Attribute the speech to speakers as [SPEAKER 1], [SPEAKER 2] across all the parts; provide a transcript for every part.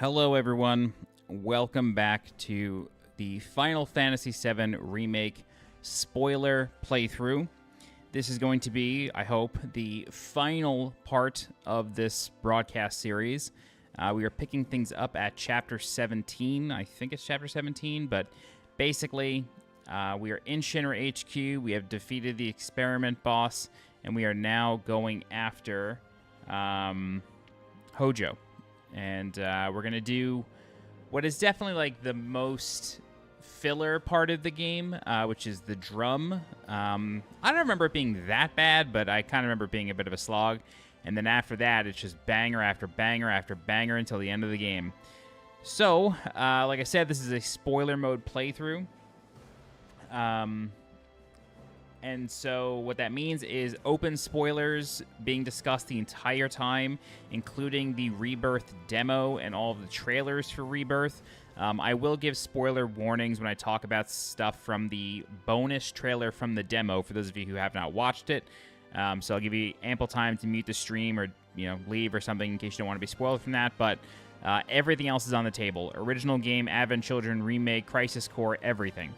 [SPEAKER 1] Hello, everyone. Welcome back to the Final Fantasy VII Remake spoiler playthrough. This is going to be, I hope, the final part of this broadcast series. We are picking things up at Chapter 17. I think it's Chapter 17, but basically, we are in Shinra HQ. We have defeated the experiment boss, and we are now going after Hojo. And we're going to do what is definitely like the most filler part of the game, which is the drum. I don't remember it being that bad, but I kind of remember it being a bit of a slog. And then after that, it's just banger after banger after banger until the end of the game. So, like I said, this is a spoiler mode playthrough. And so what that means is open spoilers being discussed the entire time, including the Rebirth demo and all of the trailers for Rebirth. I will give spoiler warnings when I talk about stuff from the bonus trailer from the demo for those of you who have not watched it. So I'll give you ample time to mute the stream or leave or something in case you don't want to be spoiled from that. But everything else is on the table. Original game, Advent Children, Remake, Crisis Core, everything.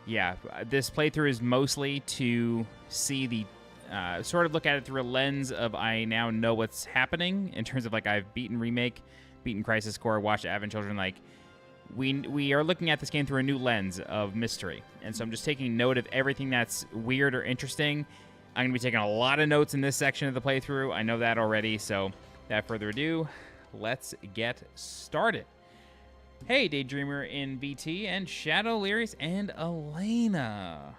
[SPEAKER 1] Yeah, this playthrough is mostly to see the, sort of look at it through a lens of I now know what's happening in terms of like I've beaten Remake, beaten Crisis Core, watched Advent Children. Like we are looking at this game through a new lens of mystery, and so I'm just taking note of everything that's weird or interesting. I'm gonna be taking a lot of notes in this section of the playthrough. I know that already. So without further ado, let's get started. Hey, Daydreamer in VT, and Shadow Lyris, and Elena.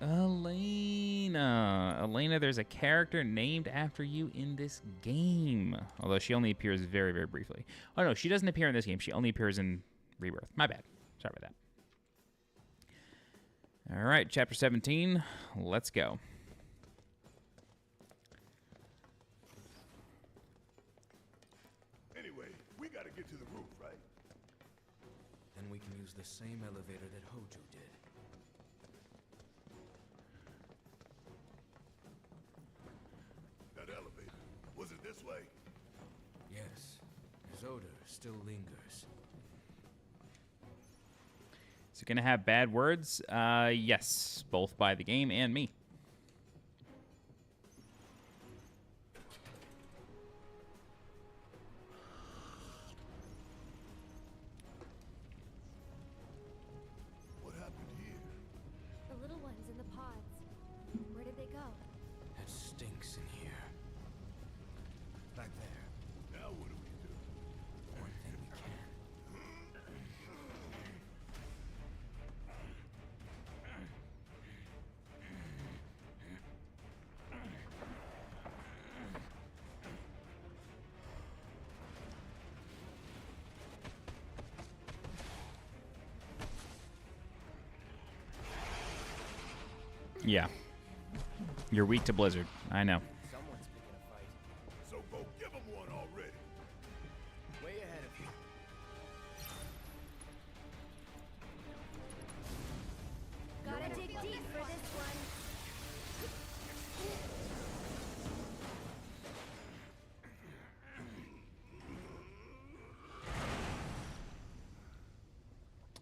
[SPEAKER 1] Elena, there's a character named after you in this game. Although she only appears very, very briefly. Oh, no, she doesn't appear in this game. She only appears in Rebirth. My bad. Sorry about that. All right, Chapter 17. Let's go.
[SPEAKER 2] Anyway, we gotta get to the roof, right?
[SPEAKER 3] Then we can use the same elevator that Hojo did.
[SPEAKER 2] That elevator, was it this way?
[SPEAKER 3] Yes, his odor still lingers.
[SPEAKER 1] Is it going to have bad words? Yes, both by the game and me.
[SPEAKER 2] What happened here?
[SPEAKER 4] The little ones in the pods. Where did they go?
[SPEAKER 3] It stinks in here. Back there.
[SPEAKER 2] Now what do we do?
[SPEAKER 3] One thing we can.
[SPEAKER 1] Yeah. You're weak to Blizzard. I know.
[SPEAKER 3] Someone's picking a fight.
[SPEAKER 2] So go give them one already.
[SPEAKER 3] Way ahead of you.
[SPEAKER 4] Gotta dig deep for this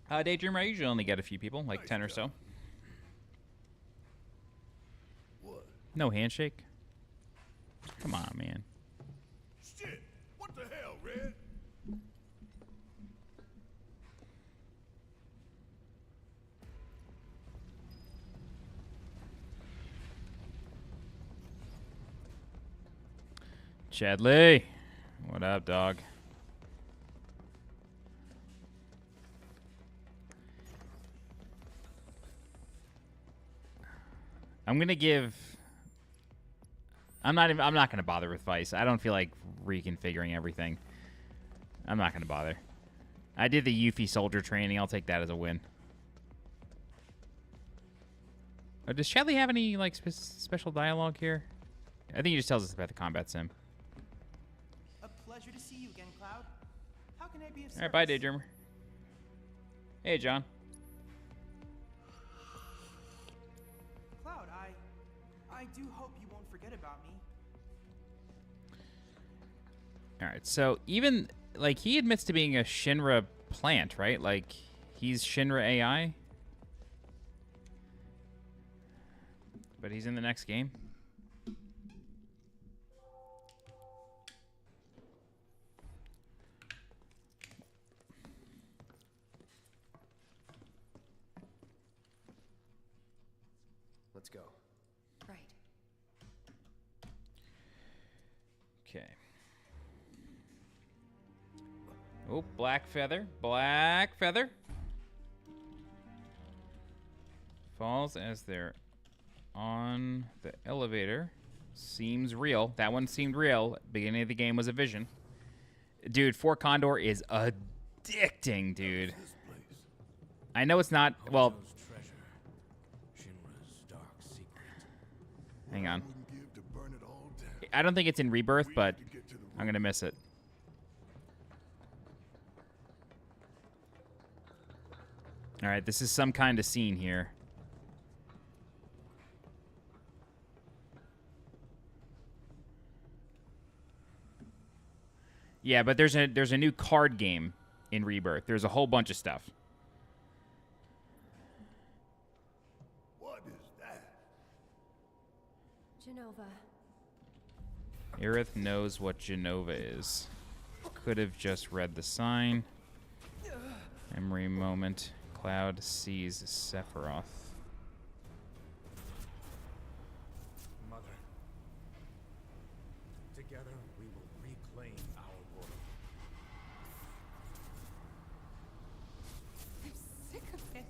[SPEAKER 4] one.
[SPEAKER 1] Daydreamer, I usually only get a few people, like 10 or so.
[SPEAKER 2] What?
[SPEAKER 1] No handshake. Come on, man.
[SPEAKER 2] Shit! What the hell, Red?
[SPEAKER 1] Chadley. What up, dog? I'm gonna give. I'm not gonna bother with Vice. I don't feel like reconfiguring everything. I'm not gonna bother. I did the Yuffie soldier training. I'll take that as a win. Does Chadley have any like special dialogue here? I think he just tells us about the combat sim.
[SPEAKER 5] A pleasure to see you again, Cloud. How can I be of service?
[SPEAKER 1] All right, bye, Daydreamer. Hey, John.
[SPEAKER 5] Cloud, I do hope you won't forget about me.
[SPEAKER 1] All right, so even like he admits to being a Shinra plant, right? Like he's Shinra AI. But he's in the next game.
[SPEAKER 6] Let's go.
[SPEAKER 7] Right.
[SPEAKER 1] Okay. Oh, black feather. Black feather. Falls as they're on the elevator. Seems real. That one seemed real. Beginning of the game was a vision. Dude, Fort Condor is addicting, dude.
[SPEAKER 2] This place.
[SPEAKER 1] I know it's not, well,
[SPEAKER 3] Treasure. Shinra's dark secret.
[SPEAKER 1] hang on.
[SPEAKER 2] Wouldn't give to burn it all down.
[SPEAKER 1] I don't think it's in Rebirth, but
[SPEAKER 2] To get to the
[SPEAKER 1] I'm going to miss it. All right, this is some kind of scene here. Yeah, but there's a new card game in Rebirth. There's a whole bunch of stuff.
[SPEAKER 2] What is that?
[SPEAKER 4] Genova.
[SPEAKER 1] Aerith knows what Genova is. Could have just read the sign. Memory moment. Cloud sees Sephiroth.
[SPEAKER 3] Mother. Together we will reclaim our world.
[SPEAKER 7] I'm sick of this.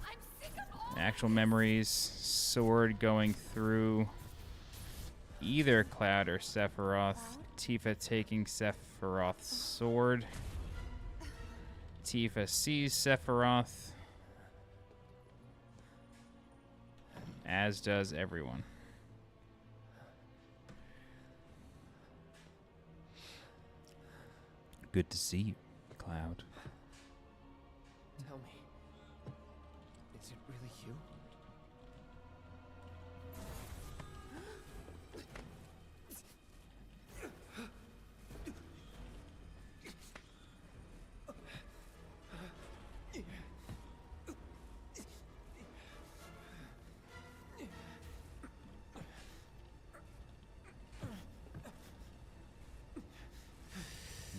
[SPEAKER 7] I'm sick of all.
[SPEAKER 1] Actual memories. Sword going through either Cloud or Sephiroth. Tifa taking Sephiroth's sword. Tifa sees Sephiroth. As does everyone. Good to see you, Cloud.
[SPEAKER 6] Tell me, is it really you?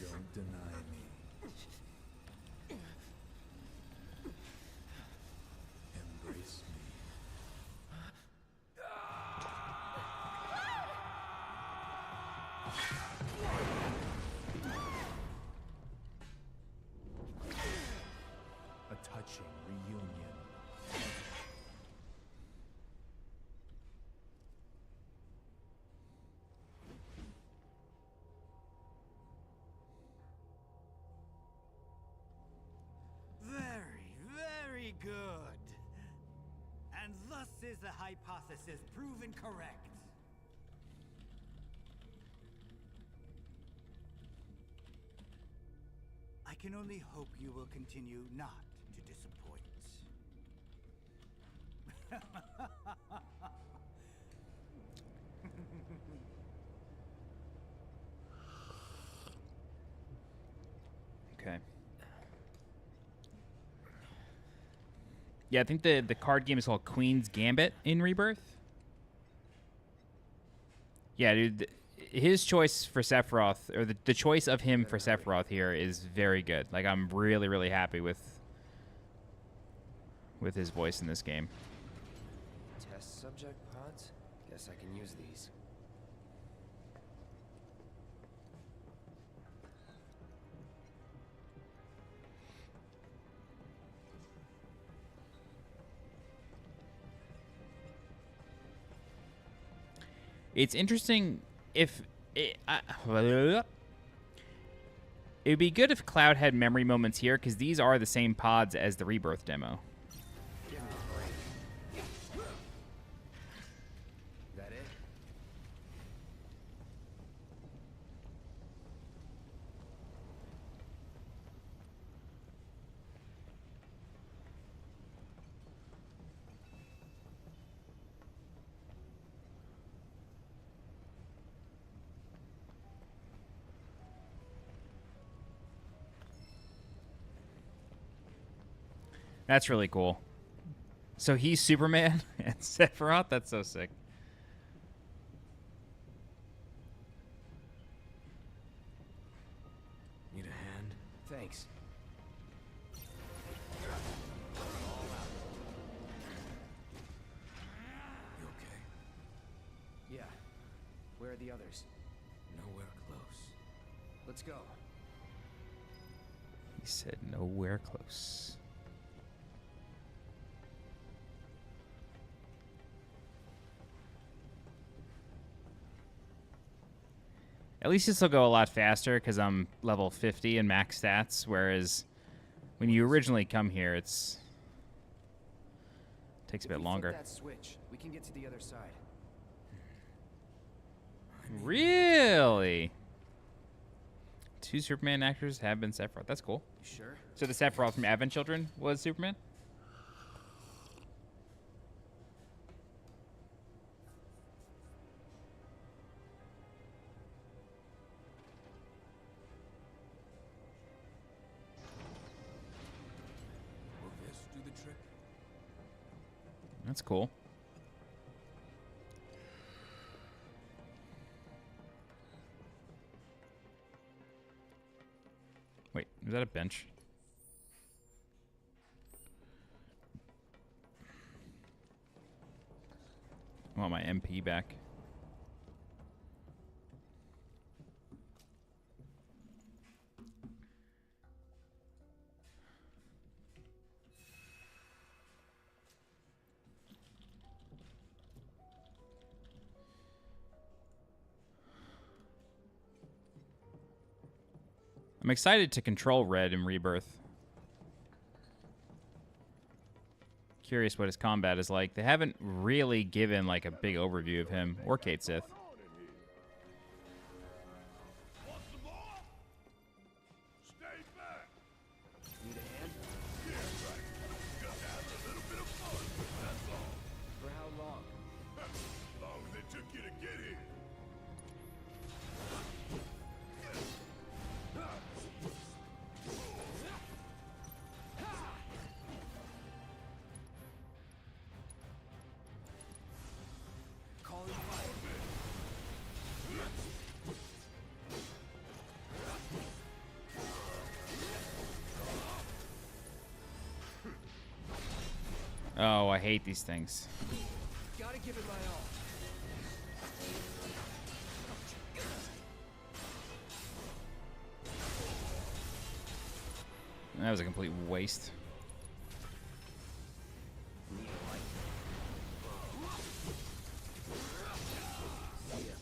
[SPEAKER 3] Don't deny me. Embrace me. A touching reunion.
[SPEAKER 5] Very, very good. And thus is the hypothesis proven correct. I can only hope you will continue not to disappoint.
[SPEAKER 1] Okay. Yeah, I think the card game is called Queen's Gambit in Rebirth. Yeah, dude, his choice for Sephiroth, or the choice of him for Sephiroth here is very good. Like, I'm really, really happy with his voice in this game.
[SPEAKER 6] Test subject pods? Guess I can use these.
[SPEAKER 1] It's interesting if it would be good if Cloud had memory moments here, because these are the same pods as the Rebirth demo.
[SPEAKER 6] Give me a break. That it?
[SPEAKER 1] That's really cool. So he's Superman and Sephiroth? That's so sick.
[SPEAKER 3] Need a hand?
[SPEAKER 6] Thanks.
[SPEAKER 3] You okay?
[SPEAKER 6] Yeah. Where are the others?
[SPEAKER 3] Nowhere close.
[SPEAKER 6] Let's go.
[SPEAKER 1] He said nowhere close. At least this will go a lot faster because I'm level 50 in max stats, whereas when you originally come here, takes a bit longer.
[SPEAKER 6] Flip that switch. We can get to the other side.
[SPEAKER 1] Really? 2 Superman actors have been Sephiroth. That's cool.
[SPEAKER 6] You sure?
[SPEAKER 1] So the Sephiroth from Advent Children was Superman?
[SPEAKER 3] Will this do the trick?
[SPEAKER 1] That's cool. Wait, is that a bench? I want my MP back. I'm excited to control Red in Rebirth. Curious what his combat is like. They haven't really given like a big overview of him or Kate Sith.
[SPEAKER 2] Want some more? Stay back.
[SPEAKER 6] Need a hand?
[SPEAKER 2] Yeah, right. Just have a little bit of fun. That's all.
[SPEAKER 6] For how long?
[SPEAKER 2] Long as it took you to get here.
[SPEAKER 6] Calling fire.
[SPEAKER 1] Oh, I hate these things.
[SPEAKER 6] Gotta give it my all.
[SPEAKER 1] That was a complete waste.
[SPEAKER 6] Need a light. See ya.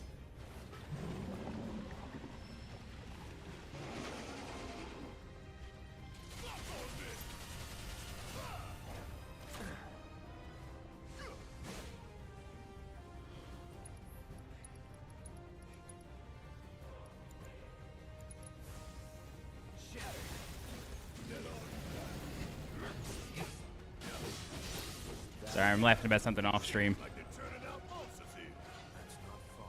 [SPEAKER 1] Sorry, I'm laughing about something off stream.
[SPEAKER 2] Like they're turning out monsters here.
[SPEAKER 3] That's not far.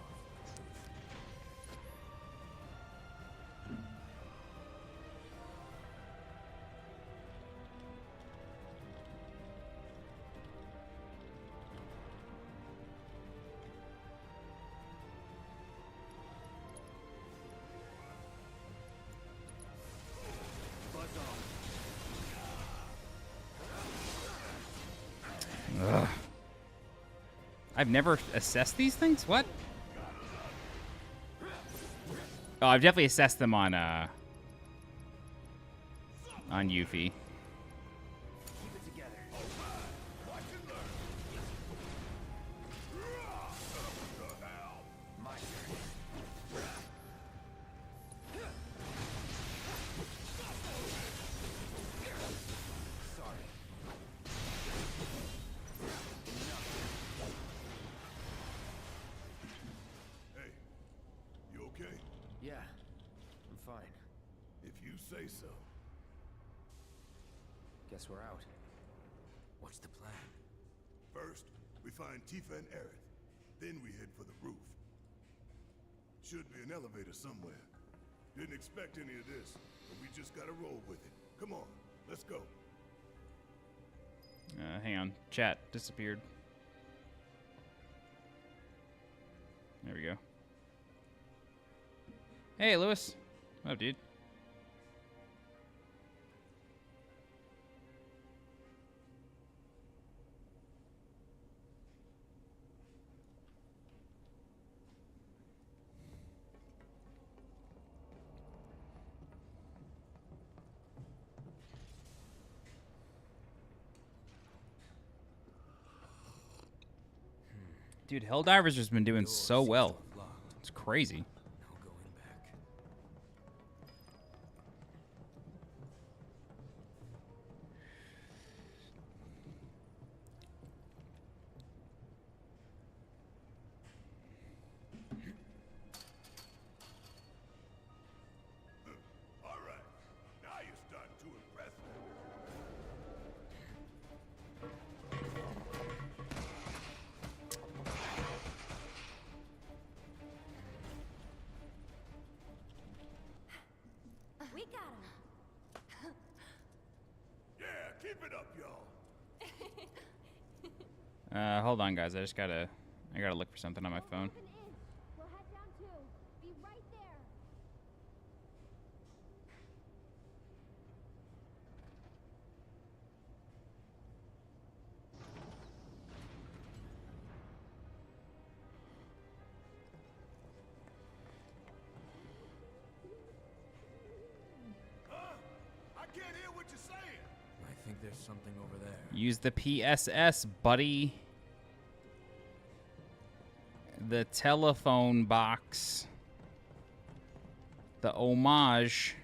[SPEAKER 1] Ugh. I've never assessed these things? What? Oh, I've definitely assessed them on Yuffie.
[SPEAKER 6] Keep it together. My turn. Sorry.
[SPEAKER 2] Hey, you okay?
[SPEAKER 6] Yeah, I'm fine.
[SPEAKER 2] If you say so.
[SPEAKER 6] Guess we're out.
[SPEAKER 3] What's the plan?
[SPEAKER 2] First, we find Tifa and Aerith. Then we head for the roof. Should be an elevator somewhere. Didn't expect any of this, but we just gotta roll with it. Come on, let's go.
[SPEAKER 1] Hang on. Chat disappeared. There we go. Hey, Lewis. What up, dude? Dude, Helldivers has been doing so well. It's crazy.
[SPEAKER 3] No going back.
[SPEAKER 2] All right. Now you're starting to impress me.
[SPEAKER 4] We got him.
[SPEAKER 2] Yeah, keep it up, y'all.
[SPEAKER 1] Hold on, guys. I gotta look for something on my phone.
[SPEAKER 4] Open in. We'll head down too. Be right there.
[SPEAKER 2] Huh? I can't hear what you're saying.
[SPEAKER 3] I think there's something over there.
[SPEAKER 1] Use the PSS, buddy. The telephone box. The homage.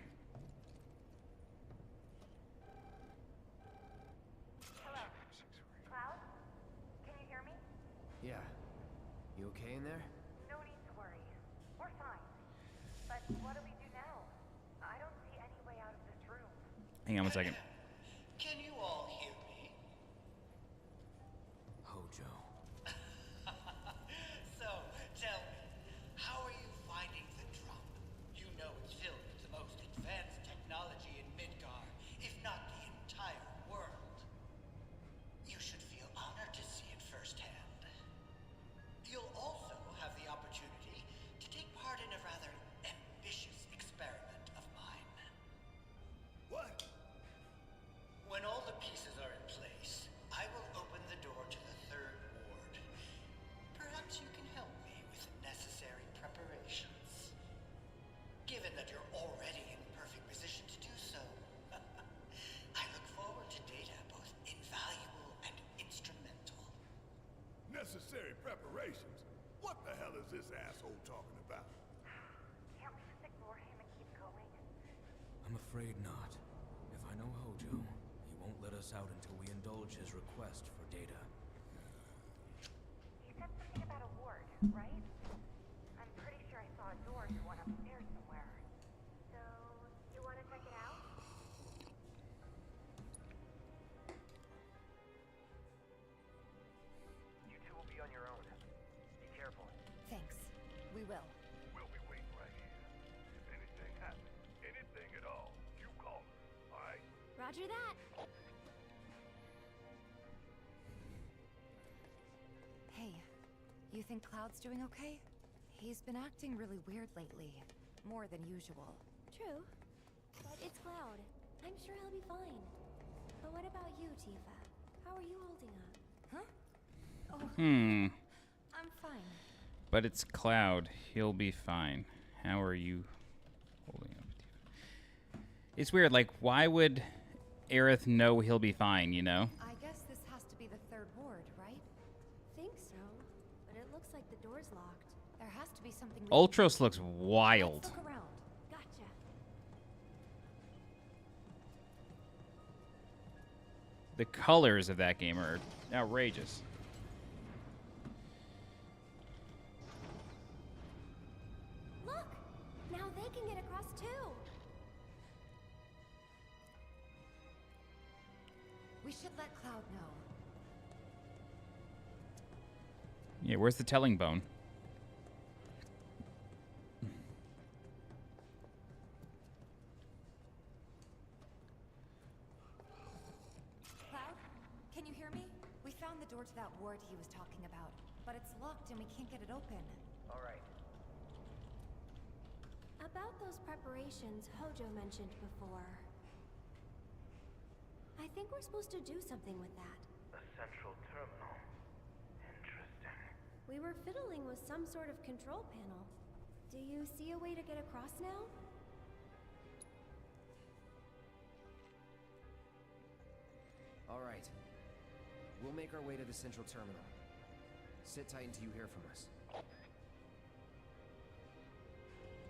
[SPEAKER 8] Hello. Cloud? Can you hear me?
[SPEAKER 6] Yeah. You okay in there?
[SPEAKER 8] No need to worry. We're fine. But what do we do now? I don't see any way out of this room.
[SPEAKER 1] Hang on one second.
[SPEAKER 9] Can you all hear me?
[SPEAKER 3] Hojo.
[SPEAKER 9] So, tell me, how are you finding the drop? You know it's filled with the most advanced technology in Midgar, if not the entire world. You should feel honored to see it firsthand. You'll also have the opportunity to take part in a rather ambitious experiment of mine.
[SPEAKER 2] What?
[SPEAKER 9] When all the pieces are in place, I will open the door to the third ward. Perhaps you can help me with the necessary preparations. Given that you're already in perfect position to do so, I look forward to data both invaluable and instrumental.
[SPEAKER 2] Necessary preparations? What the hell is this asshole talking about?
[SPEAKER 8] Can't we just ignore him and keep going?
[SPEAKER 3] I'm afraid not. If I know Hojo, he won't let us out until we indulge his request for data.
[SPEAKER 8] He said something about a ward, right? I'm pretty sure I saw a door to one upstairs somewhere. So, you want to check it out?
[SPEAKER 6] You two will be on your own. Be careful.
[SPEAKER 7] Thanks. We will.
[SPEAKER 2] We'll be waiting right here. If anything happens, anything at all, you call us, all right?
[SPEAKER 4] Roger that.
[SPEAKER 7] Hey, you think Cloud's doing okay? He's been acting really weird lately. More than usual.
[SPEAKER 4] True. But it's Cloud. I'm sure he'll be fine. But what about you, Tifa? How are you holding up?
[SPEAKER 7] Huh? Oh, I'm fine.
[SPEAKER 1] But it's Cloud. He'll be fine. How are you holding up? It's weird. Like, why would Aerith know he'll be fine, you know?
[SPEAKER 7] I guess this has to be the third ward, right?
[SPEAKER 4] Think so. But it looks like the door's locked.
[SPEAKER 7] There has to be something.
[SPEAKER 1] Ultros looks wild.
[SPEAKER 7] Let's look around.
[SPEAKER 4] Gotcha.
[SPEAKER 1] The colors of that game are outrageous.
[SPEAKER 4] Look! Now they can get across too.
[SPEAKER 7] We should let Cloud know.
[SPEAKER 1] Yeah, where's the telling bone?
[SPEAKER 7] Cloud, can you hear door to that ward he was talking about, but it's locked and we can't get it open.
[SPEAKER 6] All right.
[SPEAKER 4] About those preparations Hojo mentioned before. I think we're supposed to do something with that.
[SPEAKER 10] A central terminal. Interesting.
[SPEAKER 4] We were fiddling with some sort of control panel. Do you see a way to get across now?
[SPEAKER 6] All right. We'll make our way to the central terminal. Sit tight until you hear from us.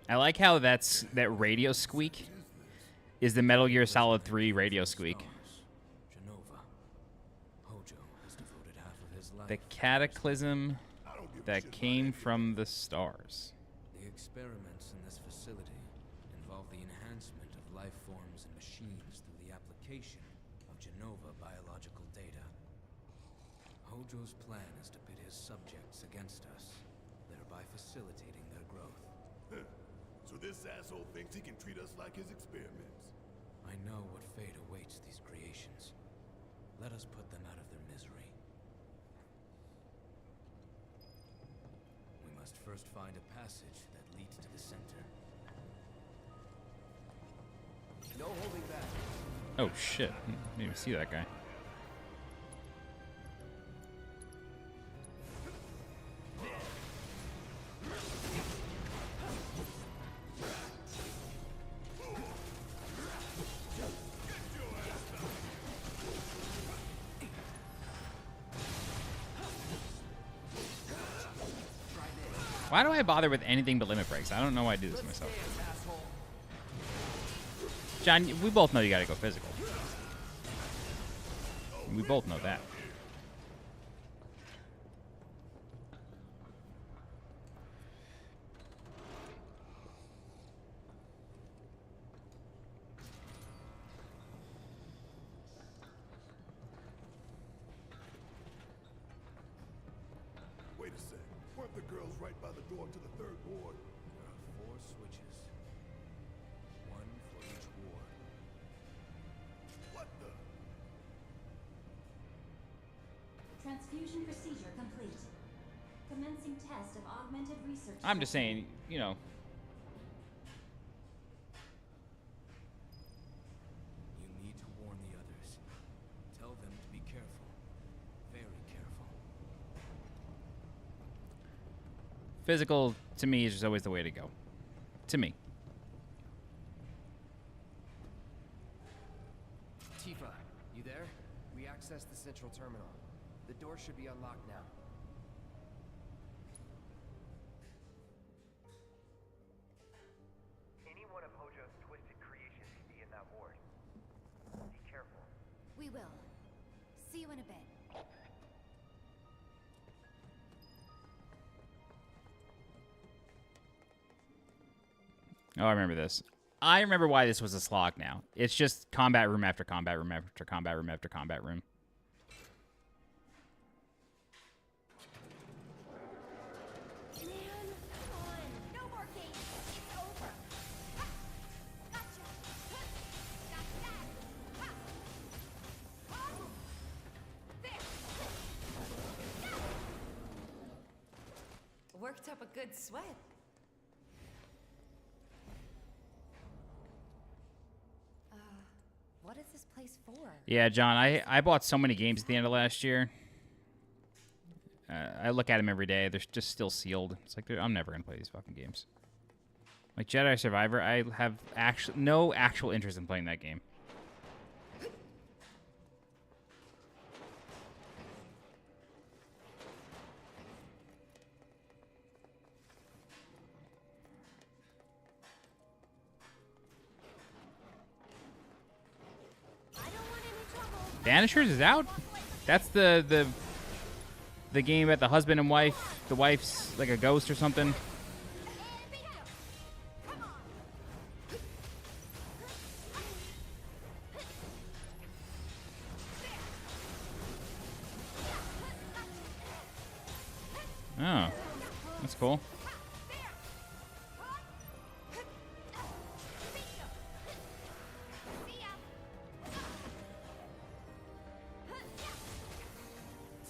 [SPEAKER 1] I like how that radio squeak is the Metal Gear Solid 3 radio squeak.
[SPEAKER 3] Jenova. Hojo has devoted half of his life.
[SPEAKER 1] The cataclysm that came from the stars.
[SPEAKER 3] The experiments in this facility involve the enhancement of life forms and machines through the application of Jenova biological data. Hojo's plan is to pit his subjects against us, thereby facilitating their growth.
[SPEAKER 2] So this asshole thinks he can treat us like his experiments.
[SPEAKER 3] I know what fate awaits these creations. Let us put them out of their misery. We must first find a passage that leads to the center.
[SPEAKER 6] No holding back.
[SPEAKER 1] Oh shit. Didn't even see that guy. Why do I bother with anything but limit breaks? I don't know why I do this to myself. John, we both know you gotta go physical. We both know that.
[SPEAKER 2] Wait a sec. Weren't the girls right by the door to the third ward?
[SPEAKER 3] There are 4 switches. 1 for each ward.
[SPEAKER 2] What the?
[SPEAKER 11] Transfusion procedure complete. Commencing test of augmented research.
[SPEAKER 1] I'm just saying, you know.
[SPEAKER 3] You need to warn the others. Tell them to be careful. Very careful.
[SPEAKER 1] Physical, to me, is just always the way to go. To me.
[SPEAKER 6] Tifa, you there? We accessed the central terminal. The door should be unlocked now.
[SPEAKER 10] Any one of Hojo's twisted creations could be in that ward. Be careful.
[SPEAKER 7] We will. See you in a bit.
[SPEAKER 1] Oh, I remember this. I remember why this was a slog now. It's just combat room after combat room after combat room after combat room.
[SPEAKER 4] Man, come on. No more games. It's over. Ha! Gotcha. Got that. Ha! Oh! There.
[SPEAKER 7] Worked up a good sweat. What is this place for?
[SPEAKER 1] Yeah, John, I bought so many games at the end of last year. I look at them every day. They're just still sealed. It's like, I'm never going to play these fucking games. Like Jedi Survivor, I have no actual interest in playing that game. Vanishers is out? That's the game about the husband and wife. The wife's like a ghost or something. Oh, that's cool.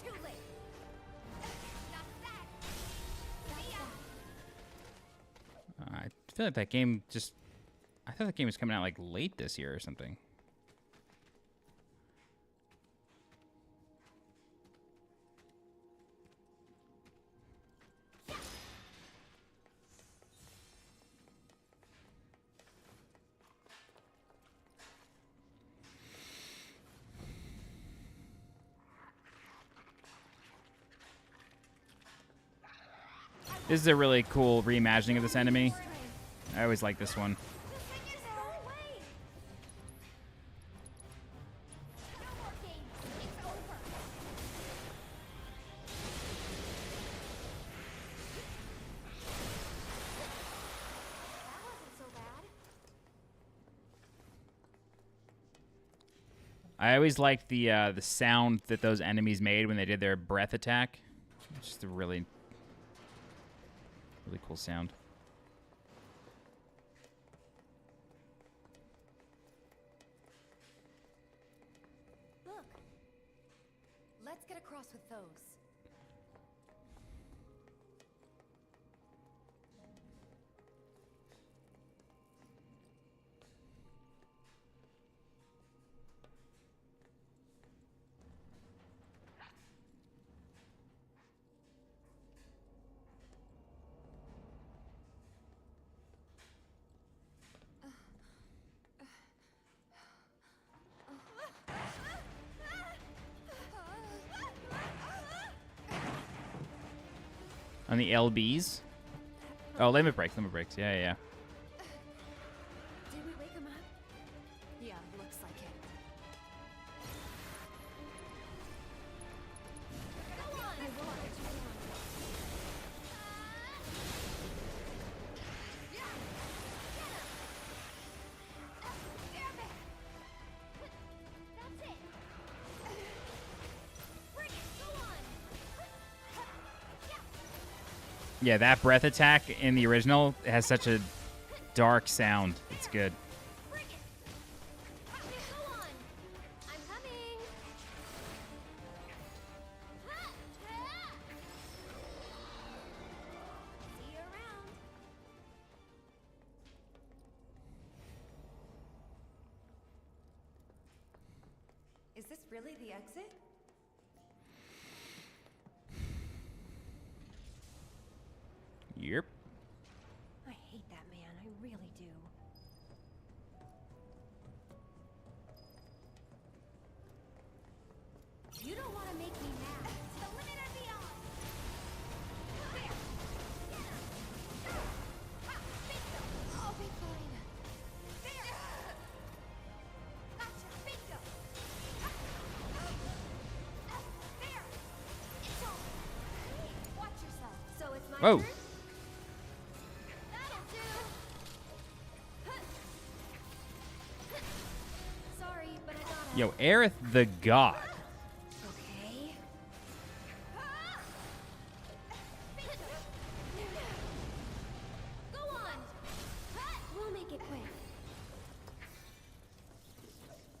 [SPEAKER 4] Too late.
[SPEAKER 1] feel like that game just... I thought that game was coming out like late this year or something. This is a really cool reimagining of this enemy. I always like this one. I always liked the sound that those enemies made when they did their breath attack. Just a really cool sound.
[SPEAKER 7] Look. Let's get across with those.
[SPEAKER 1] On the LBs? Oh, limit breaks. Yeah, yeah.
[SPEAKER 7] Did we wake him up? Yeah, looks like it. Go on! I will get you down.
[SPEAKER 4] That's it. Bring it. Go on.
[SPEAKER 1] Yeah, that breath attack in the original has such a dark sound. It's good.
[SPEAKER 4] Bring it. Go on. I'm coming. See you around.
[SPEAKER 7] Is this really the exit?
[SPEAKER 1] Yep.
[SPEAKER 4] I hate that man. I really do. You don't want to make me mad. To the limit and beyond. There. Get him. Ha, bingo. I'll be fine. There. Gotcha. Bingo. There. It's over. Hey, watch yourself. So it's my
[SPEAKER 1] Whoa.
[SPEAKER 4] turn? That'll do. Sorry, but I got
[SPEAKER 1] Yo, Aerith the God.
[SPEAKER 4] Okay. Go on. We'll make it quick.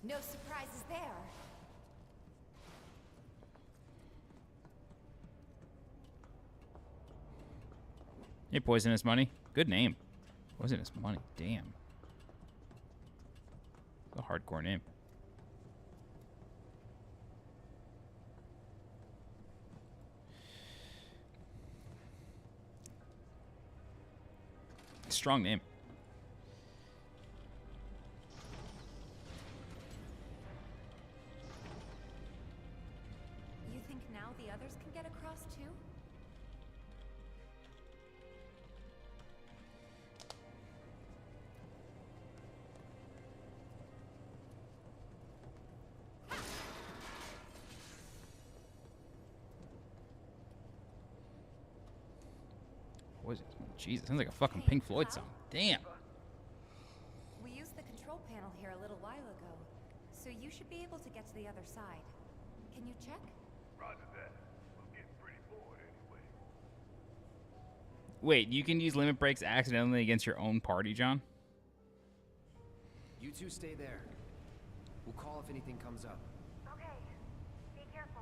[SPEAKER 7] No surprises there.
[SPEAKER 1] Hey, Poisonous Money. Good name. Poisonous Money. Damn. A hardcore name. Strong name.
[SPEAKER 7] You think now the others can get across too?
[SPEAKER 1] What is it? Jesus, sounds like a fucking Pink Floyd song. Damn.
[SPEAKER 7] We used the control panel here a little while ago, so you should be able to get to the other side. Can you check?
[SPEAKER 10] Roger that. We're getting pretty bored anyway.
[SPEAKER 1] Wait, you can use limit breaks accidentally against your own party, John?
[SPEAKER 6] You two stay there. We'll call if anything comes up.
[SPEAKER 8] Okay. Be careful.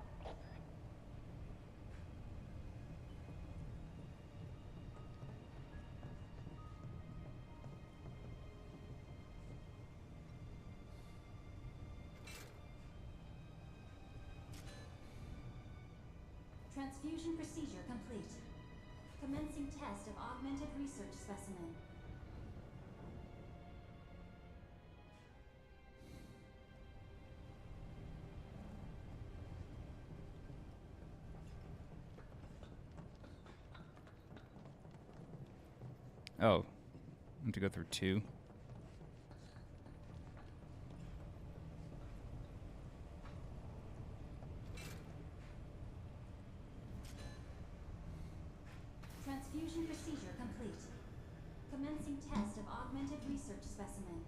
[SPEAKER 11] Transfusion procedure complete. Commencing test of augmented research specimen.
[SPEAKER 1] Oh, I have to go through 2.
[SPEAKER 11] Transfusion procedure complete. Commencing test of augmented research specimen.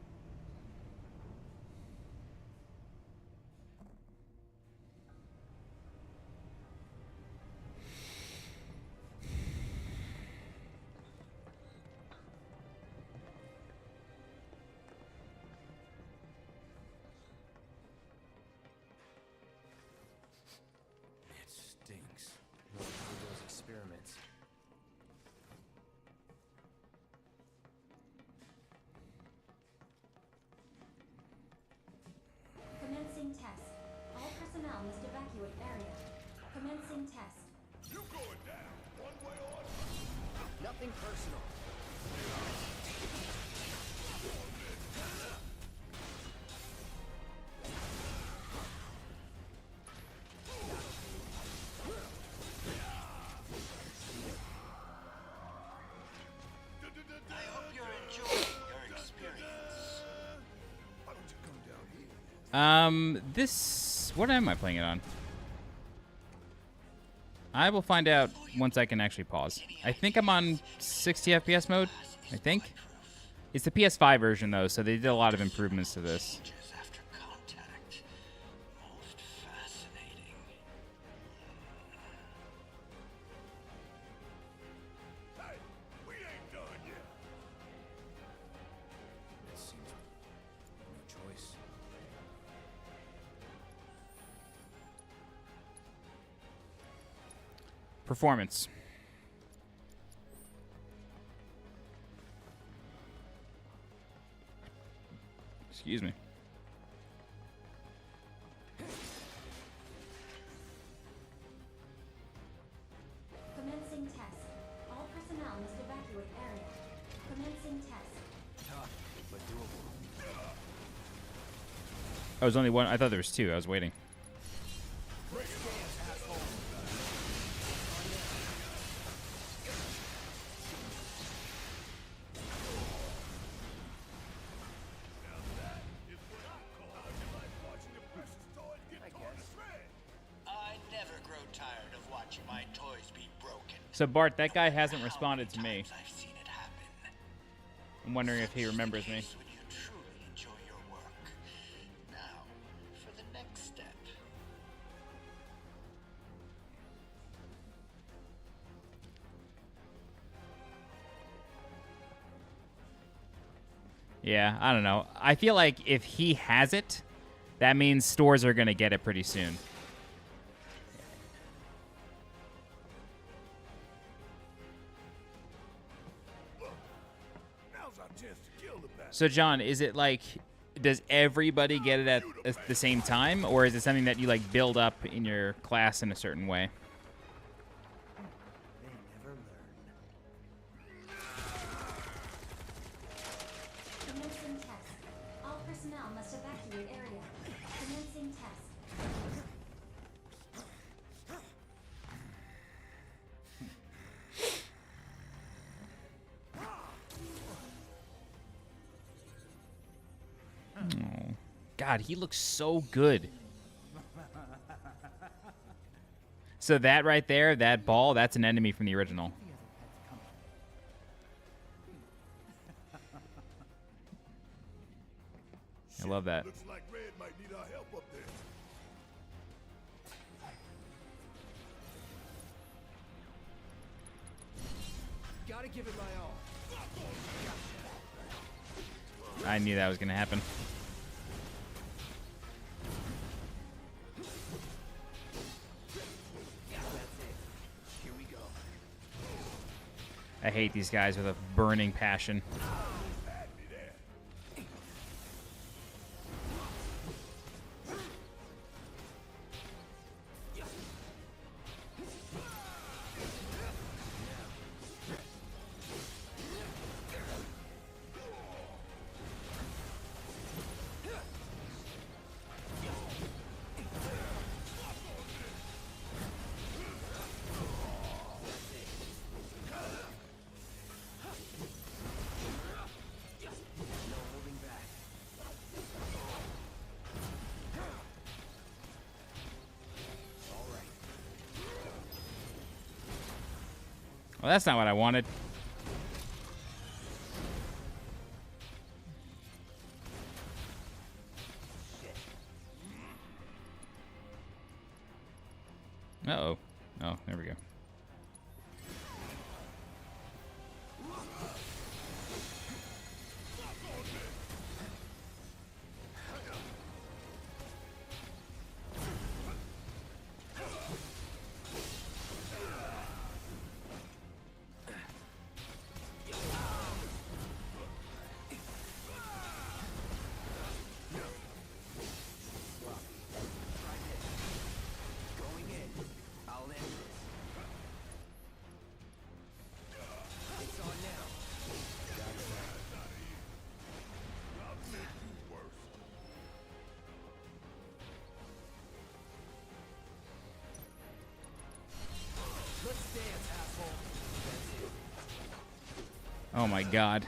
[SPEAKER 3] It stinks.
[SPEAKER 6] More of those experiments.
[SPEAKER 11] Commencing test. All personnel must evacuate area. Commencing test.
[SPEAKER 2] You going down, one way or another.
[SPEAKER 6] Nothing personal.
[SPEAKER 9] I hope you're enjoying your experience.
[SPEAKER 2] Why don't you come down here?
[SPEAKER 1] This... What am I playing it on? I will find out once I can actually pause. I think I'm on 60 FPS mode, I think. It's the PS5 version, though, so they did a lot of improvements to this.
[SPEAKER 9] Changes after contact. Most fascinating.
[SPEAKER 2] Hey, we ain't done yet.
[SPEAKER 3] It seems no choice.
[SPEAKER 1] Performance. Excuse me.
[SPEAKER 11] Commencing test. All personnel must evacuate area. Commencing test.
[SPEAKER 3] Tough, but doable.
[SPEAKER 1] Oh, there's only one. I thought there was 2. I was waiting.
[SPEAKER 9] I never grow tired of watching my toys be broken.
[SPEAKER 1] So, Bart, that guy hasn't responded to me.
[SPEAKER 9] I've seen it happen.
[SPEAKER 1] I'm wondering if he remembers me.
[SPEAKER 9] When you truly enjoy your work. Now, for the next step.
[SPEAKER 1] Yeah, I don't know. I feel like if he has it, that means stores are going to get it pretty soon.
[SPEAKER 2] Now's our chance to kill the bastard.
[SPEAKER 1] So, John, is it like, does everybody get it at the same time, or is it something that you like build up in your class in a certain way?
[SPEAKER 6] They never learn.
[SPEAKER 11] Commencing test. All personnel must evacuate area. Commencing test.
[SPEAKER 1] Oh, God, he looks so good. So that right there, that ball, that's an enemy from the original. I love that.
[SPEAKER 2] Looks like Red might need our help up there.
[SPEAKER 6] Gotta give it my all.
[SPEAKER 1] I knew that was going to happen.
[SPEAKER 6] That's it. Here we go.
[SPEAKER 1] I hate these guys with a burning passion. Well, that's not what I wanted. Uh-oh. Oh, there we go. Oh my god.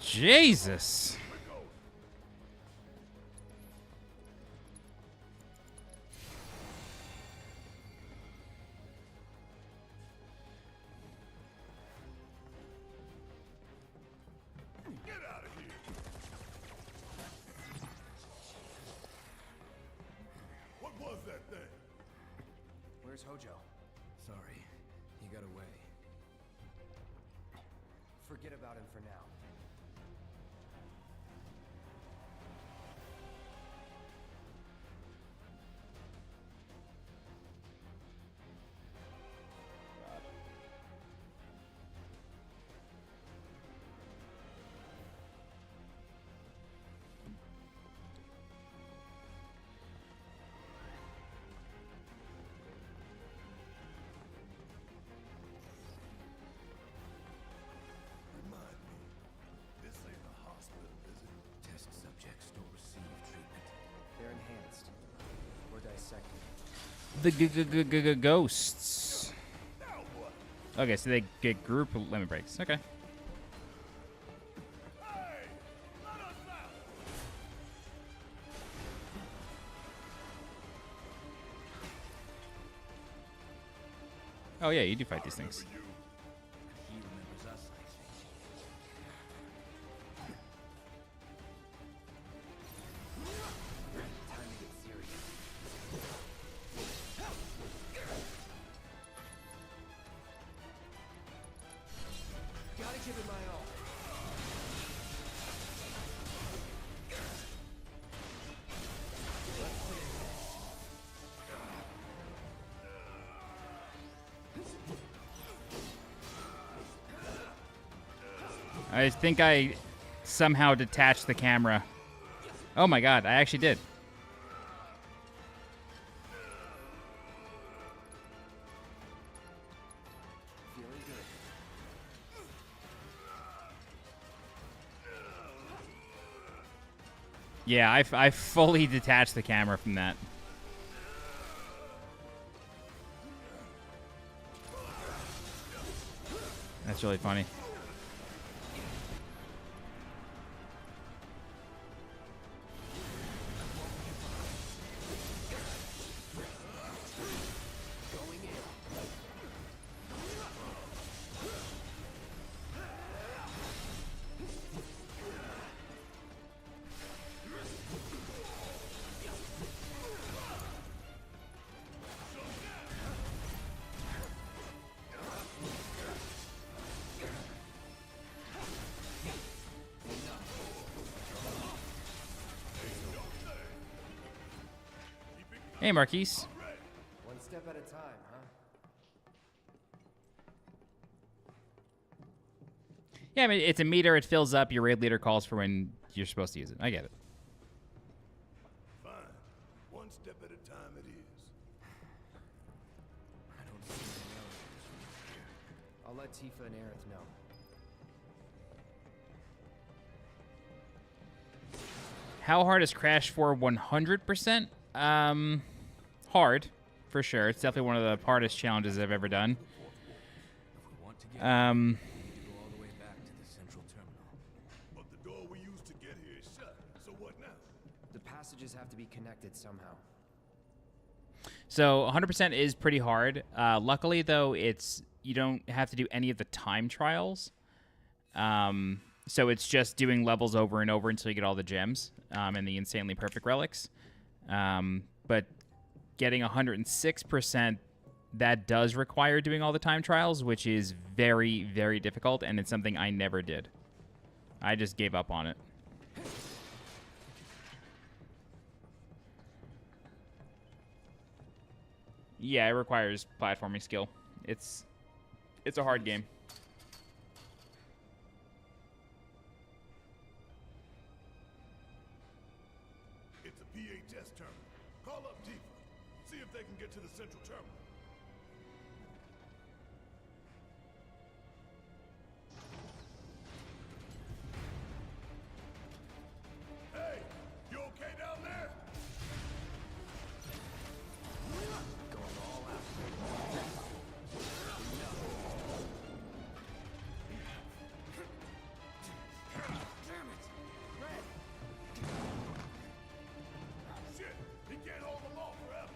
[SPEAKER 1] Jesus.
[SPEAKER 2] Get out of here. What was that thing?
[SPEAKER 6] Where's Hojo?
[SPEAKER 3] Sorry, he got away.
[SPEAKER 6] Forget about him for now.
[SPEAKER 2] Remind me, this ain't a hospital, is it?
[SPEAKER 3] Test subjects don't receive treatment.
[SPEAKER 6] They're enhanced. Or dissected.
[SPEAKER 1] The ghosts. Okay, so they get group limit breaks. Okay. Oh yeah, you do fight these things.
[SPEAKER 3] He remembers us, I think.
[SPEAKER 6] Time to get serious. Gotta give it my all.
[SPEAKER 1] I think I somehow detached the camera. Oh my god, I actually did.
[SPEAKER 6] Feeling good.
[SPEAKER 1] Yeah, I fully detached the camera from that. That's really funny. Hey, Marquise.
[SPEAKER 6] One step at a time, huh?
[SPEAKER 1] Yeah, I mean, it's a meter. It fills up. Your raid leader calls for when you're supposed to use it. I get it.
[SPEAKER 2] Fine. One step at a time it is.
[SPEAKER 3] I don't see anything else.
[SPEAKER 6] I'll let Tifa and Aerith know.
[SPEAKER 1] How hard is Crash 4? 100%? Hard, for sure. It's definitely one of the hardest challenges I've ever done.
[SPEAKER 3] If we want to get we have to go all the way back to the central terminal.
[SPEAKER 2] But the door we used to get here is shut,
[SPEAKER 6] to be connected somehow.
[SPEAKER 1] So 100% is pretty hard. Luckily, though, you don't have to do any of the time trials. So it's just doing levels over and over until you get all the gems and the insanely perfect relics. But getting 106%, that does require doing all the time trials, which is very, very difficult, and it's something I never did. I just gave up on it. Yeah, it requires platforming skill. It's a hard game.
[SPEAKER 2] It's a PHS terminal. Call up Tifa. See if they can get to the central terminal. Hey, you okay down there?
[SPEAKER 6] Going all out. Damn it! Red!
[SPEAKER 2] Shit, he can't hold them off forever.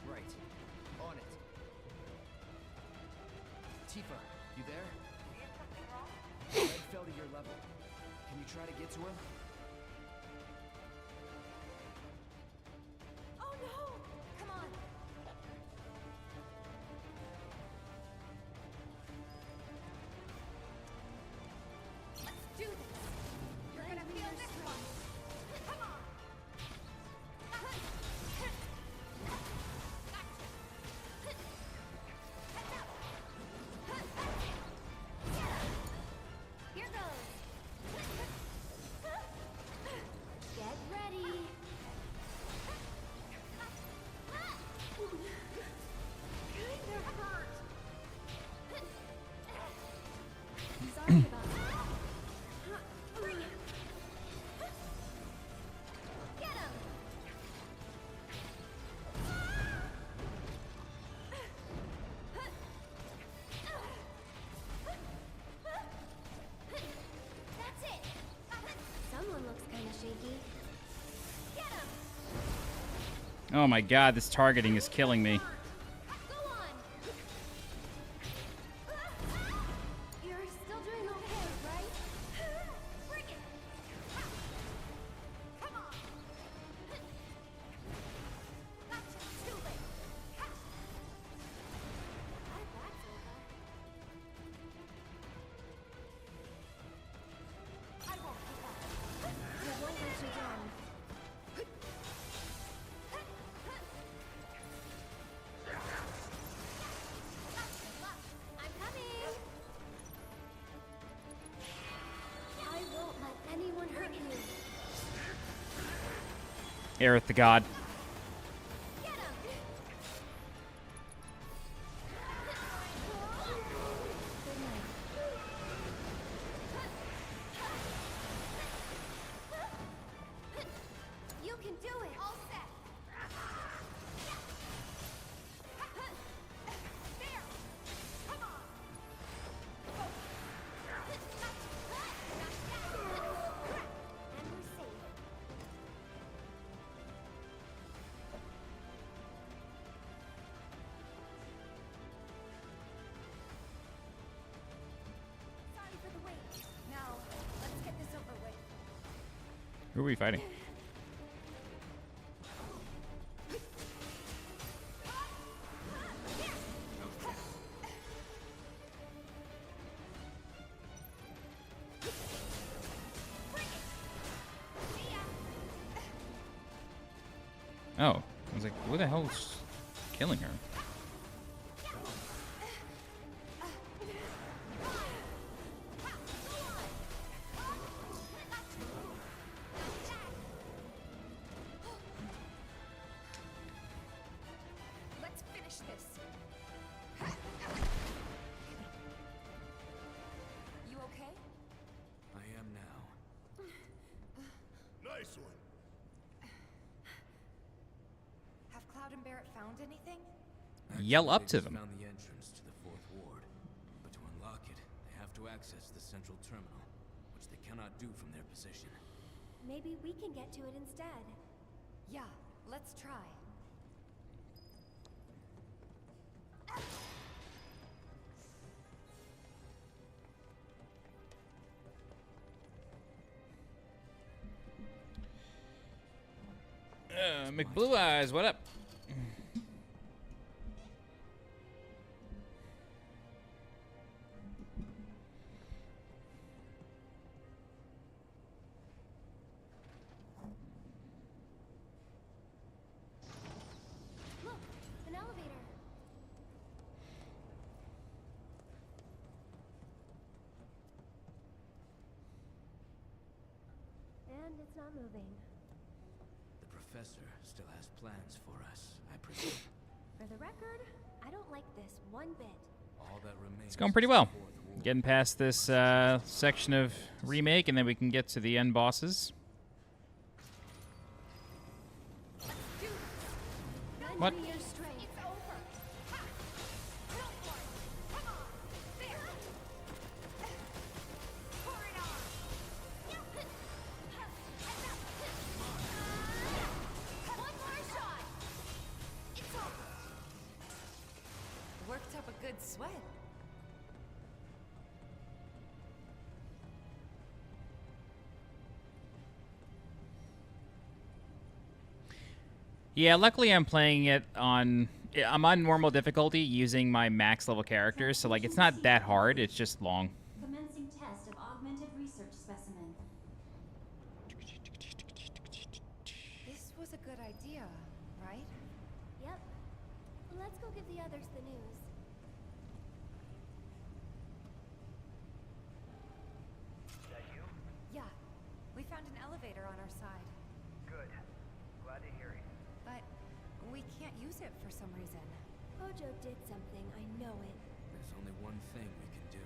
[SPEAKER 6] Right. On it. Tifa, you there?
[SPEAKER 8] Is something wrong?
[SPEAKER 6] Red fell to your level. Can you try to get to him?
[SPEAKER 7] Oh no! Come on. Let's do this.
[SPEAKER 4] You're gonna feel this one. Come on. Here goes. Get ready. Kinda hurt.
[SPEAKER 7] Sorry about that.
[SPEAKER 4] Get him. That's it.
[SPEAKER 7] Someone looks kind of shaky.
[SPEAKER 4] Get him.
[SPEAKER 1] Oh my god, this targeting is killing me.
[SPEAKER 4] Go on.
[SPEAKER 7] You're still doing okay, right?
[SPEAKER 4] Bring it. Come on. Gotcha. Too late.
[SPEAKER 7] That's over.
[SPEAKER 4] I won't give up.
[SPEAKER 7] We won't let you down.
[SPEAKER 4] I'm coming.
[SPEAKER 7] I won't let anyone hurt you.
[SPEAKER 1] Aerith the God.
[SPEAKER 4] Get him.
[SPEAKER 7] Good night.
[SPEAKER 4] You can do it. All set. There. Come on.
[SPEAKER 7] And we're safe.
[SPEAKER 4] Sorry for the wait. Now, let's get this over with.
[SPEAKER 1] Who are we fighting? Oh, I was like, who the hell's killing her?
[SPEAKER 4] Let's finish this. You okay?
[SPEAKER 3] I am now.
[SPEAKER 2] Nice one.
[SPEAKER 7] Have Cloud and Barrett found anything?
[SPEAKER 1] Yell up
[SPEAKER 3] They
[SPEAKER 1] to
[SPEAKER 3] just
[SPEAKER 1] them.
[SPEAKER 3] Found the entrance to the fourth ward, but to unlock it, access the central terminal, which they cannot do from their position.
[SPEAKER 4] Maybe we can get to it instead.
[SPEAKER 7] Yeah, let's try.
[SPEAKER 1] McBlue Eyes, what up?
[SPEAKER 4] Look, an elevator. And it's not moving.
[SPEAKER 3] The professor still has plans for us, I presume.
[SPEAKER 4] For the record, I don't like this one bit.
[SPEAKER 3] All that remains.
[SPEAKER 1] It's going pretty well. Getting past this section of remake, and then we can get to the end bosses. What?
[SPEAKER 4] It's over. Ha! Go for it. Come on. There. Pour it on. One more shot. It's over.
[SPEAKER 7] Worked up a good sweat.
[SPEAKER 1] Yeah, luckily I'm playing it on... I'm on normal difficulty using my max level characters, so like it's not that hard, it's just long.
[SPEAKER 11] Commencing test of augmented research specimen.
[SPEAKER 7] This was a good idea, right?
[SPEAKER 4] Yep. Let's go give the others the news.
[SPEAKER 10] That you?
[SPEAKER 7] Yeah. We found an elevator on our side.
[SPEAKER 10] Good. Glad to hear it.
[SPEAKER 7] But we can't use it for some reason.
[SPEAKER 4] Hojo did something, I know it.
[SPEAKER 3] There's only one thing we can do.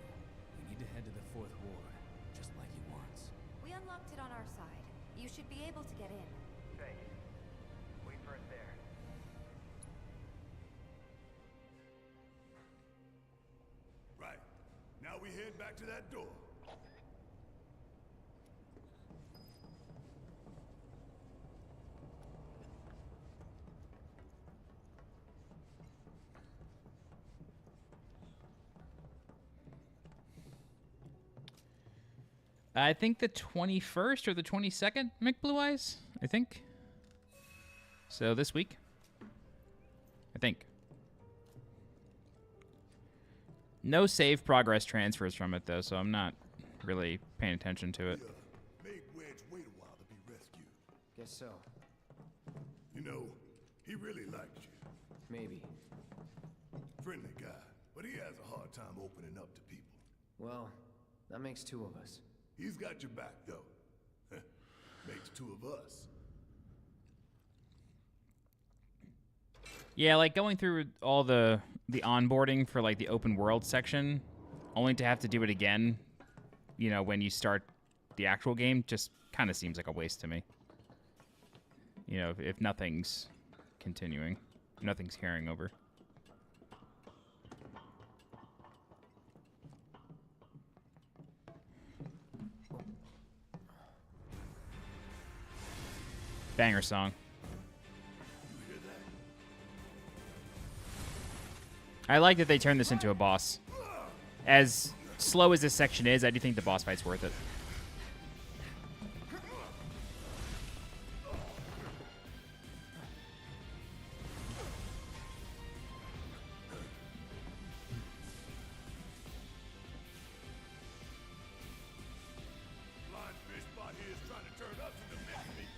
[SPEAKER 3] We need to head to the 4th ward, just like he wants.
[SPEAKER 7] We unlocked it on our side. You should be able to get in.
[SPEAKER 10] Thanks. Wait for it there.
[SPEAKER 2] Right. Now we head back to that door.
[SPEAKER 1] I think the 21st or the 22nd, McBlue Eyes, I think. So this week. I think. No save progress transfers from it, though, so I'm not really paying attention to it.
[SPEAKER 2] Made Wedge wait a while to be rescued.
[SPEAKER 6] Guess so.
[SPEAKER 2] You know, he really liked you.
[SPEAKER 6] Maybe.
[SPEAKER 2] Friendly guy, but he has a hard time opening up to people.
[SPEAKER 6] Well, that makes two of us.
[SPEAKER 2] He's got your back, though. Makes two of us.
[SPEAKER 1] Yeah, like going through all the onboarding for like the open world section, only to have to do it again, you know, when you start the actual game, just kind of seems like a waste to me. You know, if nothing's continuing, nothing's carrying over. Banger song. I like that they turned this into a boss. As slow as this section is, I do think the boss fight's worth it.
[SPEAKER 2] Blind fish spot here is trying to turn us into mincemeat.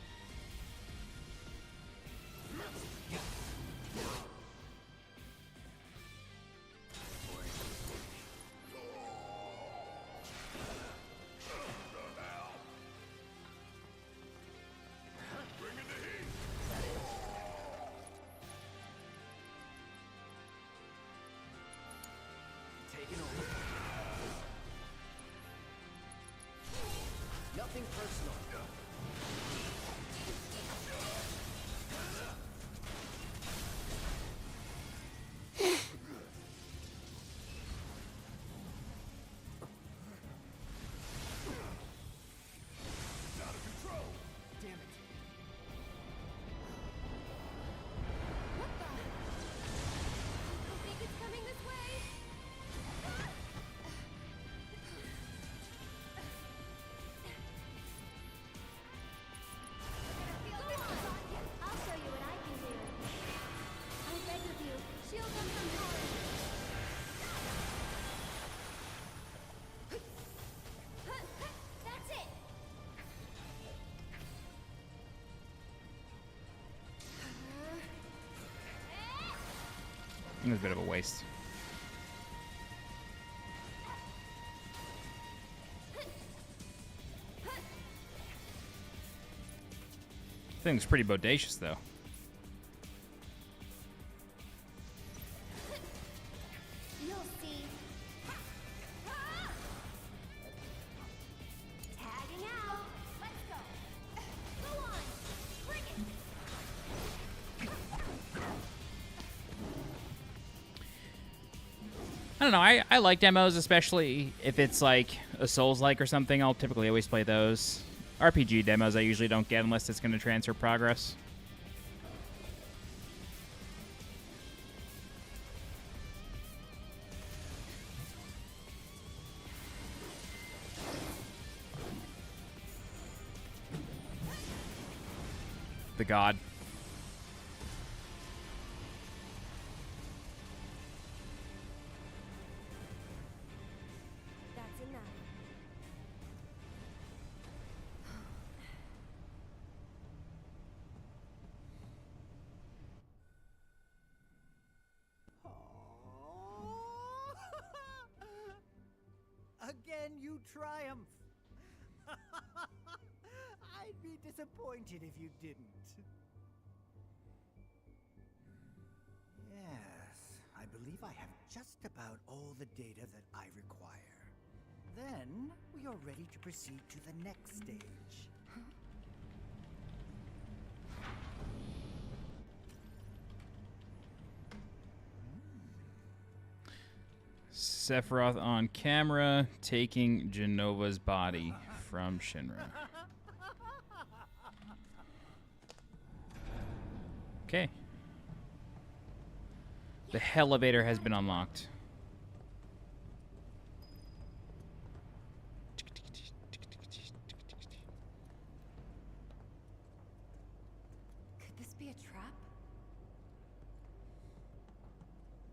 [SPEAKER 1] It was a bit of a waste. Thing's pretty bodacious, though.
[SPEAKER 4] You'll see. Tagging out. Let's go. Go on. Bring it.
[SPEAKER 1] I don't know. I like demos, especially if it's like a Souls-like or something. I'll typically always play those. RPG demos I usually don't get unless it's going to transfer progress. The god.
[SPEAKER 4] That's enough.
[SPEAKER 12] Again, you triumph. I'd be disappointed if you didn't. Yes, I believe I have just about all the data that I require. Then, we are ready to proceed to the next stage.
[SPEAKER 1] Sephiroth on camera taking Jenova's body from Shinra. Okay. The elevator has been unlocked.
[SPEAKER 7] Could this be a trap?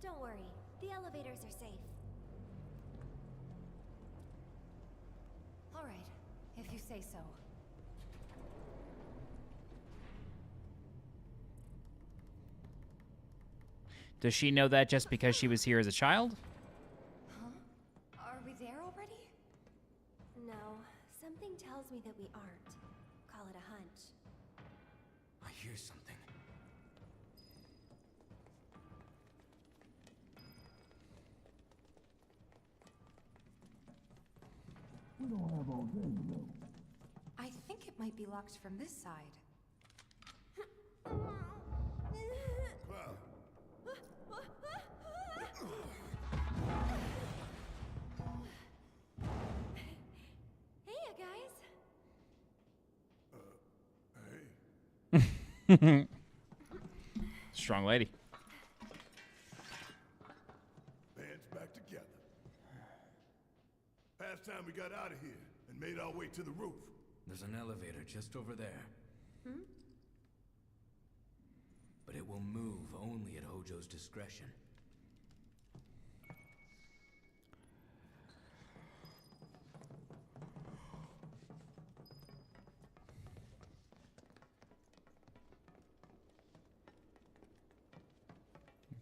[SPEAKER 4] Don't worry. The elevators are safe.
[SPEAKER 7] All right, if you say so.
[SPEAKER 1] Does she know that just because she was here as a child?
[SPEAKER 7] Huh? Are we there already?
[SPEAKER 4] No, something tells me that we aren't. Call it a hunch.
[SPEAKER 3] I hear something.
[SPEAKER 2] We don't have all day, though.
[SPEAKER 7] I think it might be locked from this side.
[SPEAKER 2] Cloud,
[SPEAKER 4] Hey, you guys.
[SPEAKER 2] hey.
[SPEAKER 1] Strong lady.
[SPEAKER 2] Band's back together. Past time we got out of here and made our way to the roof.
[SPEAKER 3] There's an elevator just over there.
[SPEAKER 4] Hmm?
[SPEAKER 3] But it will move only at Hojo's discretion.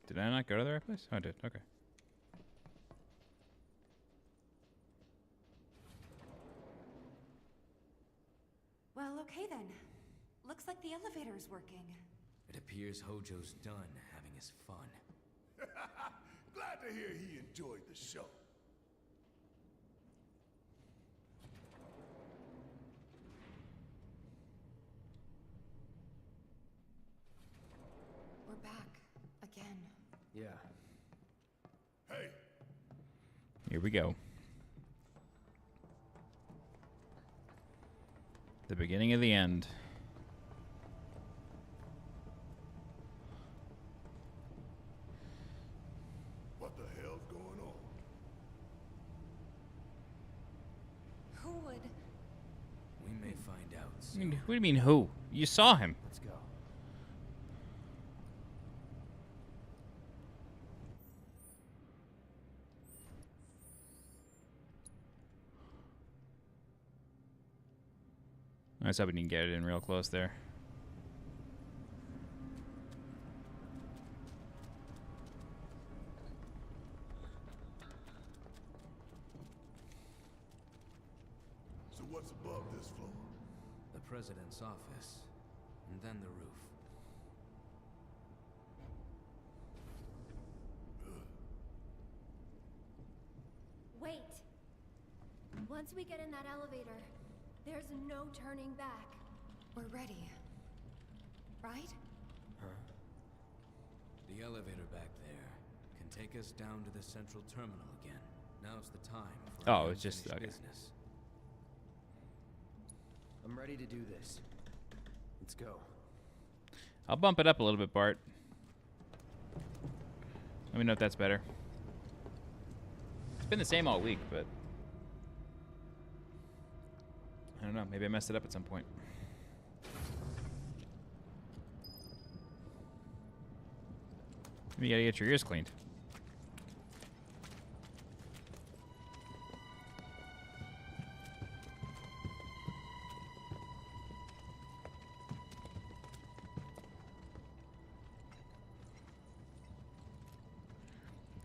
[SPEAKER 1] Did I not go to the right place? Oh, I did. Okay.
[SPEAKER 7] Well, okay then. Looks like the elevator's working.
[SPEAKER 3] It appears Hojo's done having his fun.
[SPEAKER 2] Glad to hear he enjoyed the show.
[SPEAKER 7] We're back. Again.
[SPEAKER 6] Yeah.
[SPEAKER 2] Hey,
[SPEAKER 1] Here we go. The beginning of the end.
[SPEAKER 2] what the hell's going on?
[SPEAKER 7] Who would?
[SPEAKER 3] We may find out
[SPEAKER 1] I
[SPEAKER 3] soon.
[SPEAKER 1] mean, what do you mean, who? You saw him.
[SPEAKER 6] Let's go.
[SPEAKER 1] I was hoping you can get it in real close there.
[SPEAKER 2] what's above this floor?
[SPEAKER 3] The president's office, and then the roof.
[SPEAKER 4] Wait. Once we get in that elevator, there's no turning back.
[SPEAKER 7] We're ready. Right?
[SPEAKER 3] Huh? The elevator back there can take us down to the central terminal again. Now's the time for
[SPEAKER 1] Oh, it's just okay.
[SPEAKER 3] business.
[SPEAKER 6] I'm ready to do this. Let's go.
[SPEAKER 1] I'll bump it up a little bit, Bart. Let me know if that's better. It's been the same all week, but I don't know. Maybe I messed it up at some point. Maybe you gotta get your ears cleaned.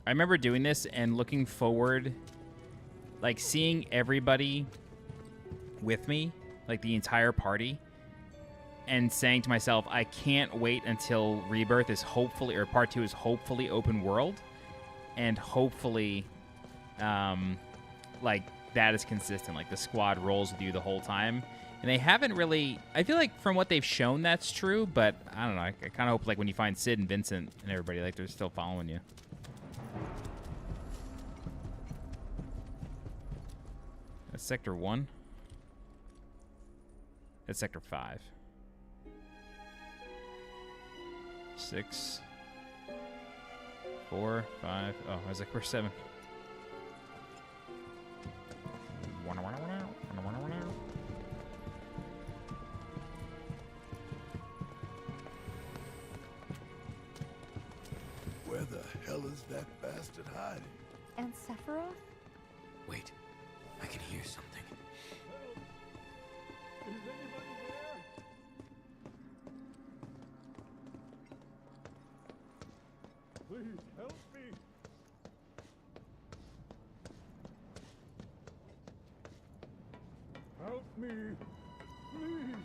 [SPEAKER 1] I remember doing this and looking forward, like seeing everybody with me, like the entire party, and saying to myself, I can't wait until Rebirth is hopefully, or Part 2 is hopefully open world, and hopefully, like, that is consistent. Like, the squad rolls with you the whole time. And they haven't really, I feel like from what they've shown that's true, but I don't know. I kind of hope, like, when you find Sid and Vincent and everybody, like, they're still following you. That's Sector 1. That's Sector 5. 6. 4, 5. Oh, I was like, we're 7.
[SPEAKER 2] Where the hell is that bastard hiding?
[SPEAKER 4] And Sephiroth?
[SPEAKER 3] Wait, I can hear something.
[SPEAKER 13] Please help me. Help me. Please.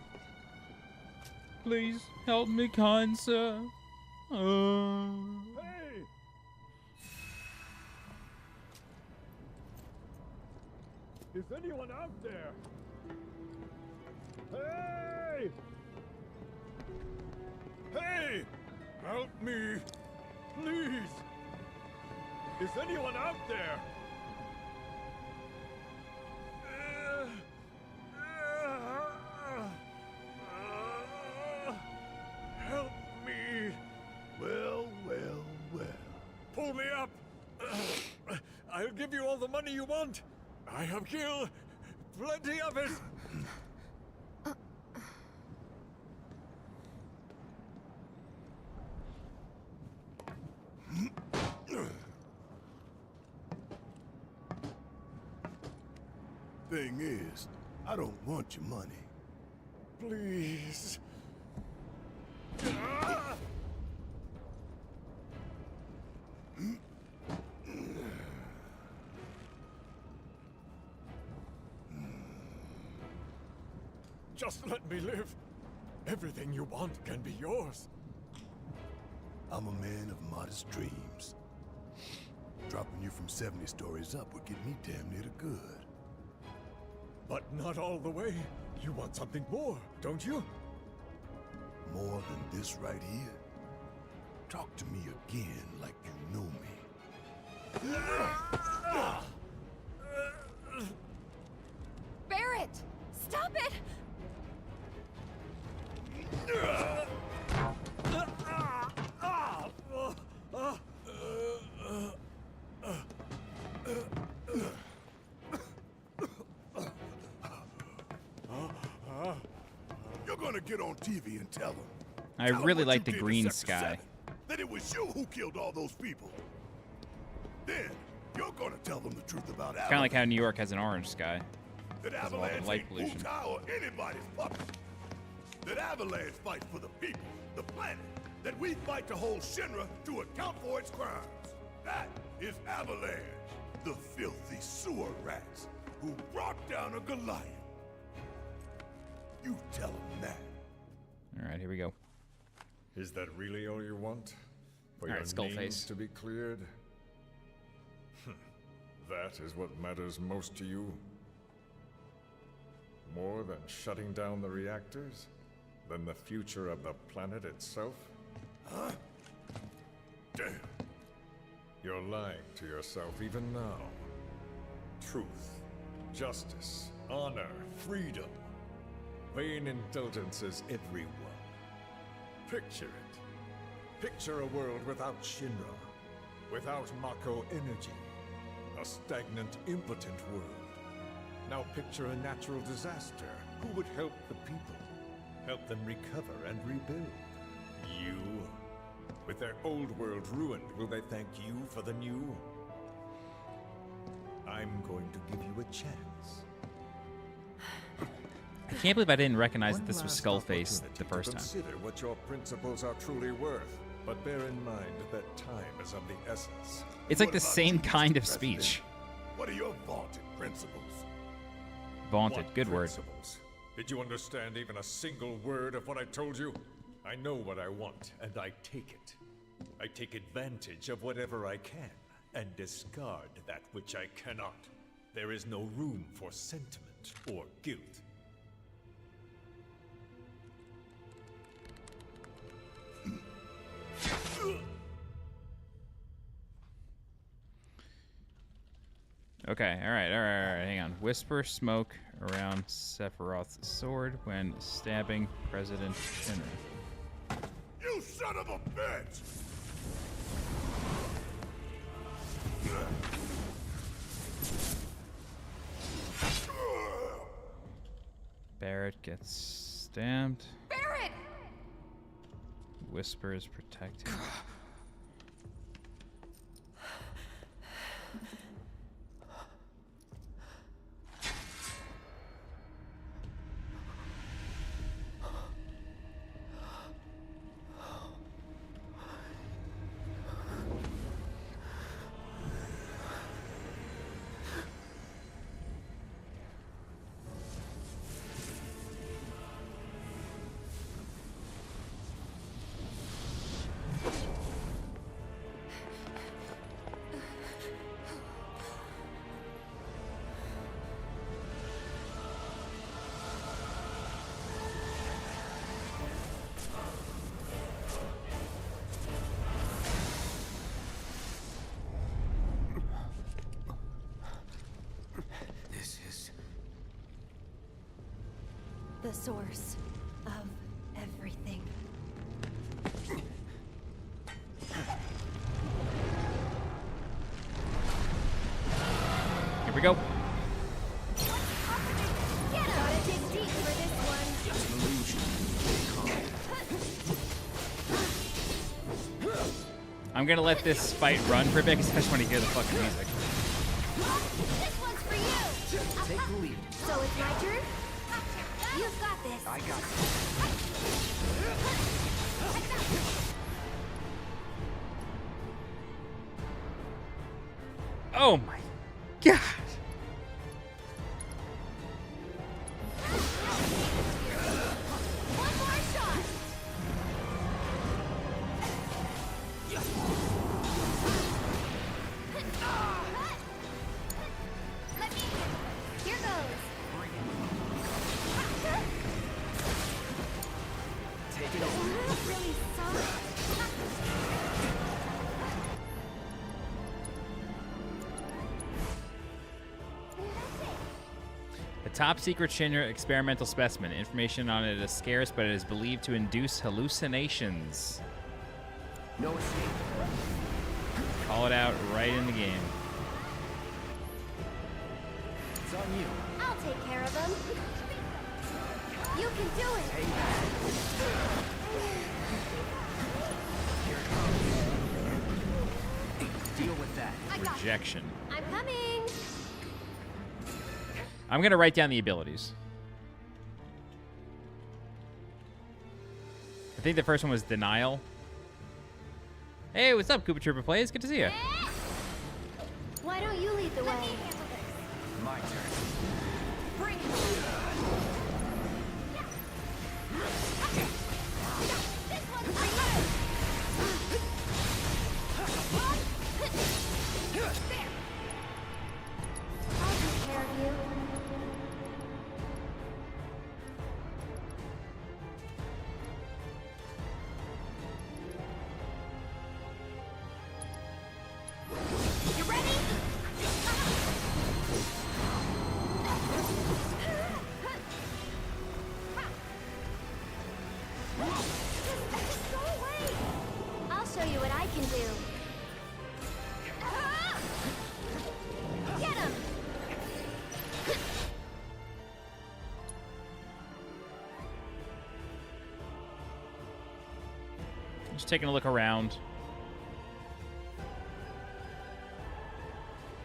[SPEAKER 1] Please help me, kind sir.
[SPEAKER 13] Hey! Is anyone out there? Hey! Hey! Help me! Please! Is anyone out there? Help me!
[SPEAKER 2] Well, well, well.
[SPEAKER 13] Pull me up! I'll give you all the money you want. I have killed plenty of it.
[SPEAKER 2] Thing is, I don't want your money.
[SPEAKER 13] Please. Just let me live. Everything you want can be yours.
[SPEAKER 2] I'm a man of modest dreams. Dropping you from 70 stories up would get me damn near to good.
[SPEAKER 13] But not all the way. You want something more, don't you?
[SPEAKER 2] More than this right here? Talk to me again like you know me.
[SPEAKER 4] Barrett! Stop it!
[SPEAKER 2] You're gonna get on TV and tell them.
[SPEAKER 1] I really like the green sky.
[SPEAKER 2] That it was you who killed all those people. Then you're gonna tell them the truth about Avalanche.
[SPEAKER 1] Kind of like how New York has an orange sky.
[SPEAKER 2] That
[SPEAKER 1] because of all the
[SPEAKER 2] Avalanche
[SPEAKER 1] light
[SPEAKER 2] ain't
[SPEAKER 1] pollution.
[SPEAKER 2] Wu-Tai or anybody's puppet. That Avalanche fights for the people, the planet. That we fight to hold Shinra to account for its crimes. That is Avalanche, the filthy sewer rats who brought down a Goliath. You tell him that.
[SPEAKER 1] All right, here we go.
[SPEAKER 13] Is that really all you want? For
[SPEAKER 1] All
[SPEAKER 13] your
[SPEAKER 1] right, skull
[SPEAKER 13] names
[SPEAKER 1] face.
[SPEAKER 13] to be cleared? That is what matters most to you? More than shutting down the reactors? Than the future of the planet itself?
[SPEAKER 2] Huh? Damn.
[SPEAKER 13] You're lying to yourself even now. Truth, justice, honor, freedom. Vain indulgences everyone. Picture it. Picture a world without Shinra. Without Mako energy. A stagnant, impotent world. Now picture a natural disaster. Who would help the people? Help them recover and rebuild? You? With their old world ruined, will they thank you for the new? I'm going to give you a chance.
[SPEAKER 1] I can't believe I didn't recognize that this was
[SPEAKER 13] last
[SPEAKER 1] Skullface the
[SPEAKER 13] opportunity
[SPEAKER 1] first
[SPEAKER 13] to
[SPEAKER 1] time.
[SPEAKER 13] Consider what your principles are truly worth, but bear in mind that time is of the essence.
[SPEAKER 1] It's like
[SPEAKER 2] What
[SPEAKER 1] the
[SPEAKER 2] about
[SPEAKER 1] same
[SPEAKER 2] you,
[SPEAKER 1] kind
[SPEAKER 2] Mr.
[SPEAKER 1] of speech.
[SPEAKER 2] President? What are your vaunted principles?
[SPEAKER 1] Vaunted,
[SPEAKER 13] What
[SPEAKER 1] good word.
[SPEAKER 13] principles? Did you understand even a single word of what I told you? I know what I want, and I take it. I take advantage of whatever I can, and discard that which I cannot. There is no room for sentiment or guilt.
[SPEAKER 1] Okay, all right, hang on. Whisper smoke around Sephiroth's sword when stabbing President Shinra.
[SPEAKER 2] You son of a bitch!
[SPEAKER 1] Barrett gets stabbed.
[SPEAKER 7] Barrett!
[SPEAKER 1] Whisper is protecting.
[SPEAKER 7] The source of everything.
[SPEAKER 1] Here we go.
[SPEAKER 4] Gotta dig deep for this one.
[SPEAKER 6] It's an illusion.
[SPEAKER 1] I'm gonna let this fight run for a bit because I just want to hear the fucking music.
[SPEAKER 4] This one's for you.
[SPEAKER 6] Take the lead.
[SPEAKER 4] So it's my turn? You've got this.
[SPEAKER 6] I got it.
[SPEAKER 1] Oh my god.
[SPEAKER 4] One more shot. Let me in. Here goes.
[SPEAKER 6] Take it over.
[SPEAKER 4] Really soft.
[SPEAKER 1] A top secret Shinra experimental specimen. Information on it is scarce, but it is believed to induce hallucinations.
[SPEAKER 6] No escape.
[SPEAKER 1] Call it out right in the game.
[SPEAKER 6] It's on you.
[SPEAKER 4] I'll take care of them. You can do it.
[SPEAKER 6] Hang back. Here it comes. Deal with that.
[SPEAKER 4] I got it.
[SPEAKER 1] Rejection.
[SPEAKER 4] I'm coming.
[SPEAKER 1] I'm gonna write down the abilities. I think the first one was denial. Hey, what's up, Koopa Troopa Plays? Good to see you.
[SPEAKER 4] Why don't you lead the way?
[SPEAKER 6] My turn.
[SPEAKER 4] Bring it.
[SPEAKER 1] Just taking a look around.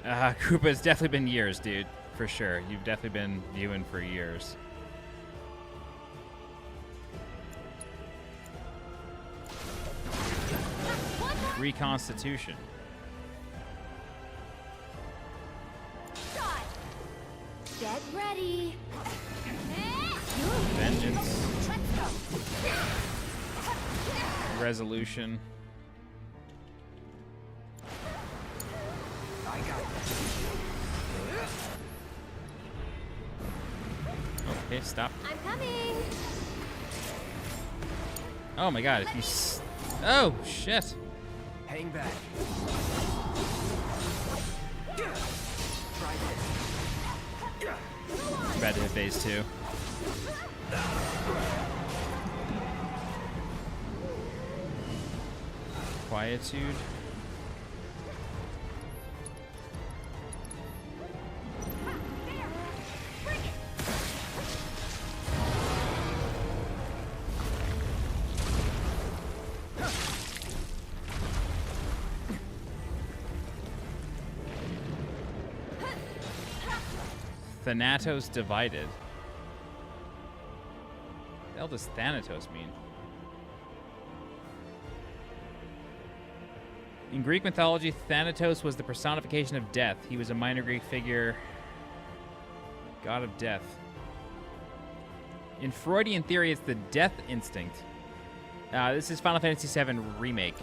[SPEAKER 1] Koopa, it's definitely been years, dude. For sure. You've definitely been viewing for years. Reconstitution.
[SPEAKER 4] Get ready.
[SPEAKER 1] Vengeance. Resolution.
[SPEAKER 6] I got
[SPEAKER 1] Okay, stop.
[SPEAKER 4] I'm coming.
[SPEAKER 1] Oh my god, if you oh, shit.
[SPEAKER 6] Hang back. Try this.
[SPEAKER 1] Too bad to hit phase 2. Quietude. Thanatos divided. What the hell does Thanatos mean? In Greek mythology, Thanatos was the personification of death. He was a minor Greek figure, god of death. In Freudian theory, it's the death instinct. This is Final Fantasy VII Remake.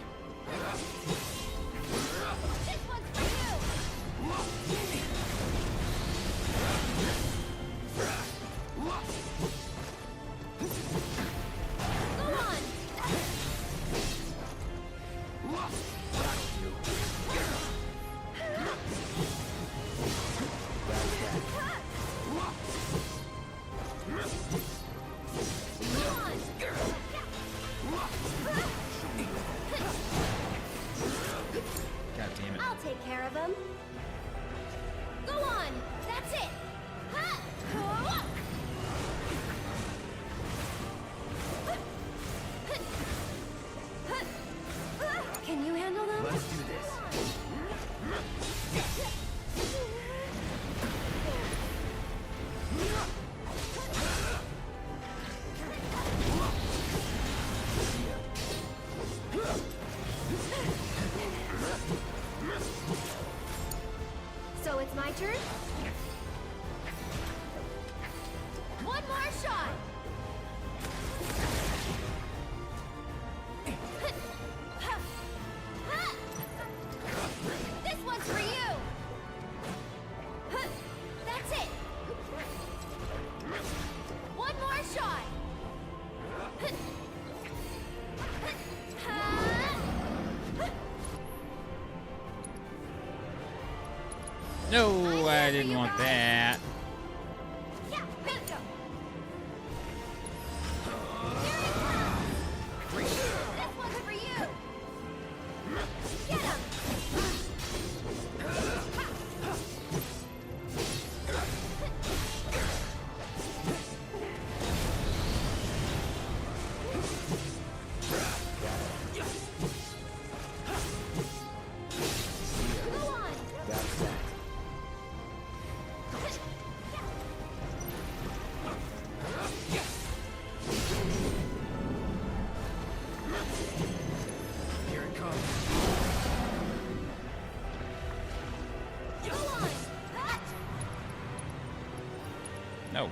[SPEAKER 4] So it's my turn? One more shot! This one's for you! That's it! One more shot!
[SPEAKER 1] No, I didn't want that.
[SPEAKER 4] Yeah, bingo! This one's for you! Get him! Go on!
[SPEAKER 6] That's that. Here it comes.
[SPEAKER 4] Go on!
[SPEAKER 1] No.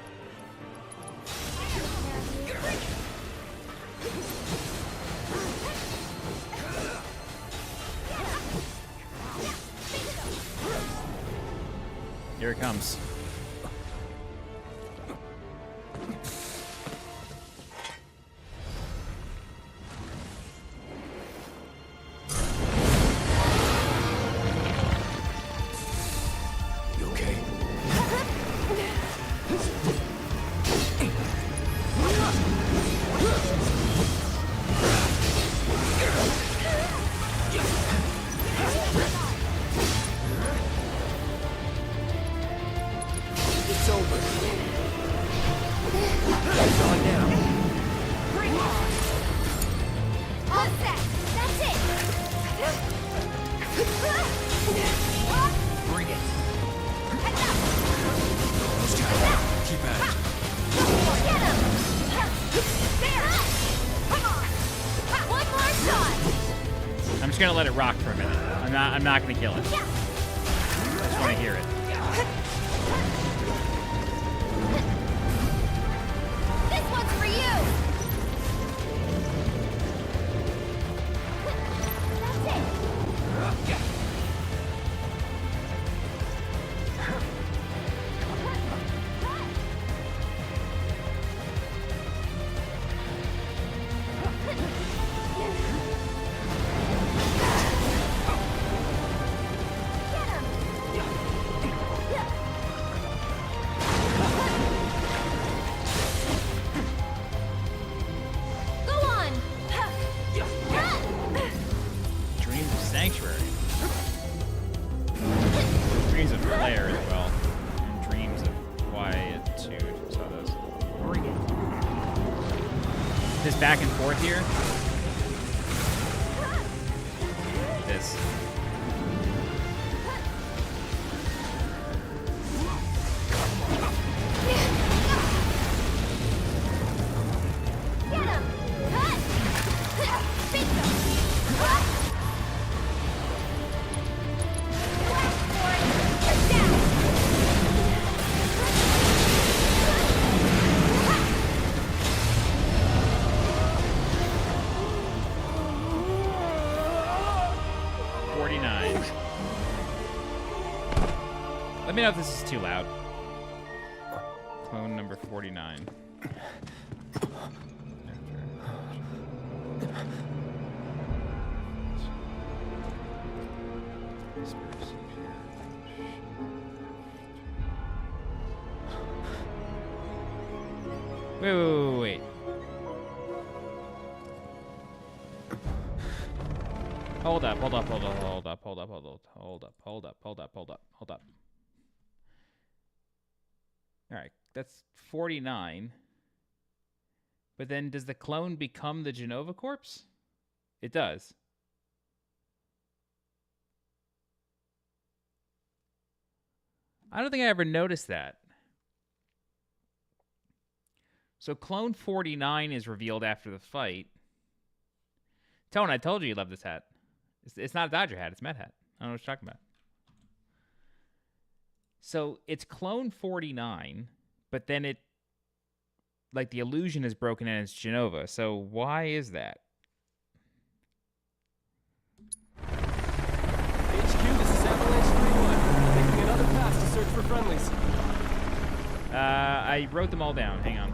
[SPEAKER 1] Here it comes.
[SPEAKER 6] You okay?
[SPEAKER 1] just gonna let it rock for a minute. I'm not gonna kill it. I just want to hear it.
[SPEAKER 4] This one's for you. That's it.
[SPEAKER 1] Dreams of Sanctuary. Dreams of Flare as well. And Dreams of Quietude. So those. Bring it. This back and forth here. This.
[SPEAKER 4] Get him! Bingo!
[SPEAKER 1] Let me know if this is too loud. Clone number 49. Wait. Hold up. All right, that's 49. But then does the clone become the Genova corpse? It does. I don't think I ever noticed that. So clone 49 is revealed after the fight. Tone, I told you love this hat. It's not a Dodger hat, it's a Met hat. I don't know what you're talking about. So it's clone 49, but then it, like, the illusion is broken and it's Genova. So why is that?
[SPEAKER 14] HQ, this is Avalanche 3-1. Taking another pass to search for friendlies.
[SPEAKER 1] I wrote them all down. Hang on.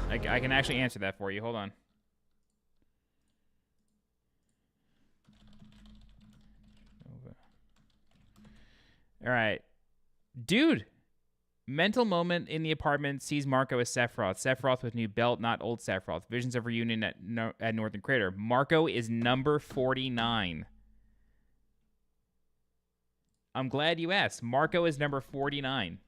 [SPEAKER 1] I can actually answer that for you. Hold on. All right. Dude. Mental moment in the apartment sees Marco as Sephiroth. Sephiroth with new belt, not old Sephiroth. Visions of reunion at Northern Crater. Marco is number 49. I'm glad you asked. Marco is number 49.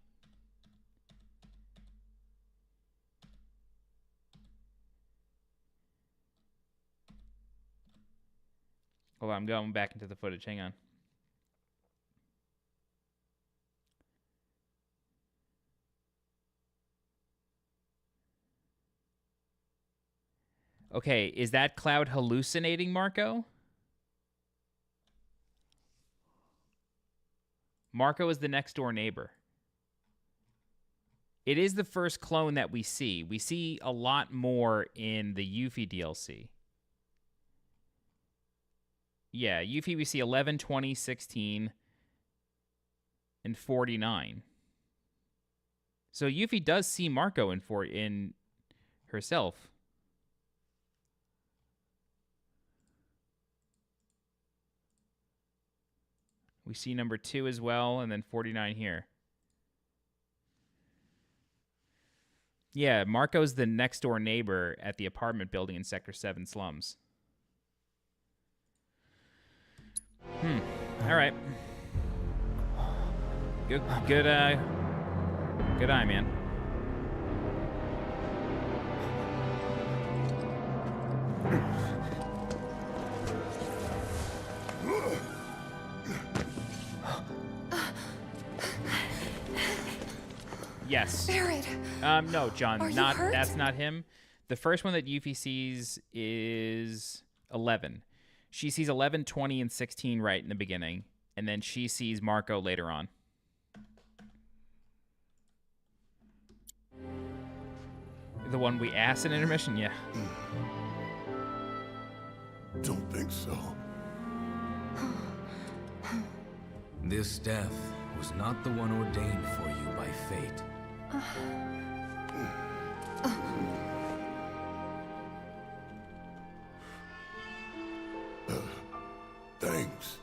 [SPEAKER 1] Hold on, I'm going back into the footage. Hang on. Okay, is that Cloud hallucinating Marco? Marco is the next door neighbor. It is the first clone that we see. We see a lot more in the Yuffie DLC. Yeah, Yuffie we see 11, 20, 16, and 49. So Yuffie does see Marco in herself. We see number 2 as well, and then 49 here. Yeah, Marco's the next door neighbor at the apartment building in Sector 7 slums. All right. Good eye, man. Yes.
[SPEAKER 7] Barrett.
[SPEAKER 1] No, John,
[SPEAKER 7] Are you
[SPEAKER 1] not
[SPEAKER 7] hurt?
[SPEAKER 1] that's not him. The first one that Yuffie sees is 11. She sees 11, 20, and 16 right in the beginning, and then she sees Marco later on. The one we asked in intermission? Yeah.
[SPEAKER 2] Don't think so.
[SPEAKER 3] This death was not the one ordained for you by fate.
[SPEAKER 2] Thanks.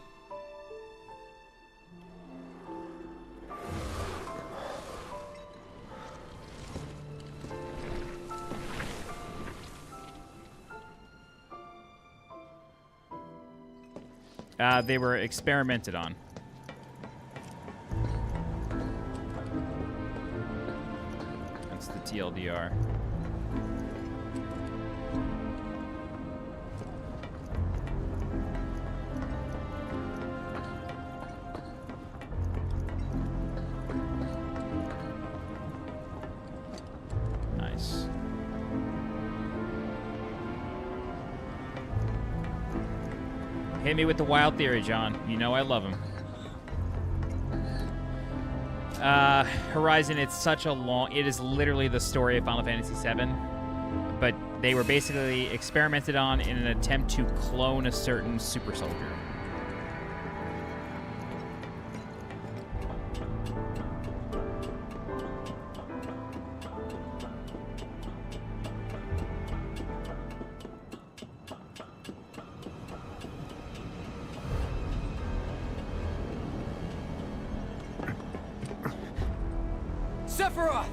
[SPEAKER 1] They were experimented on. That's the TLDR. Nice. Hit me with the wild theory, John. You know I love him. Horizon, it's such a long... It is literally the story of Final Fantasy VII. But they were basically experimented on in an attempt to clone a certain super soldier.
[SPEAKER 6] Sephiroth!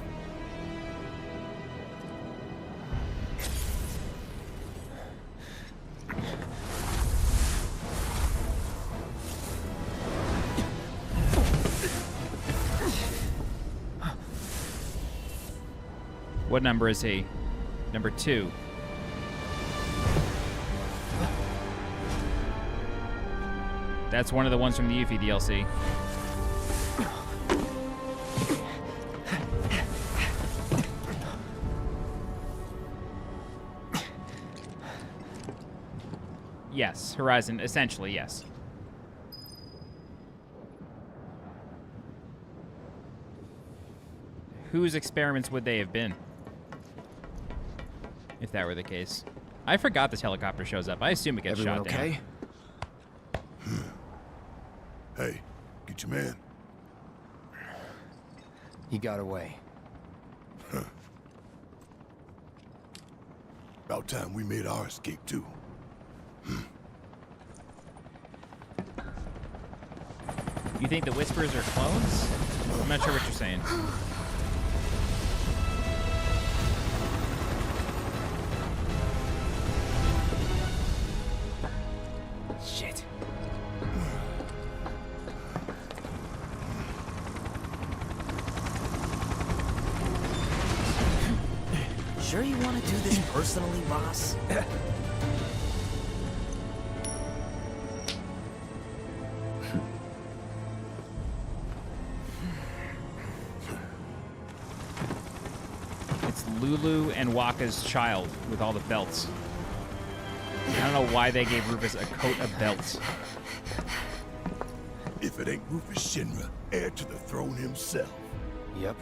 [SPEAKER 1] What number is he? Number 2. That's one of the ones from the Yuffie DLC. Yes, Horizon, essentially, yes. Whose experiments would they have been? If that were the case. I forgot this helicopter shows up. I assume it gets
[SPEAKER 6] Everyone
[SPEAKER 1] shot down.
[SPEAKER 6] okay?
[SPEAKER 2] Hey, get your man.
[SPEAKER 6] He got away.
[SPEAKER 2] About time we made our escape, too.
[SPEAKER 1] You think the Whisperers are clones? I'm not sure what you're saying.
[SPEAKER 6] Shit.
[SPEAKER 12] Sure you want to do this personally, boss?
[SPEAKER 1] It's Lulu and Waka's child with all the belts. I don't know why they gave Rufus a coat of belts.
[SPEAKER 2] If it ain't Rufus Shinra, heir to the throne himself.
[SPEAKER 6] Yep.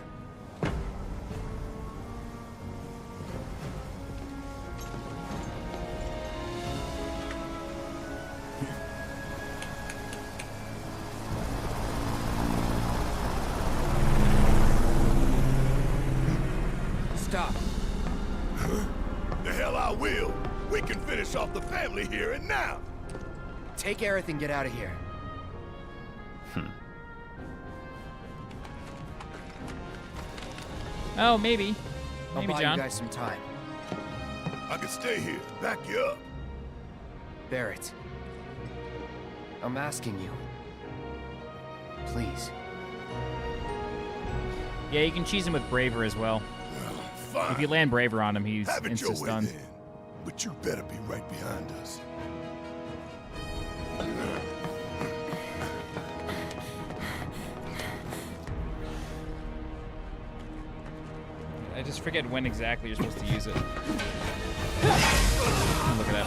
[SPEAKER 6] Stop.
[SPEAKER 2] The hell I will. We can finish off the family here and now.
[SPEAKER 6] Take Aerith and get out of here.
[SPEAKER 1] Oh, maybe.
[SPEAKER 6] I'll
[SPEAKER 1] Maybe,
[SPEAKER 6] buy
[SPEAKER 1] John.
[SPEAKER 6] you guys some time.
[SPEAKER 2] I can stay here, back you up.
[SPEAKER 6] Barrett. I'm asking you. Please.
[SPEAKER 1] Yeah, you can cheese him with Braver as well.
[SPEAKER 2] Fine.
[SPEAKER 1] If you land Braver on him, he's
[SPEAKER 2] Have it your way
[SPEAKER 1] insta-stunned.
[SPEAKER 2] then. But you better be right behind us.
[SPEAKER 1] I just forget when exactly you're supposed to use it. Look at that.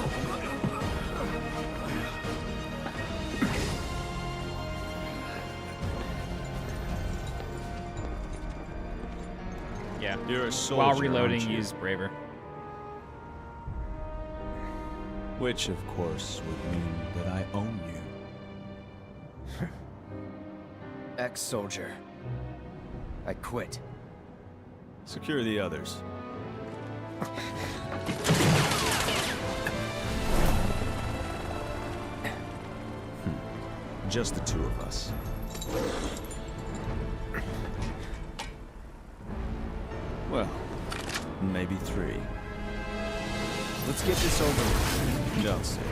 [SPEAKER 1] Yeah.
[SPEAKER 15] You're a soldier,
[SPEAKER 1] While reloading,
[SPEAKER 15] aren't you?
[SPEAKER 1] use Braver.
[SPEAKER 15] Which, of course, would mean that I own you.
[SPEAKER 6] Ex-soldier. I quit.
[SPEAKER 15] Secure the others. Just the two of us. Well, maybe three.
[SPEAKER 6] Let's get this over with.
[SPEAKER 15] Don't say that.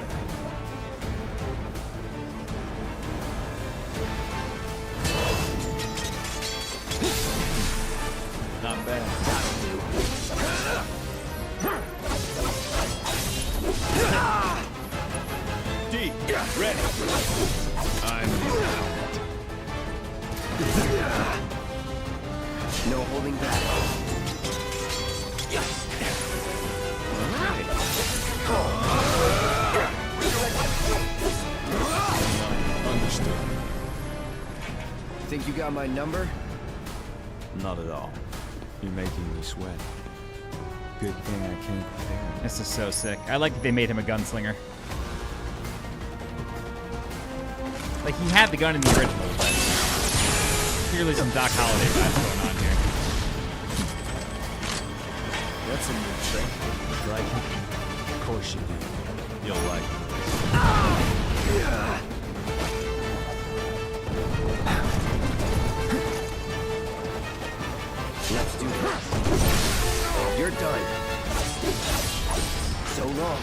[SPEAKER 15] Not bad. D, ready. I'm
[SPEAKER 6] No holding back.
[SPEAKER 15] Understood.
[SPEAKER 6] Think you got my number?
[SPEAKER 15] Not at all. You're making me sweat. Good thing I came prepared.
[SPEAKER 1] This is so sick. I like that they made him a gunslinger. Like, he had the gun in the original, but clearly some Doc Holliday vibes going on here.
[SPEAKER 15] That's a new trick, right? Of course you do. You'll like this.
[SPEAKER 6] Let's do this. You're done. So long.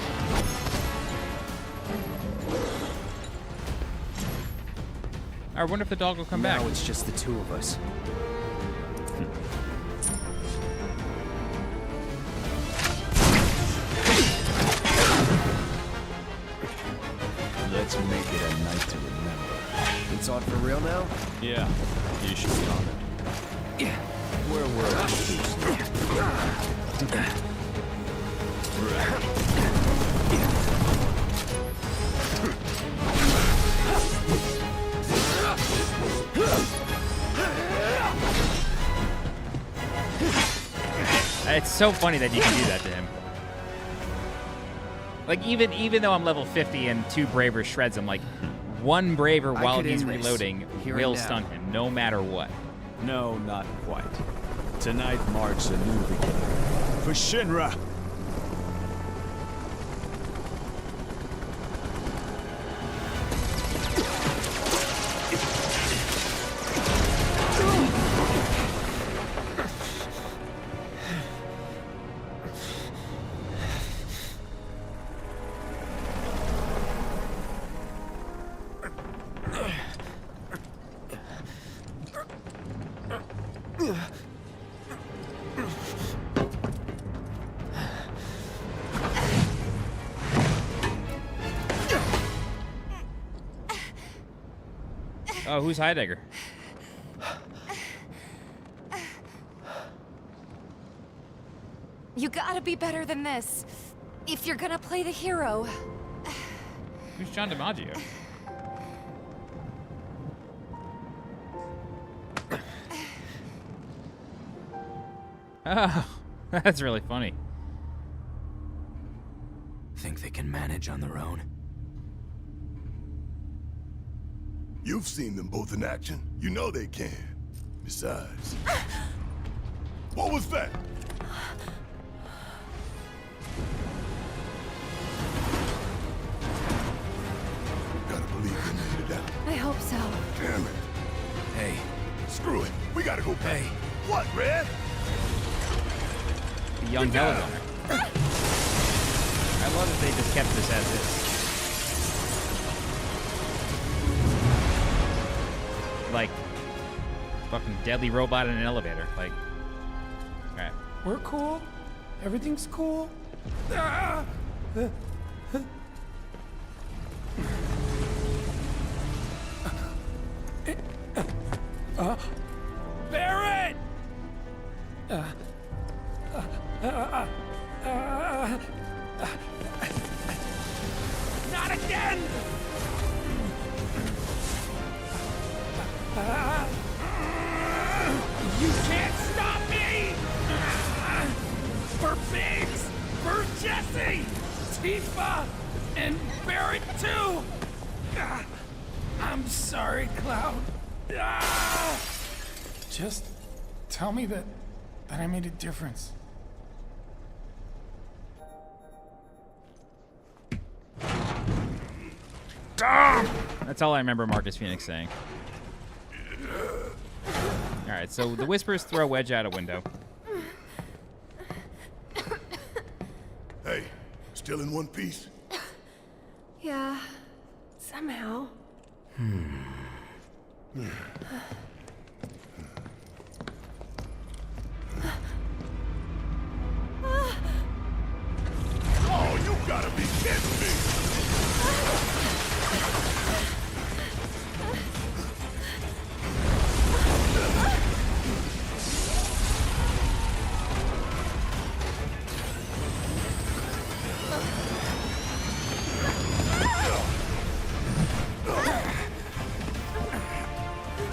[SPEAKER 1] I wonder if the dog will come
[SPEAKER 6] now
[SPEAKER 1] back.
[SPEAKER 6] Now it's just the two of us.
[SPEAKER 15] Let's make it a night to remember.
[SPEAKER 6] It's on for real now?
[SPEAKER 15] Yeah, you should be honored. Where were
[SPEAKER 1] It's so funny that you can do that to him. Like, even though I'm level 50 and 2 Braver shreds him, like, 1 Braver while he's reloading will stun him, no matter what.
[SPEAKER 15] No, not quite. Tonight marks a new beginning. For Shinra!
[SPEAKER 1] Oh, who's Heidegger?
[SPEAKER 7] You gotta be better than this. If you're gonna play the hero.
[SPEAKER 1] Who's John DiMaggio? Oh, that's really funny.
[SPEAKER 3] Think they can manage on their own?
[SPEAKER 2] You've seen them both in action. You know they can. Besides... What was that? Gotta believe they made it out.
[SPEAKER 7] I hope so.
[SPEAKER 2] Damn it.
[SPEAKER 3] Hey.
[SPEAKER 2] Screw it. We gotta go back.
[SPEAKER 3] Hey.
[SPEAKER 2] What, Red?
[SPEAKER 1] The young Heligunner. I love that they just kept this as is. Like, fucking deadly robot in an elevator. Like, alright.
[SPEAKER 5] We're cool. Everything's cool. Barrett! Not again! You can't stop me!
[SPEAKER 16] Tifa and Barrett too. I'm sorry, Cloud. Just tell me that I made a difference.
[SPEAKER 1] That's all I remember Marcus Phoenix saying. Alright, so the Whispers throw Wedge out a window.
[SPEAKER 2] Hey, still in one piece?
[SPEAKER 4] Yeah, somehow.
[SPEAKER 2] Oh, you gotta be kidding me!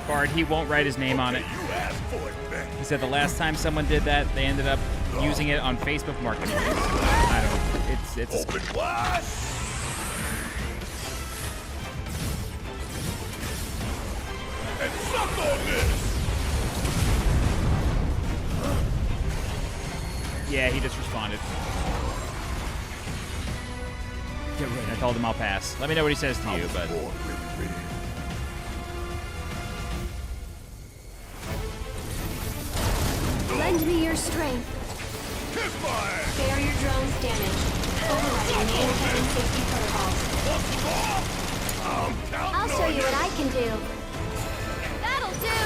[SPEAKER 1] Bard, he won't write his name on it. He said the last time someone did that, they ended up using it on Facebook Marketplace. I don't know. It's
[SPEAKER 2] open wide. And suck on this.
[SPEAKER 1] Yeah, he just responded.
[SPEAKER 6] Get ready.
[SPEAKER 1] I told him I'll pass. Let me know what he says to you, but.
[SPEAKER 4] Lend me your strength. Barrier drones damaged. Overriding main cabin safety protocols. I'll show you what I can do. That'll do.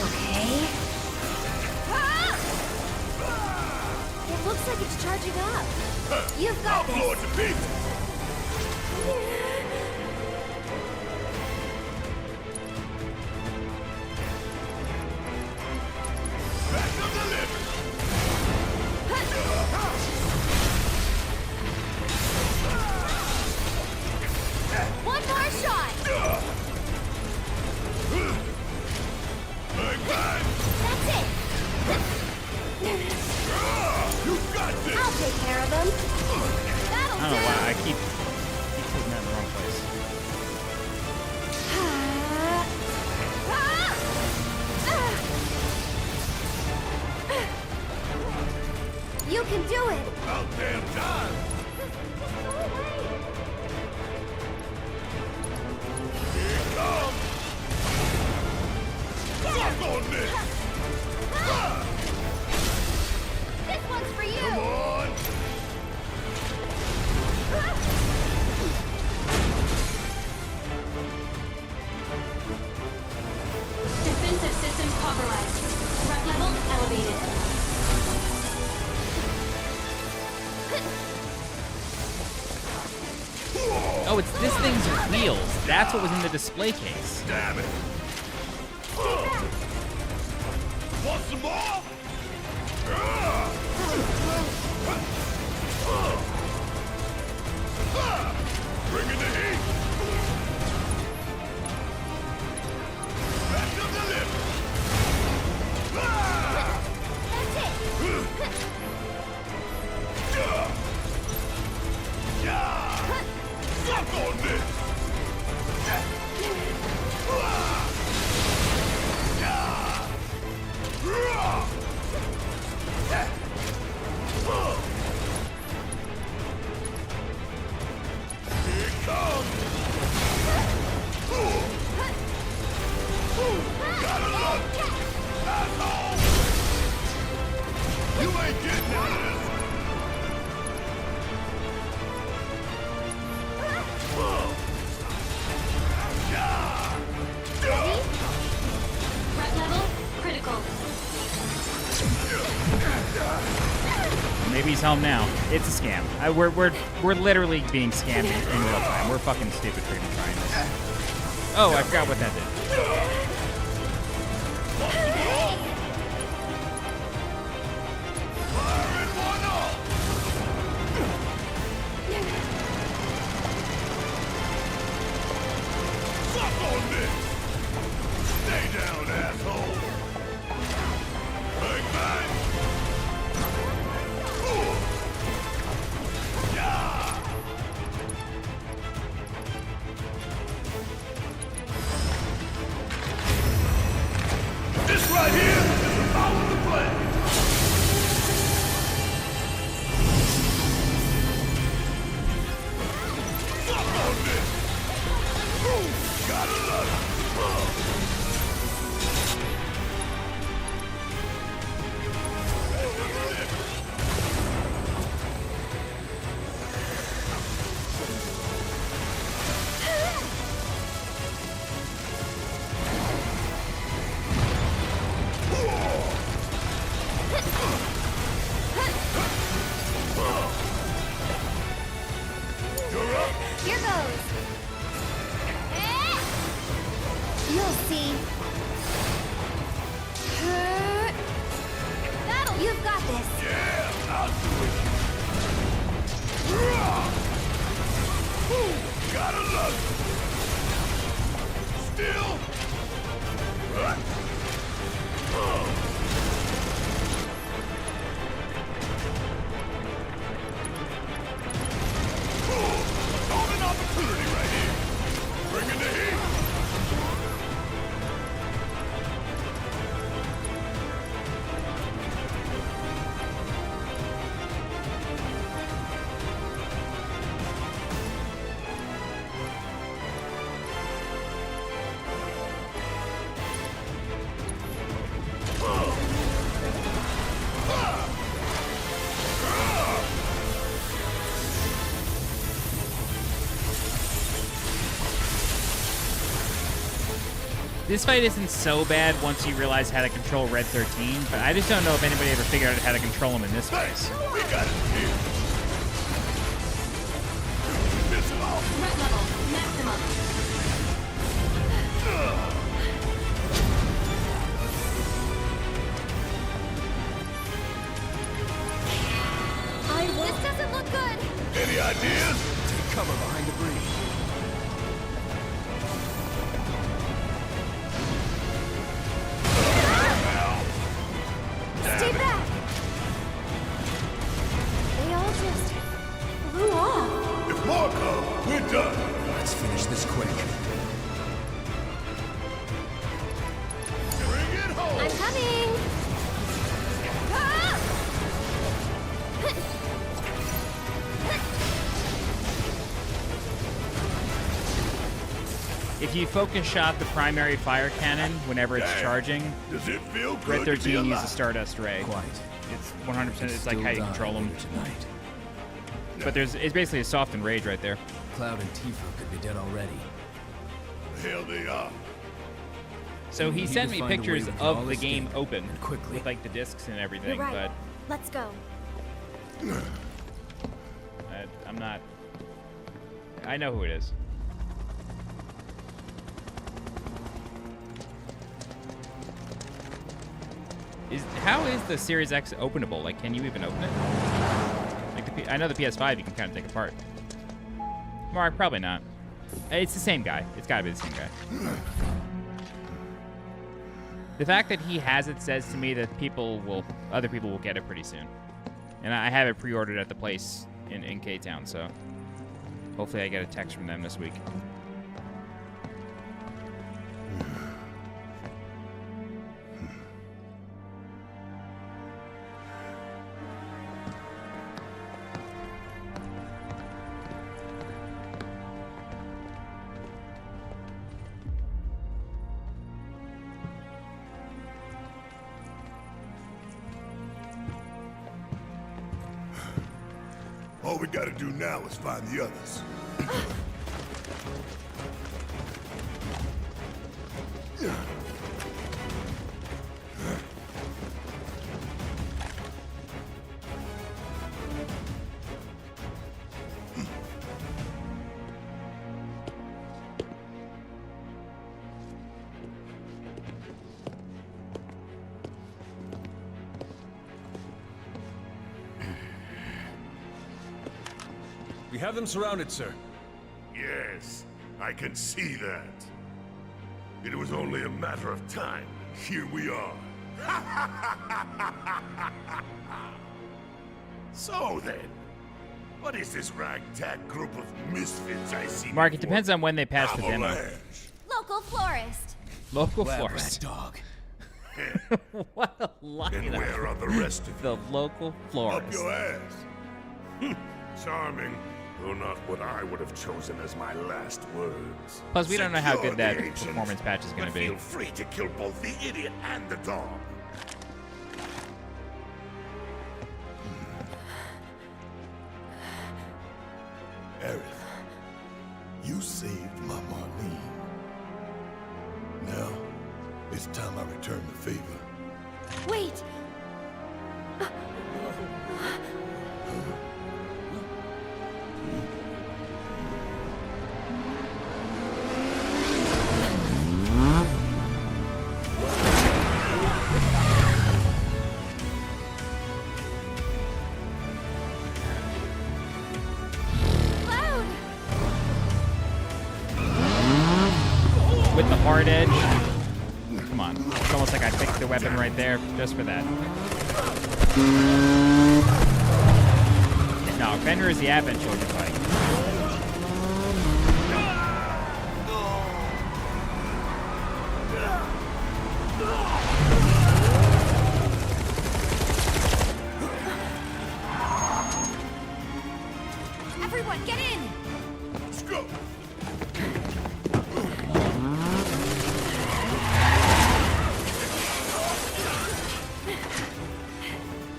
[SPEAKER 4] Okay. It looks like it's charging up. You've got this. I'll blow it to pieces. One more shot. That's it.
[SPEAKER 2] You got this.
[SPEAKER 4] I'll take care of them.
[SPEAKER 1] I don't know why I keep putting that in the wrong place.
[SPEAKER 4] You can do it.
[SPEAKER 2] About damn time. Here it comes. Suck on this.
[SPEAKER 4] This one's for you.
[SPEAKER 2] Come on.
[SPEAKER 11] Defensive systems compromised. Threat level elevated.
[SPEAKER 1] Oh, it's this thing's wheels. That's what was in the display case.
[SPEAKER 2] Damn it. Want some more? Bring in the heat. Back to the lip.
[SPEAKER 4] That's it.
[SPEAKER 2] Suck on this. Here it comes. Gotta love it. Asshole. You ain't getting out of this.
[SPEAKER 11] Threat level critical.
[SPEAKER 1] Maybe he's home now. It's a scam. We're literally being scammed in real time. We're fucking stupid for even trying this. Oh, I forgot what that did.
[SPEAKER 2] Suck on this. Stay down, asshole. Bang, bang.
[SPEAKER 4] this.
[SPEAKER 2] Yeah, I'll do it. Ooh, gotta love it. Still. Golden opportunity right here. Bring in the heat.
[SPEAKER 1] This fight isn't so bad once you realize how to control Red 13, but I just don't know if anybody ever figured out how to control him in this phase.
[SPEAKER 2] We got it here.
[SPEAKER 11] Threat level maximum.
[SPEAKER 4] This doesn't look good.
[SPEAKER 2] Any ideas?
[SPEAKER 3] Take cover behind debris.
[SPEAKER 4] Stay back. They all just flew off.
[SPEAKER 2] If more come, we're done.
[SPEAKER 3] Let's finish this quick.
[SPEAKER 2] Bring it home.
[SPEAKER 4] I'm coming. Ah!
[SPEAKER 1] If you focus shot the primary fire cannon whenever it's charging,
[SPEAKER 2] Does it feel good
[SPEAKER 1] Red
[SPEAKER 2] to be
[SPEAKER 1] 13 uses
[SPEAKER 2] alive?
[SPEAKER 1] Stardust Ray.
[SPEAKER 3] Quite.
[SPEAKER 1] It's 100%. It's like how you control them.
[SPEAKER 3] Tonight.
[SPEAKER 1] But it's basically a soft and rage right there.
[SPEAKER 3] Cloud and Tifa could be dead already.
[SPEAKER 2] The hell they are.
[SPEAKER 1] So he
[SPEAKER 3] need
[SPEAKER 1] sent
[SPEAKER 3] to
[SPEAKER 1] me
[SPEAKER 3] find a way
[SPEAKER 1] pictures
[SPEAKER 3] we can all
[SPEAKER 1] of the game
[SPEAKER 3] escape,
[SPEAKER 1] open
[SPEAKER 3] and quickly.
[SPEAKER 1] with like the discs and everything,
[SPEAKER 4] You're right.
[SPEAKER 1] but
[SPEAKER 4] Let's go.
[SPEAKER 1] I'm not. I know who it is. How is the Series X openable? Like, can you even open it? Like I know the PS5 you can kind of take apart. Mark, probably not. It's the same guy. It's gotta be the same guy. The fact that he has it says to me that other people will get it pretty soon. And I have it pre-ordered at the place in K-Town, so hopefully I get a text from them this week.
[SPEAKER 2] All we gotta do now is find the others.
[SPEAKER 14] We have them surrounded, sir.
[SPEAKER 2] Yes, I can see that. It was only a matter of time. Here we are. So then, what is this ragtag group of misfits I see?
[SPEAKER 1] Mark, it depends on when they patch the demo.
[SPEAKER 4] Local florist.
[SPEAKER 1] Local
[SPEAKER 3] Lab
[SPEAKER 1] florist.
[SPEAKER 3] rat dog.
[SPEAKER 1] What a line.
[SPEAKER 2] And where are the rest of
[SPEAKER 1] The local
[SPEAKER 2] Up
[SPEAKER 1] florist.
[SPEAKER 2] your ass. Charming, though not what I would have chosen as my last words.
[SPEAKER 1] Plus, we don't know how
[SPEAKER 2] Secure
[SPEAKER 1] good that
[SPEAKER 2] the agent,
[SPEAKER 1] performance patch is going to
[SPEAKER 2] but
[SPEAKER 1] be.
[SPEAKER 2] Feel free to kill both the idiot and the dog. Aerith, you saved my Marlene. Now, it's time I return the favor.
[SPEAKER 4] Wait.
[SPEAKER 1] hard edge. Come on. It's almost like I picked the weapon right there just for that. No, Fender is the Advent Children fight.
[SPEAKER 4] Everyone, get in!
[SPEAKER 2] Let's go!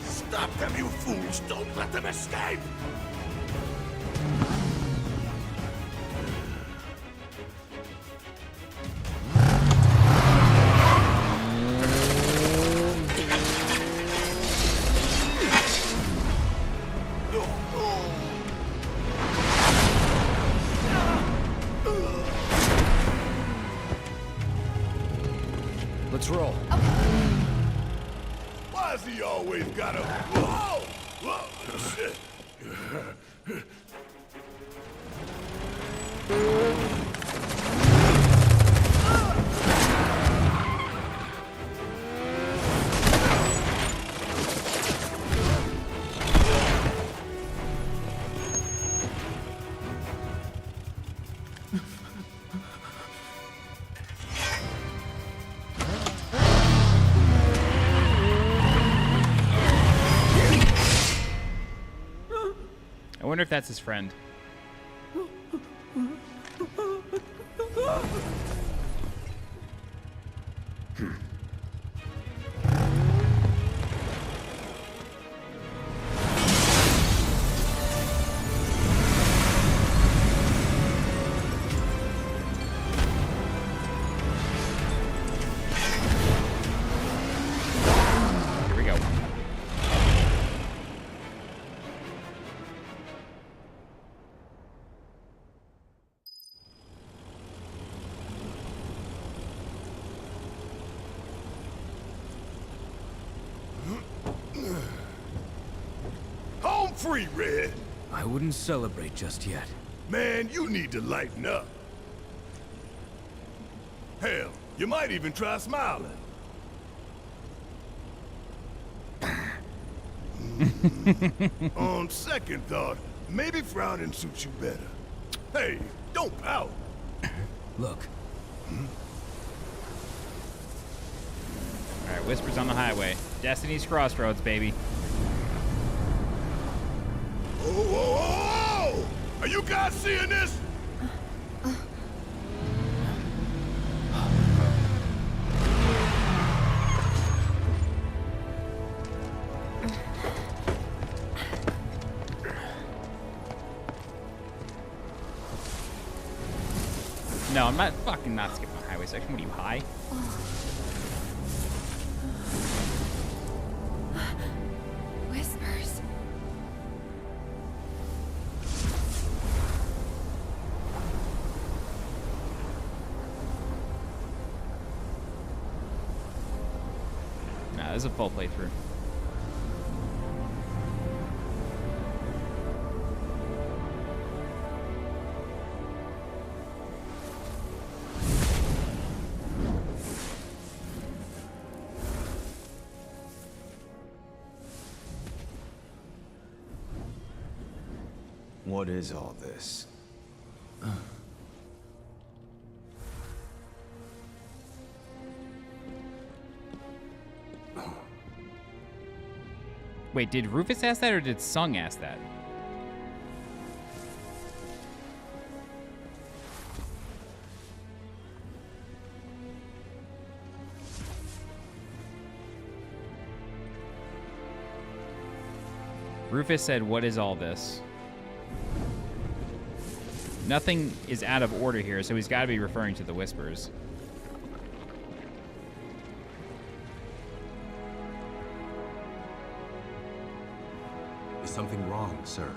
[SPEAKER 2] Stop them, you fools! Don't let them escape!
[SPEAKER 14] Let's roll.
[SPEAKER 2] Why's he always gotta... Whoa! Whoa! Shit!
[SPEAKER 1] I wonder if that's his friend. Here we go.
[SPEAKER 2] Home free, Red!
[SPEAKER 3] I wouldn't celebrate just yet.
[SPEAKER 2] Man, you need to lighten up. Hell, you might even try smiling. On second thought, maybe frowning suits you better. Hey, don't pout.
[SPEAKER 3] Look.
[SPEAKER 1] All right, Whispers on the highway. Destiny's Crossroads, baby.
[SPEAKER 2] Oh, oh, oh, oh! Are you guys seeing this?
[SPEAKER 1] No, I'm not fucking not skipping the highway section. What are you, high?
[SPEAKER 7] Whispers.
[SPEAKER 1] Nah, this is a full playthrough.
[SPEAKER 15] What is all this?
[SPEAKER 1] Wait, did Rufus ask that or did Sung ask that? Rufus said, "What is all this?" Nothing is out of order here, so he's got to be referring to the Whispers.
[SPEAKER 17] Is something wrong, sir?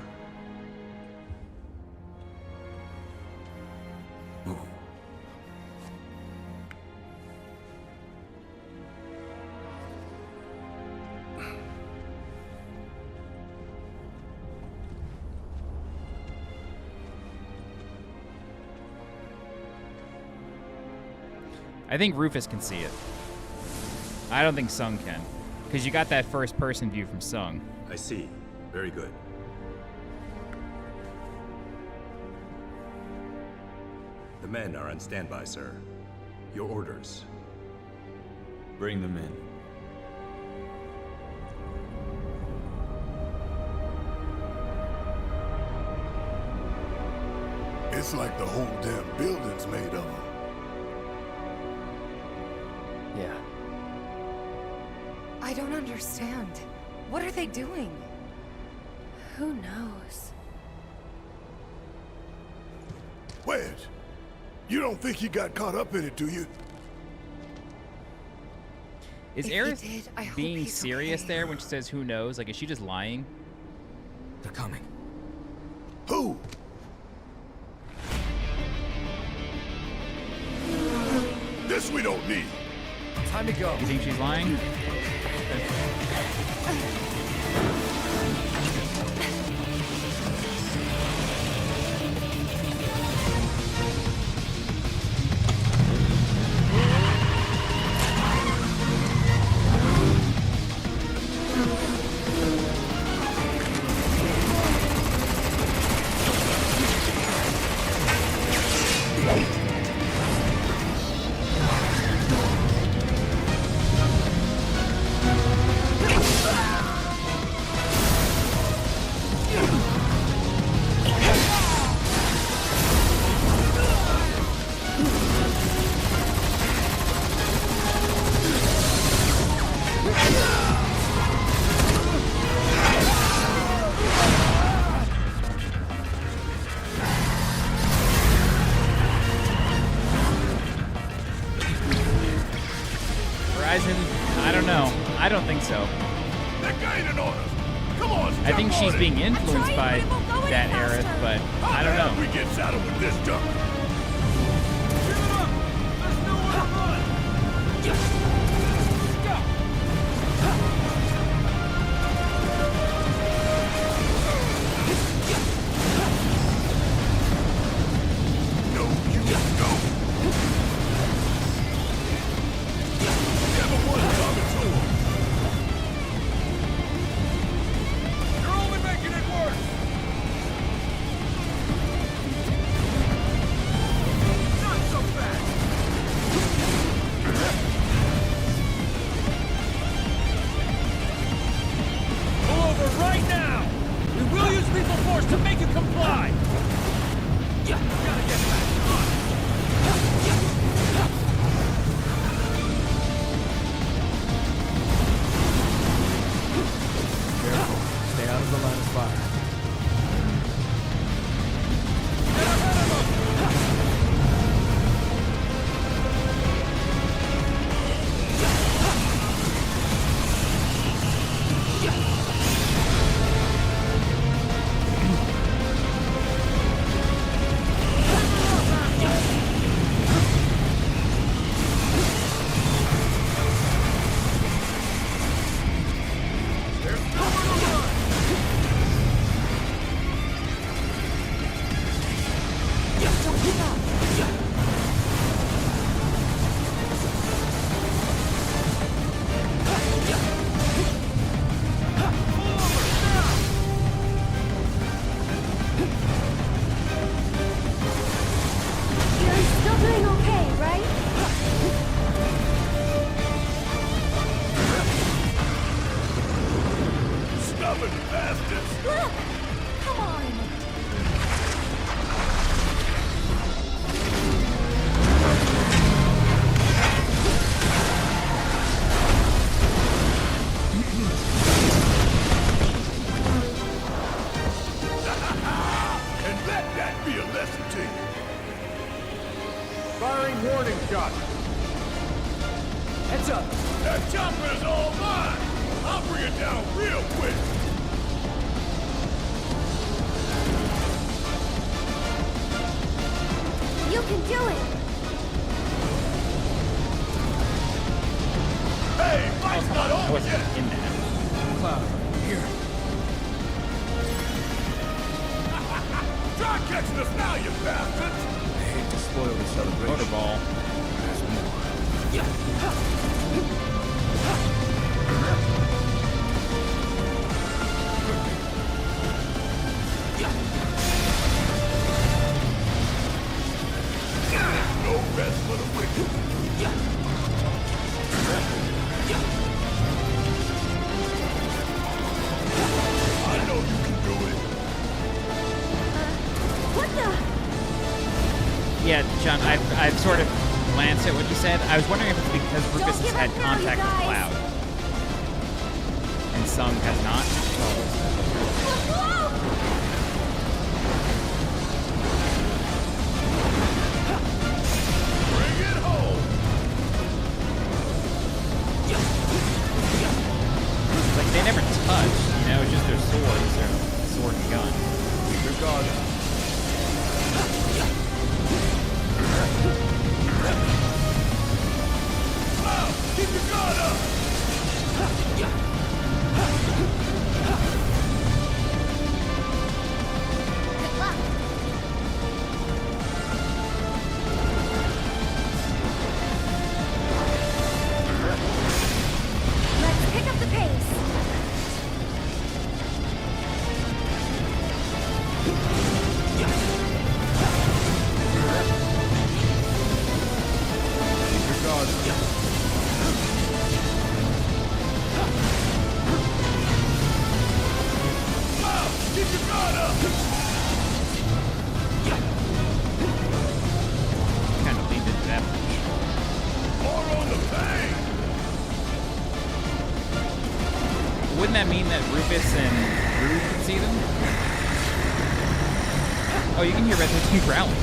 [SPEAKER 1] I think Rufus can see it. I don't think Sung can. Because you got that first-person view from Sung.
[SPEAKER 17] I see. Very good. The men are on standby, sir. Your orders.
[SPEAKER 15] Bring them in.
[SPEAKER 2] It's like the whole damn building's made of them.
[SPEAKER 6] Yeah.
[SPEAKER 7] I don't understand. What are they doing?
[SPEAKER 4] Who knows?
[SPEAKER 2] Wedge, you don't think he got caught up in it, do you?
[SPEAKER 1] Is
[SPEAKER 7] If he
[SPEAKER 1] Aerith
[SPEAKER 7] did, I hope
[SPEAKER 1] being
[SPEAKER 7] he's
[SPEAKER 1] serious
[SPEAKER 7] okay.
[SPEAKER 1] there when she says who knows? Like, is she just lying?
[SPEAKER 3] They're coming.
[SPEAKER 2] Who? This we don't need.
[SPEAKER 6] Time to go.
[SPEAKER 1] You think she's lying? I don't know. I don't think so.
[SPEAKER 2] They're gaining on us. Come on,
[SPEAKER 1] I think she's being influenced by that Aerith, but I don't know.
[SPEAKER 2] We get saddled with this junk. No rest for the wicked. I know you can do it.
[SPEAKER 4] What the?
[SPEAKER 1] Yeah, John, I've sort of glanced at what you said. I was wondering if it's because Rufus has had contact with Cloud. And Sung has not.
[SPEAKER 2] Bring it home.
[SPEAKER 1] Like, they never touch, you know, it's just their swords, their sword and gun.
[SPEAKER 2] Keep your guard up. Keep your guard up!
[SPEAKER 4] Good luck. Let's pick up the pace.
[SPEAKER 2] Keep your guard up. Keep your guard up!
[SPEAKER 1] Kind of leaned into that much.
[SPEAKER 2] More on the bang!
[SPEAKER 1] Wouldn't that mean that Rufus and Rude can see them? Oh, you can hear Red 13 growling.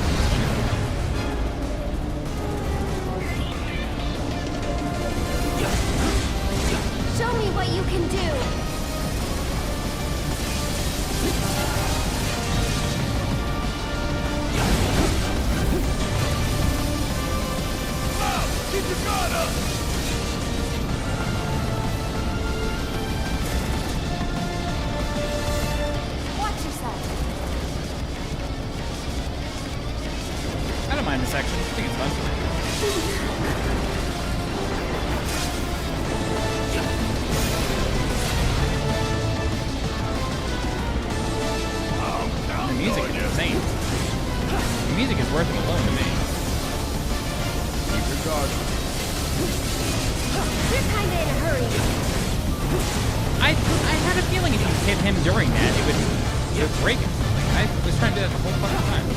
[SPEAKER 4] Show me what you can do.
[SPEAKER 2] Keep your guard up!
[SPEAKER 4] Watch yourself.
[SPEAKER 1] I don't mind this section. I think it's fun. The music is insane. The music is worth it alone to me.
[SPEAKER 2] Keep your guard up.
[SPEAKER 4] You're kinda in a hurry.
[SPEAKER 1] I had a feeling if you hit him during that, it would break it. I was trying to do that the whole fucking time.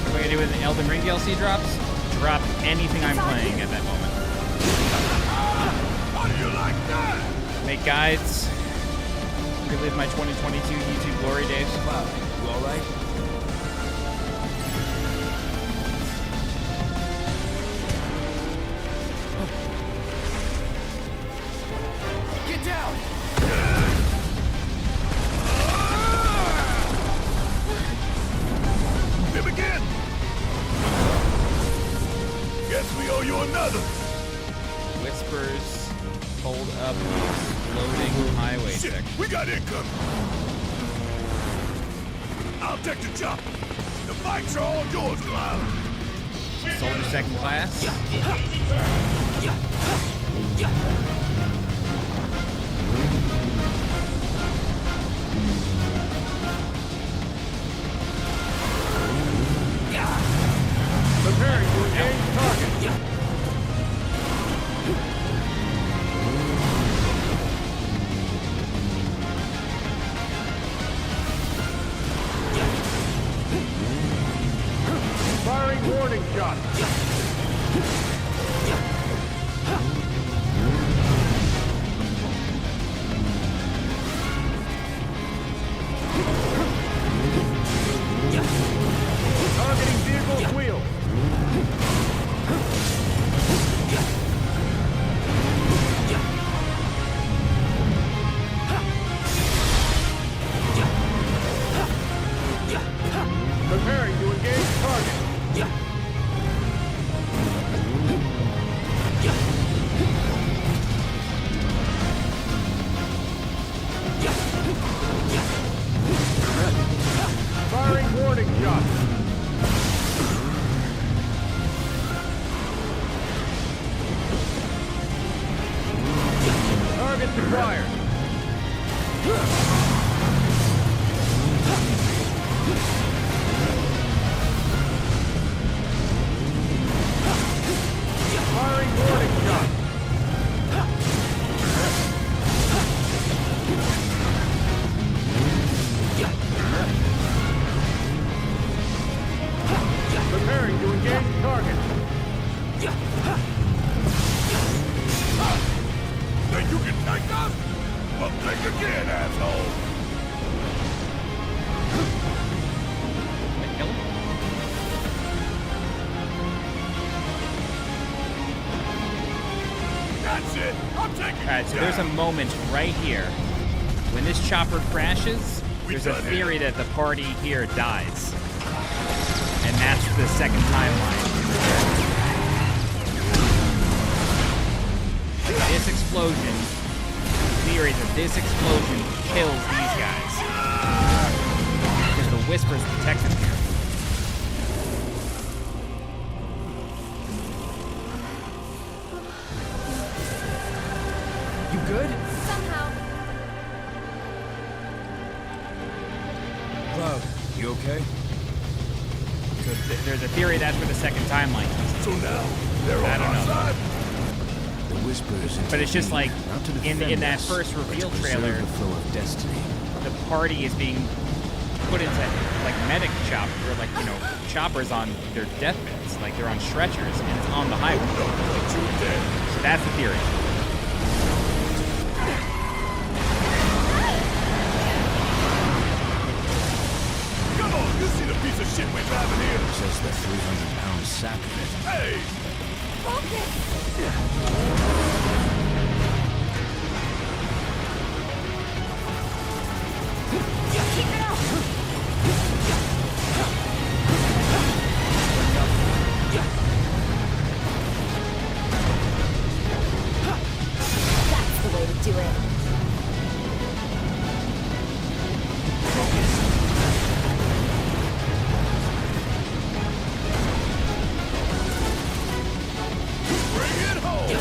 [SPEAKER 1] What are you gonna do with the Elden Ring DLC drops? Drop anything I'm playing at that moment.
[SPEAKER 2] How do you like that?
[SPEAKER 1] Make guides. Relive my 2022 YouTube glory days.
[SPEAKER 3] Wow, you alright?
[SPEAKER 5] Get down!
[SPEAKER 2] Him again! Guess we owe you another.
[SPEAKER 1] Whispers hold up loading highway
[SPEAKER 2] Shit,
[SPEAKER 1] section.
[SPEAKER 2] we got incoming. I'll take the jump. The bikes are all yours, Cloud.
[SPEAKER 1] Soldier second class.
[SPEAKER 2] Preparing to engage target. Firing warning shot. Targeting vehicle's wheel. Preparing to engage target.
[SPEAKER 14] Firing warning shot. Target acquired. Firing warning shot. Preparing to engage target.
[SPEAKER 2] Think you can take us? Well, think again, asshole!
[SPEAKER 1] Kill him?
[SPEAKER 2] That's it! I'm taking
[SPEAKER 1] Alright, so there's a moment right here. When this chopper crashes, there's a theory that the party here dies. And that's the second timeline. This explosion, theory that this explosion kills these guys. Because the Whisper's protected here.
[SPEAKER 6] You good?
[SPEAKER 4] Somehow.
[SPEAKER 6] Cloud, you okay?
[SPEAKER 1] So there's a theory that's where the second timeline comes.
[SPEAKER 2] So now, they're
[SPEAKER 1] I
[SPEAKER 2] on
[SPEAKER 1] don't
[SPEAKER 2] our
[SPEAKER 1] know.
[SPEAKER 2] side?
[SPEAKER 3] The Whispers
[SPEAKER 1] But it's just like,
[SPEAKER 3] not to
[SPEAKER 1] in
[SPEAKER 3] defend
[SPEAKER 1] that
[SPEAKER 3] us,
[SPEAKER 1] first
[SPEAKER 3] but to
[SPEAKER 1] reveal
[SPEAKER 3] preserve
[SPEAKER 1] trailer,
[SPEAKER 3] the flow of destiny.
[SPEAKER 1] the party is being put into like medic chopper, or like, you know, choppers on their deathbeds, like they're on stretchers and it's on the highway. So that's the theory.
[SPEAKER 2] Come on, you see the piece of shit we're driving here?
[SPEAKER 3] Says the 300-pound sack of it.
[SPEAKER 2] Hey!
[SPEAKER 4] Keep it up! That's the way to do it.
[SPEAKER 2] Bring it home!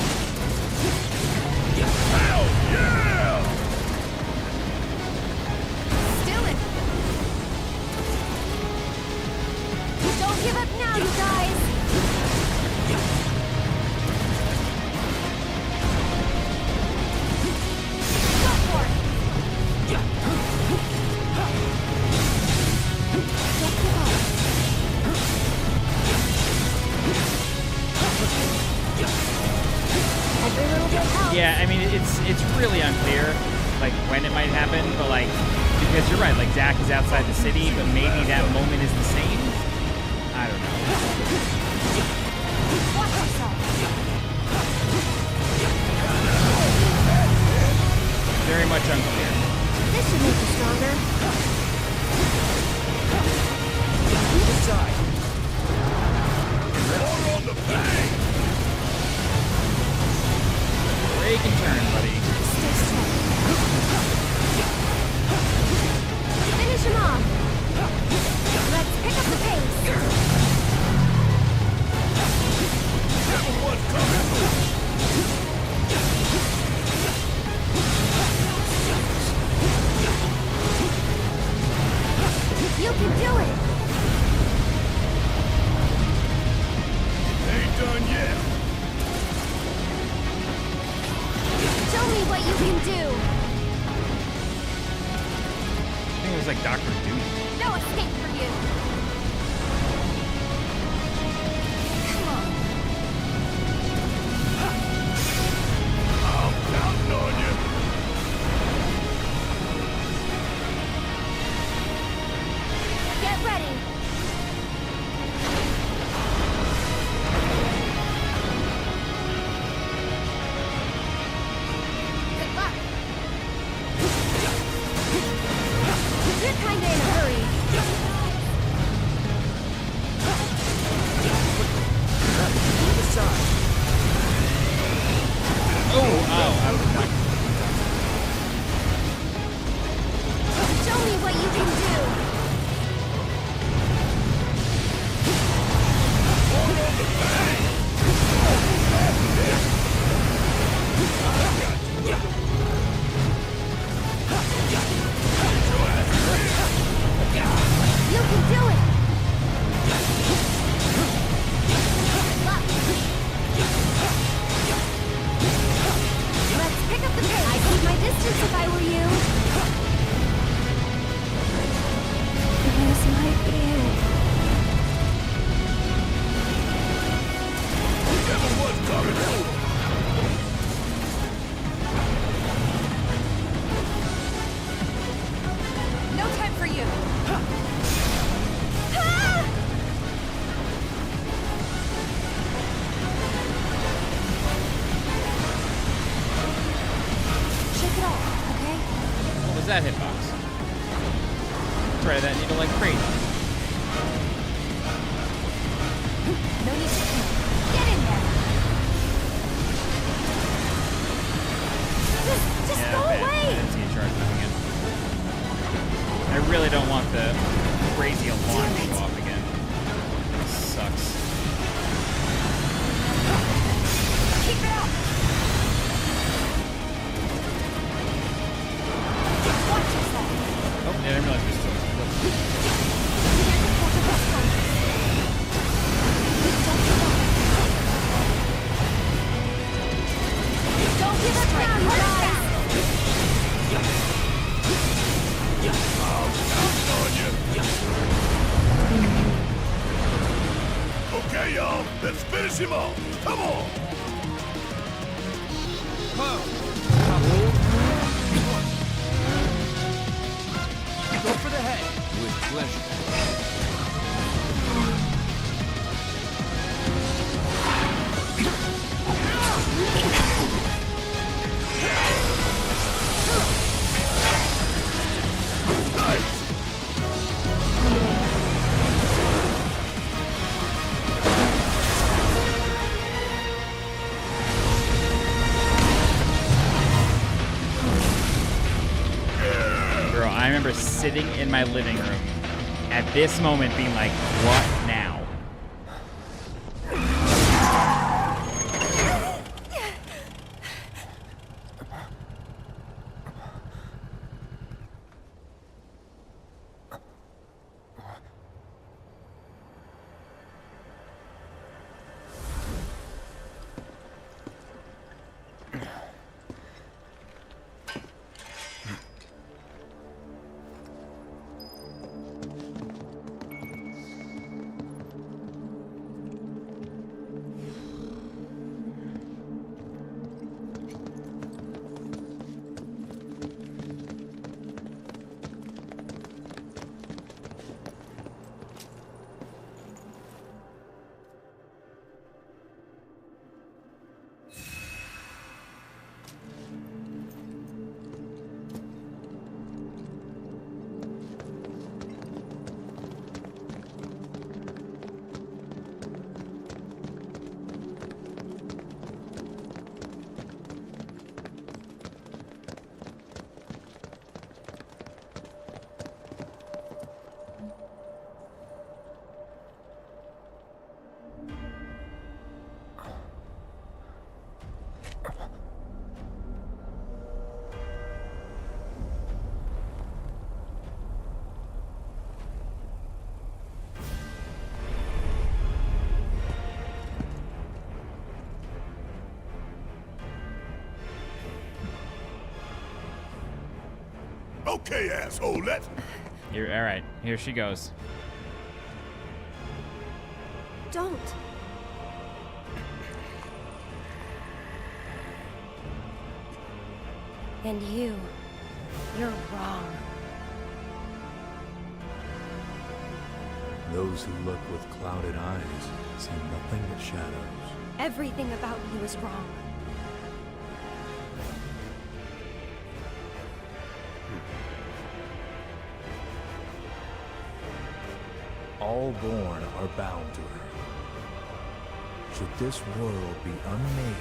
[SPEAKER 2] Hell yeah!
[SPEAKER 4] Still it. Don't give up now, you guys. Go for it. Don't give up. Every little bit helps.
[SPEAKER 1] Yeah, I mean, it's really unclear, like, when it might happen, but, like, because you're right, like, Zack is outside the city, but maybe that moment is the same? I don't know.
[SPEAKER 4] Watch yourself.
[SPEAKER 1] Very much unclear.
[SPEAKER 4] This should make you stronger.
[SPEAKER 6] Either side.
[SPEAKER 2] More on the bang!
[SPEAKER 1] Break and turn, buddy.
[SPEAKER 4] Stay strong. Finish him off. Let's pick up the pace.
[SPEAKER 2] Everyone's coming!
[SPEAKER 4] You can do it.
[SPEAKER 2] Ain't done yet!
[SPEAKER 4] Show me what you can do.
[SPEAKER 1] I think it was like Dr. Doom.
[SPEAKER 4] No escape for you. Come on.
[SPEAKER 2] I'm counting on you!
[SPEAKER 4] Get ready. Good luck. You're kinda in a hurry.
[SPEAKER 6] Either side.
[SPEAKER 1] Oh, I was not. try that needle like crazy.
[SPEAKER 4] No need to get in there. Just go
[SPEAKER 1] bad.
[SPEAKER 4] away.
[SPEAKER 1] I didn't see a charge coming in. I really don't want the crazy alarm to go off again. This sucks.
[SPEAKER 4] Keep it up. Watch yourself.
[SPEAKER 1] Oh, yeah, I didn't realize we still.
[SPEAKER 4] Don't give up now, guys.
[SPEAKER 2] Okay, y'all, let's finish him off. Come on.
[SPEAKER 14] Go for the head. With pleasure.
[SPEAKER 1] Bro, I remember sitting in my living room at this moment being like, what now?
[SPEAKER 2] Okay, asshole, let's...
[SPEAKER 1] Here, all right, here she goes.
[SPEAKER 4] Don't. And you're wrong.
[SPEAKER 18] Those who look with clouded eyes see nothing but shadows.
[SPEAKER 4] Everything about you is wrong.
[SPEAKER 18] All born are bound to her. Should this world be unmade,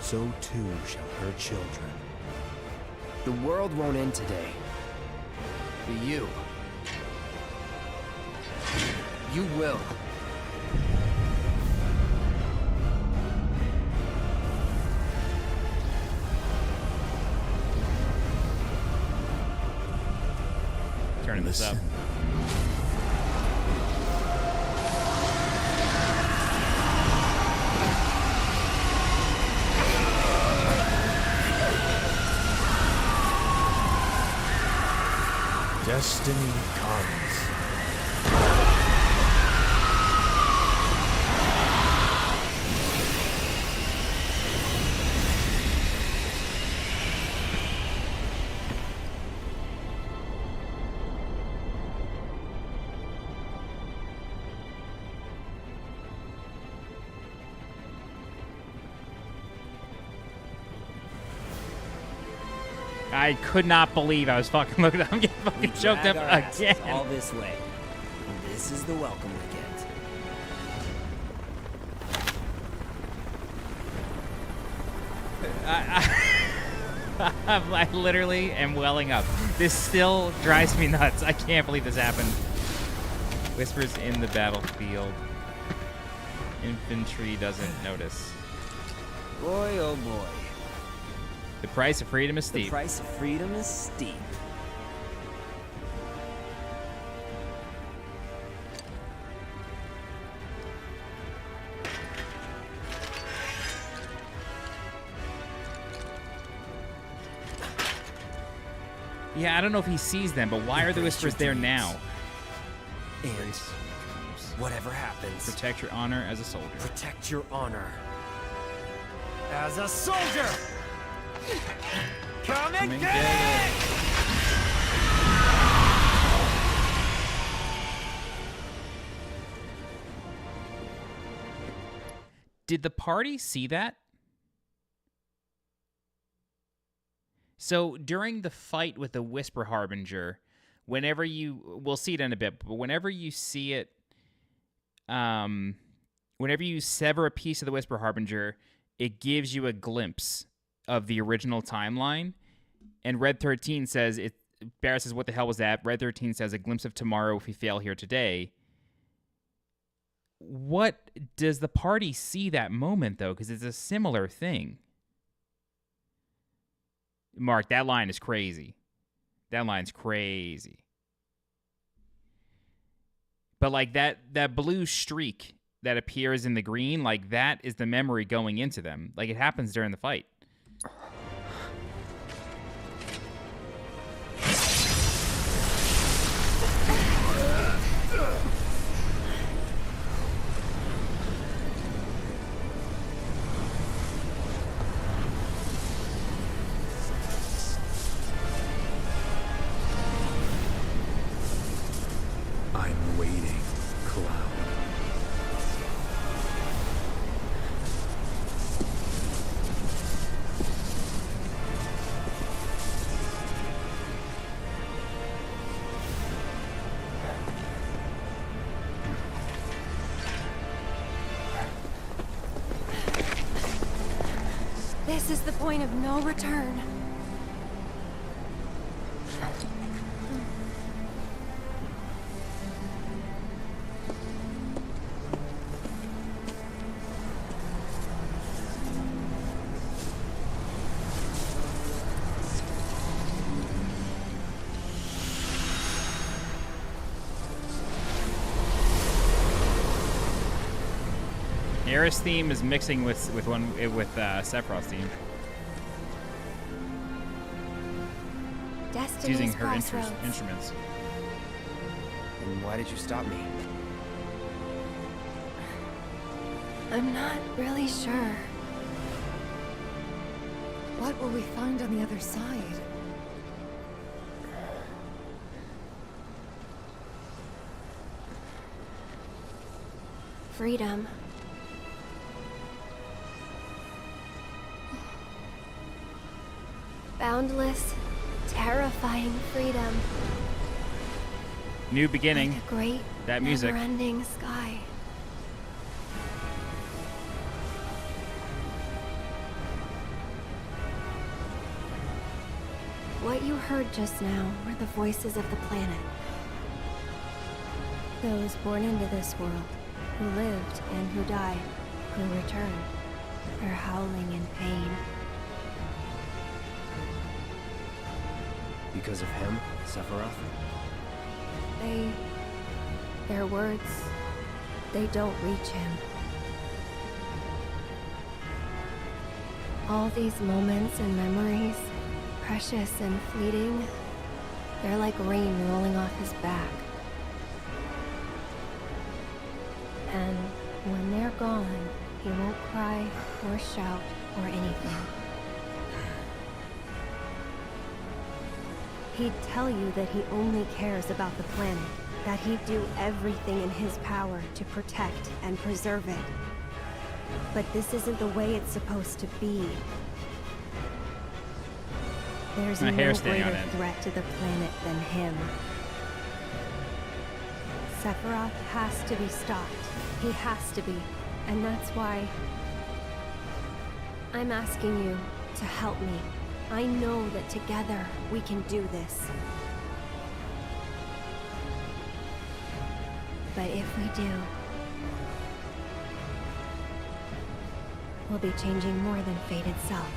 [SPEAKER 18] so too shall her children.
[SPEAKER 6] The world won't end today. But you will.
[SPEAKER 1] Turning this up.
[SPEAKER 18] Destiny comes.
[SPEAKER 1] I could not believe I was fucking looking up. I'm getting fucking choked up again.
[SPEAKER 6] All this way. This is the welcome we get.
[SPEAKER 1] I literally am welling up. This still drives me nuts. I can't believe this happened. Whispers in the battlefield. Infantry doesn't notice.
[SPEAKER 6] Boy, oh boy.
[SPEAKER 1] The price of freedom is steep.
[SPEAKER 6] The price of freedom is steep.
[SPEAKER 1] Yeah, I don't know if he sees them, but why are the Whispers there now?
[SPEAKER 6] And whatever happens,
[SPEAKER 1] protect your honor as a soldier.
[SPEAKER 6] Protect your honor as a soldier. Come and get it!
[SPEAKER 1] Did the party see that? So during the fight with the Whisper Harbinger, whenever we'll see it in a bit, but whenever you see it, whenever you sever a piece of the Whisper Harbinger, it gives you a glimpse of the original timeline. And Red 13 says, Barrett says, what the hell was that? Red 13 says, a glimpse of tomorrow if we fail here today. What does the party see that moment, though? Because it's a similar thing. Mark, that line is crazy. That line's crazy. But like that blue streak that appears in the green, like that is the memory going into them. Like it happens during the fight.
[SPEAKER 18] I'm waiting, Cloud.
[SPEAKER 7] This is the point of no return.
[SPEAKER 1] Aerith's theme is mixing with Sephiroth's theme.
[SPEAKER 7] Destiny's
[SPEAKER 1] It's using her
[SPEAKER 7] crossroads.
[SPEAKER 1] instruments.
[SPEAKER 6] And why did you stop me?
[SPEAKER 7] I'm not really sure. What will we find on the other side? Freedom. Boundless, terrifying freedom.
[SPEAKER 1] New beginning.
[SPEAKER 7] Like a great,
[SPEAKER 1] that music.
[SPEAKER 7] never-ending sky. What you heard just now were the voices of the planet. Those born into this world, who lived and who died, who returned, are howling in pain.
[SPEAKER 6] Because of him, Sephiroth?
[SPEAKER 7] Their words, they don't reach him. All these moments and memories, precious and fleeting, they're like rain rolling off his back. And when they're gone, he won't cry or shout or anything. He'd tell you that he only cares about the planet, that he'd do everything in his power to protect and preserve it. But this isn't the way it's supposed to be.
[SPEAKER 19] There's
[SPEAKER 1] My
[SPEAKER 19] no
[SPEAKER 1] hair's staying on
[SPEAKER 19] greater
[SPEAKER 1] end.
[SPEAKER 19] threat to the planet than him. Sephiroth has to be stopped. He has to be. And that's why I'm asking you to help me. I know that together we can do this. But if we do, we'll be changing more than fate itself.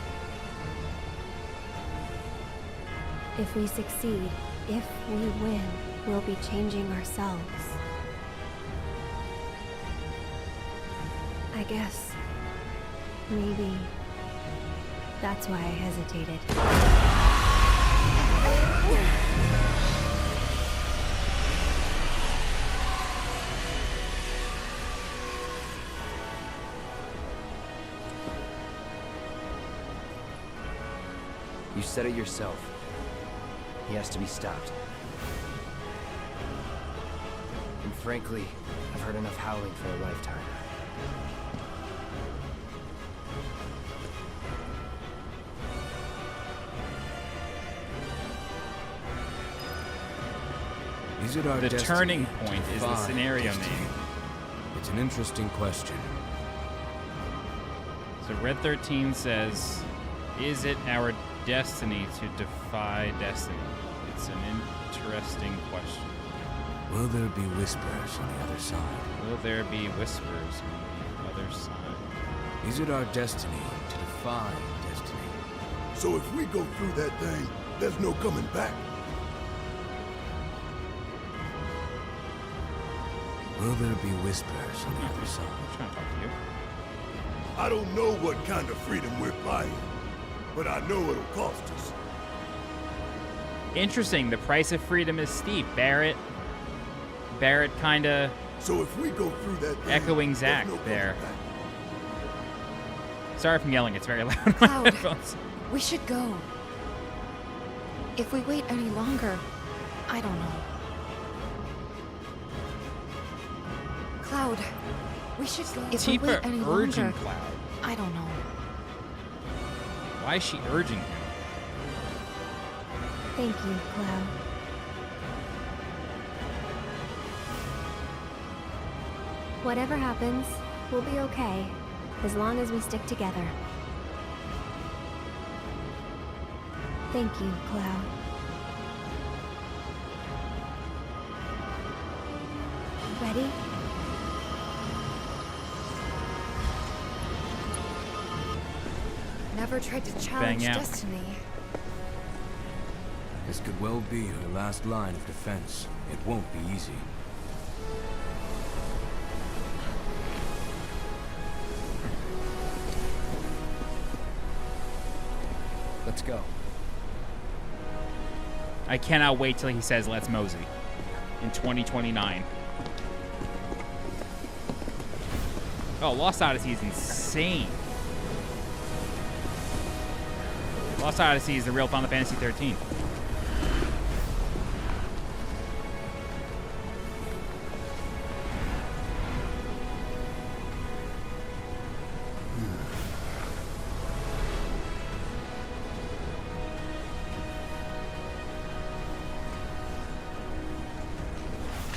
[SPEAKER 19] If we succeed, if we win, we'll be changing ourselves. I guess maybe that's why I hesitated.
[SPEAKER 6] You said it yourself. He has to be stopped. And frankly, I've heard enough howling for a lifetime.
[SPEAKER 3] Is it our
[SPEAKER 1] The
[SPEAKER 3] destiny
[SPEAKER 1] turning
[SPEAKER 3] to
[SPEAKER 1] point is the
[SPEAKER 3] defy
[SPEAKER 1] scenario
[SPEAKER 3] destiny?
[SPEAKER 1] name.
[SPEAKER 3] It's an interesting question.
[SPEAKER 1] So Red 13 says, is it our destiny to defy destiny? It's an interesting question.
[SPEAKER 3] Will there be whispers on the other side?
[SPEAKER 1] Will there be whispers on the other side?
[SPEAKER 3] Is it our destiny to defy destiny?
[SPEAKER 2] So if we go through that thing, there's no coming back.
[SPEAKER 3] Will there be whispers on the other side?
[SPEAKER 1] I'm trying to talk to you.
[SPEAKER 2] I don't know what kind of freedom we're buying, but I know it'll cost us.
[SPEAKER 1] Interesting. The price of freedom is steep. Barrett kind of.
[SPEAKER 2] So if we go through that thing,
[SPEAKER 1] echoing Zack there. Sorry if I'm yelling. It's very loud on my
[SPEAKER 7] Cloud,
[SPEAKER 1] headphones.
[SPEAKER 7] we should go. If we wait any longer, I don't know. Cloud, we should go. If we wait any
[SPEAKER 1] urging
[SPEAKER 7] longer,
[SPEAKER 1] Cloud.
[SPEAKER 7] I don't know.
[SPEAKER 1] Why is she urging him?
[SPEAKER 19] Thank you, Cloud. Whatever happens, we'll be okay, as long as we stick together. Thank you, Cloud. Ready?
[SPEAKER 7] Never tried to challenge
[SPEAKER 1] Bang out.
[SPEAKER 7] destiny.
[SPEAKER 3] This could well be her last line of defense. It won't be easy.
[SPEAKER 6] Let's go.
[SPEAKER 1] I cannot wait till he says let's mosey in 2029. Oh, Lost Odyssey is insane. Lost Odyssey is the real Final Fantasy 13.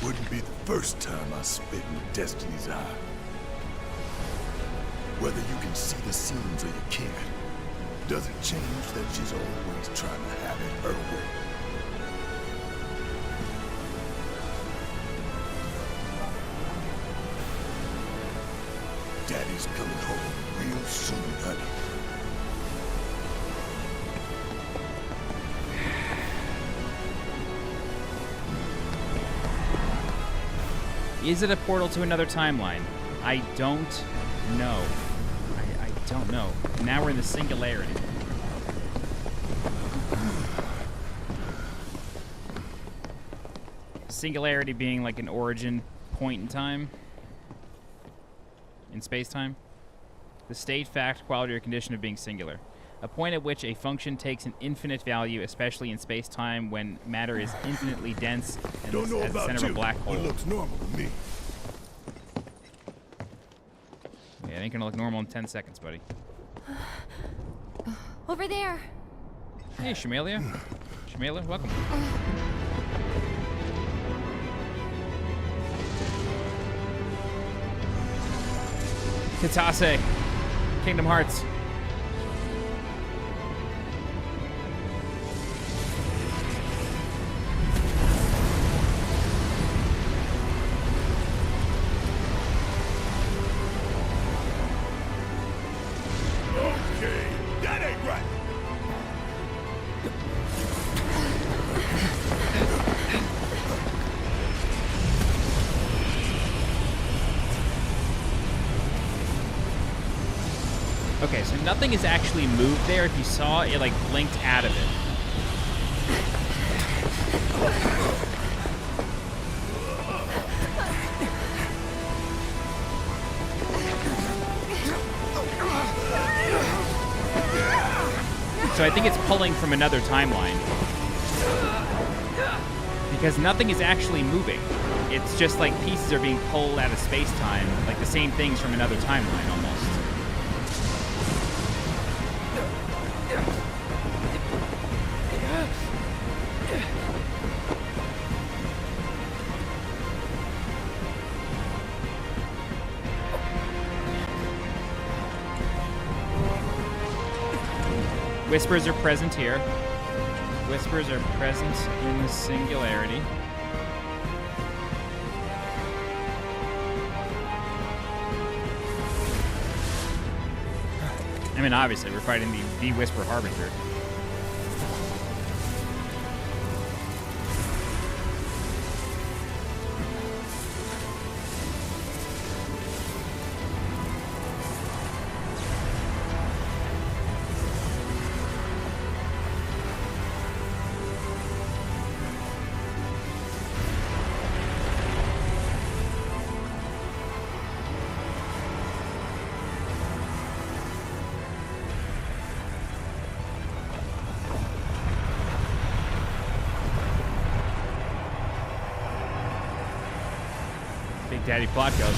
[SPEAKER 2] Wouldn't be the first time I spit in Destiny's eye. Whether you can see the seams or you can't, doesn't change that she's always trying to have it her way. Daddy's coming home real soon, honey.
[SPEAKER 1] Is it a portal to another timeline? I don't know. I don't know. Now we're in the singularity. Singularity being like an origin point in time. In space-time. The state, fact, quality, or condition of being singular. A point at which a function takes an infinite value, especially in space-time when matter is infinitely dense and
[SPEAKER 2] Don't know
[SPEAKER 1] as the
[SPEAKER 2] about
[SPEAKER 1] center of a
[SPEAKER 2] you,
[SPEAKER 1] black hole.
[SPEAKER 2] but it looks normal to me.
[SPEAKER 1] Yeah, it ain't gonna look normal in 10 seconds, buddy.
[SPEAKER 7] Over there.
[SPEAKER 1] Hey, Shamalia. Shamalia, welcome. Kitase. Kingdom Hearts.
[SPEAKER 2] Okay, that ain't right.
[SPEAKER 1] Okay, so nothing is actually moved there. If you saw, it like blinked out of it. So I think it's pulling from another timeline. Because nothing is actually moving. It's just like pieces are being pulled out of space-time, like the same things from another timeline almost. Whispers are present here. Whispers are present in the singularity. I mean, obviously, we're fighting the Whisper Harbinger. Big Daddy Plot goes.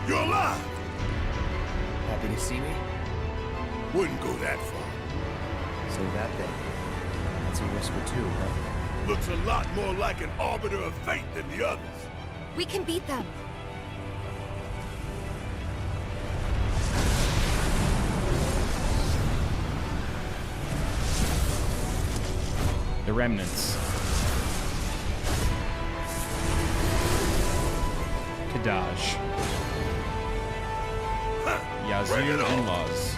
[SPEAKER 2] You're alive!
[SPEAKER 6] Happy to see me?
[SPEAKER 2] Wouldn't go that far.
[SPEAKER 6] So that thing. That's a whisper too, huh?
[SPEAKER 2] Looks a lot more like an arbiter of fate than the others.
[SPEAKER 7] We can beat them.
[SPEAKER 1] The remnants. Kadaj. Yazoo and Laws.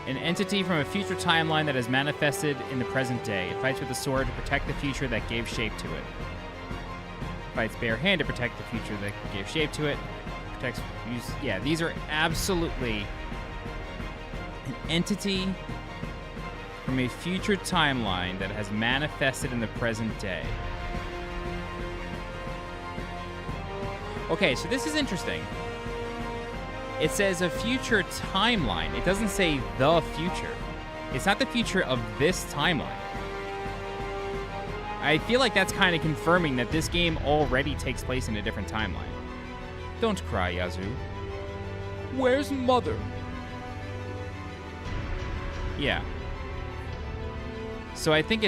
[SPEAKER 1] An entity from a future timeline that has manifested in the present day. It fights with a sword to protect the future that gave shape to it. Fights bare-handed to protect the future that gave shape to it. Protects... Yeah, these are absolutely an entity from a future timeline that has manifested in the present day. Okay, so this is interesting. It says a future timeline. It doesn't say the future. It's not the future of this timeline. I feel like that's kind of confirming that this game already takes place in a different timeline. Don't cry, Yazoo.
[SPEAKER 14] Where's Mother?
[SPEAKER 1] Yeah. So I think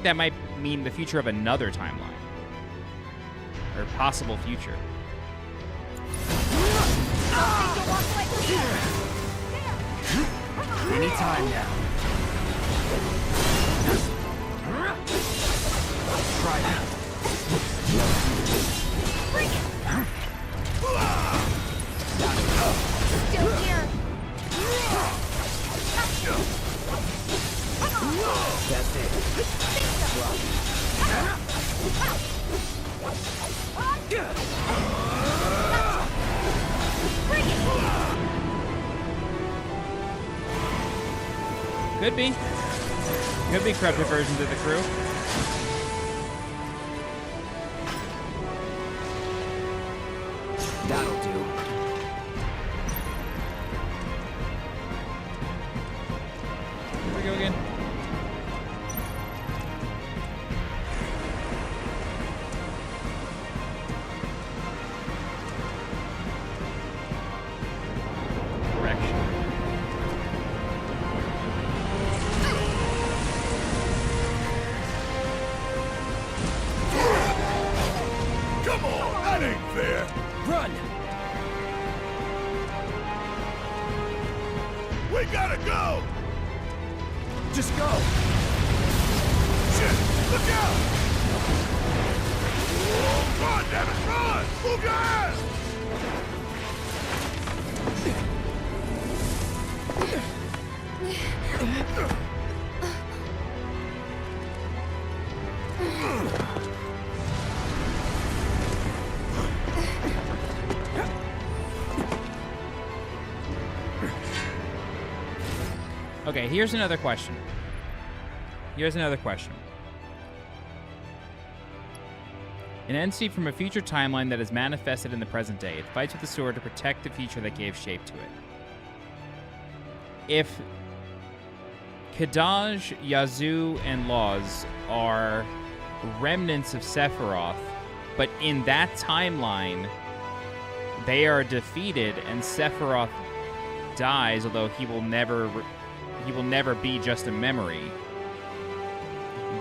[SPEAKER 1] that might mean the future of another timeline. Or possible future.
[SPEAKER 6] Anytime now. Try that.
[SPEAKER 4] Bring it! Still here.
[SPEAKER 6] That's it.
[SPEAKER 4] Bring it!
[SPEAKER 1] Could be. Could be corrupted versions of the crew.
[SPEAKER 6] That'll do.
[SPEAKER 1] Here we go again. Correction.
[SPEAKER 2] Come on, that ain't fair.
[SPEAKER 6] Run!
[SPEAKER 2] We gotta go!
[SPEAKER 6] Just go!
[SPEAKER 2] Shit! Look out! Oh, run, damn it, run! Move your ass!
[SPEAKER 1] Okay, here's another question. An entity from a future timeline that is manifested in the present day. It fights with the sword to protect the future that gave shape to it. If Kadaj, Yazoo, and Laws are remnants of Sephiroth, but in that timeline, they are defeated and Sephiroth dies, although he will never be just a memory.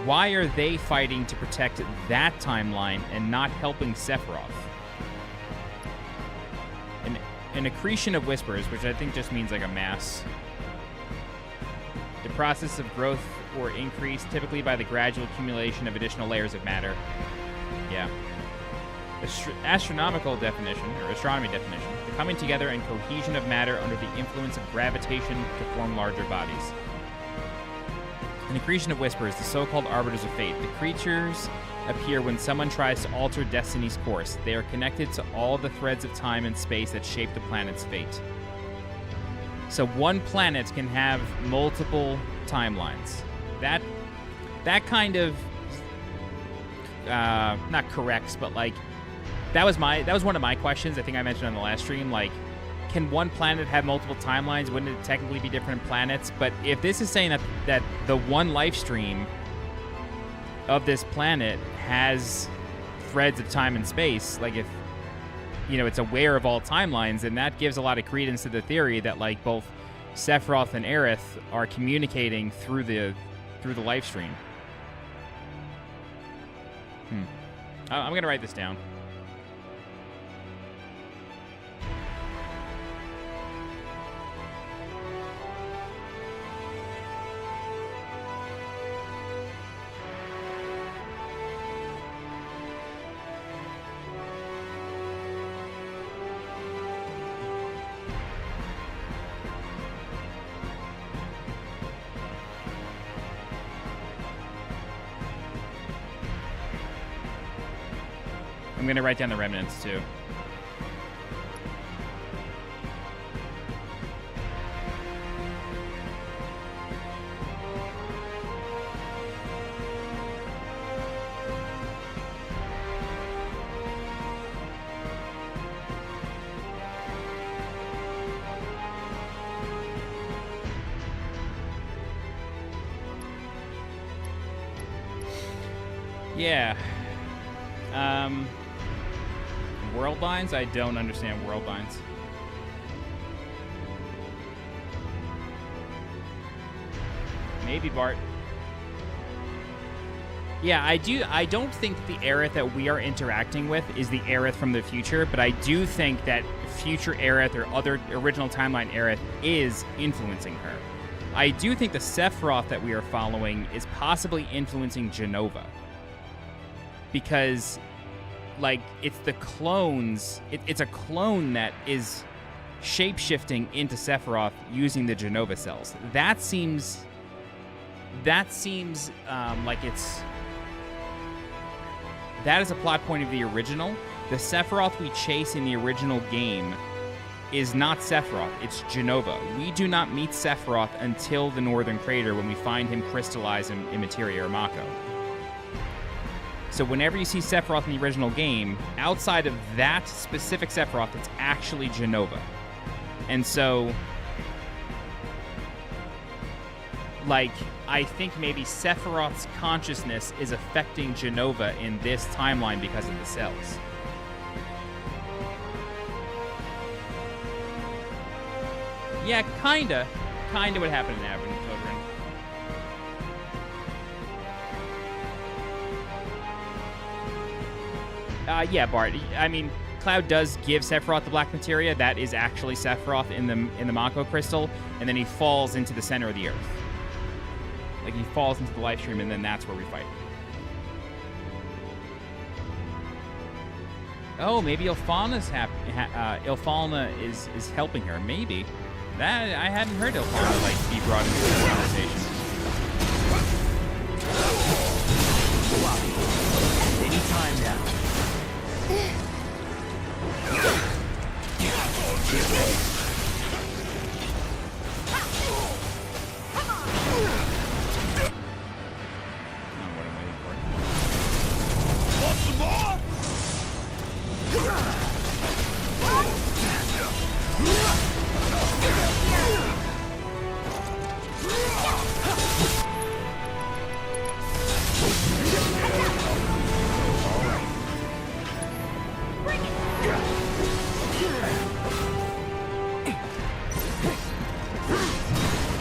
[SPEAKER 1] Why are they fighting to protect that timeline and not helping Sephiroth? An accretion of whispers, which I think just means like a mass. The process of growth or increase, typically by the gradual accumulation of additional layers of matter. Yeah. Astronomical definition, or astronomy definition, the coming together and cohesion of matter under the influence of gravitation to form larger bodies. An accretion of whispers, the so-called arbiters of fate. The creatures appear when someone tries to alter destiny's course. They are connected to all the threads of time and space that shape the planet's fate. So one planet can have multiple timelines. That kind of not corrects, but like that was one of my questions. I think I mentioned on the last stream. Like, can one planet have multiple timelines? Wouldn't it technically be different planets? But if this is saying that the one life stream of this planet has threads of time and space, like if it's aware of all timelines, then that gives a lot of credence to the theory that like both Sephiroth and Aerith are communicating through the life stream. I'm gonna write this down. I'm going to write down the remnants, too. Yeah. World lines? I don't understand world lines. Maybe, Bart. Yeah, I don't think the Aerith that we are interacting with is the Aerith from the future, but I do think that future Aerith or other original timeline Aerith is influencing her. I do think the Sephiroth that we are following is possibly influencing Jenova. Because, like, it's the clones... It's a clone that is shape-shifting into Sephiroth using the Jenova cells. That seems like it's... That is a plot point of the original. The Sephiroth we chase in the original game is not Sephiroth, it's Jenova. We do not meet Sephiroth until the Northern Crater when we find him crystallized in Materia Mako. So whenever you see Sephiroth in the original game, outside of that specific Sephiroth, it's actually Jenova. And so, like, I think maybe Sephiroth's consciousness is affecting Jenova in this timeline because of the cells. Yeah, kinda what happened in Avenue Children. Yeah, Bart. I mean, Cloud does give Sephiroth the black materia. That is actually Sephiroth in the Mako crystal, and then he falls into the center of the earth. Like, he falls into the live stream, and then that's where we fight. Oh, maybe Ilfalna is helping her. Maybe. That I hadn't heard Ilfalna like be brought into this conversation.
[SPEAKER 12] Anytime now.
[SPEAKER 2] Want some more?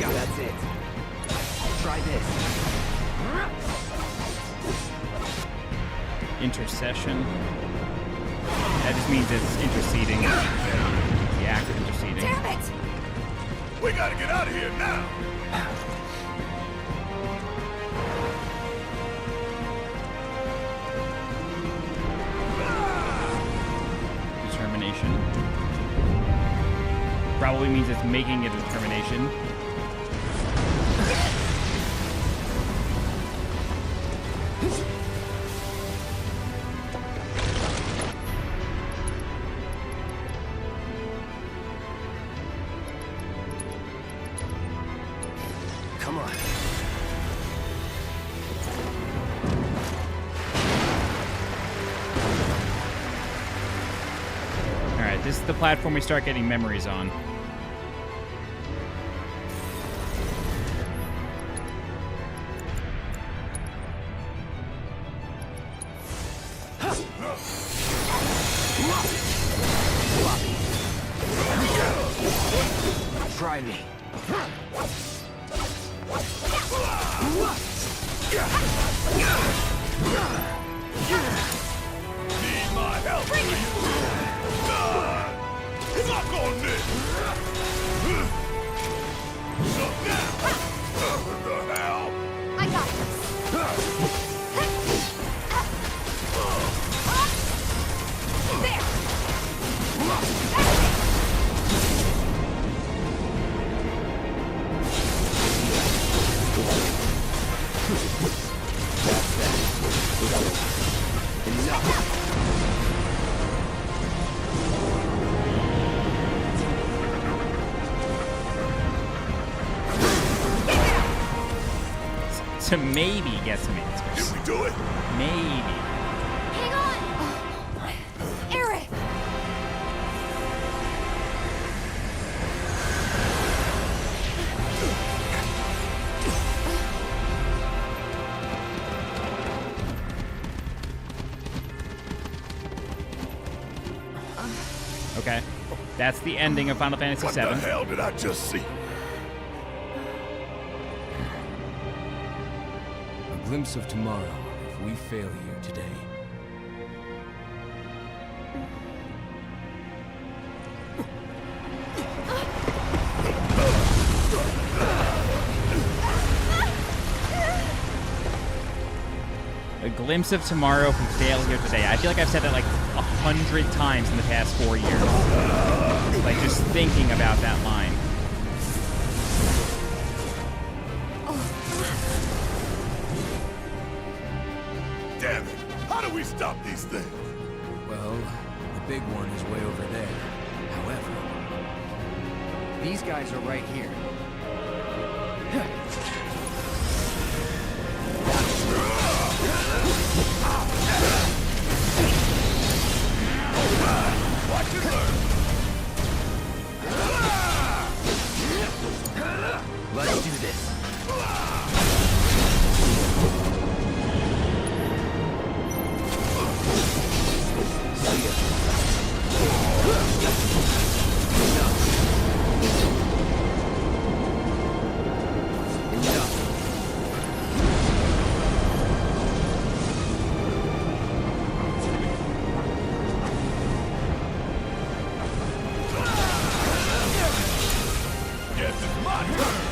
[SPEAKER 6] That's it. Try this.
[SPEAKER 1] Intercession. That just means it's interceding. The act of interceding.
[SPEAKER 2] Damn it! We gotta get out of here now!
[SPEAKER 1] Determination. Probably means it's making a determination.
[SPEAKER 6] Come on.
[SPEAKER 1] Alright, this is the platform we start getting memories on.
[SPEAKER 6] Try me.
[SPEAKER 2] Need my help, do you? Suck on this! Suck now! What the hell?
[SPEAKER 4] I got this. There.
[SPEAKER 1] To maybe get some answers.
[SPEAKER 2] Did we do it?
[SPEAKER 1] Maybe.
[SPEAKER 4] Hang on! Aerith!
[SPEAKER 1] Okay. That's the ending of Final Fantasy VII.
[SPEAKER 2] What the hell did I just see?
[SPEAKER 3] glimpse of tomorrow if we fail here today.
[SPEAKER 1] A glimpse of tomorrow if we fail here today. I feel like I've said that like 100 times in the past 4 years. Like just thinking about that line.
[SPEAKER 2] Damn it! How do we stop these things?
[SPEAKER 3] Well, the big one is way over there. However,
[SPEAKER 6] these guys are right here.
[SPEAKER 2] Watch it learn!
[SPEAKER 6] Let's do this.
[SPEAKER 2] Yes, it's my turn!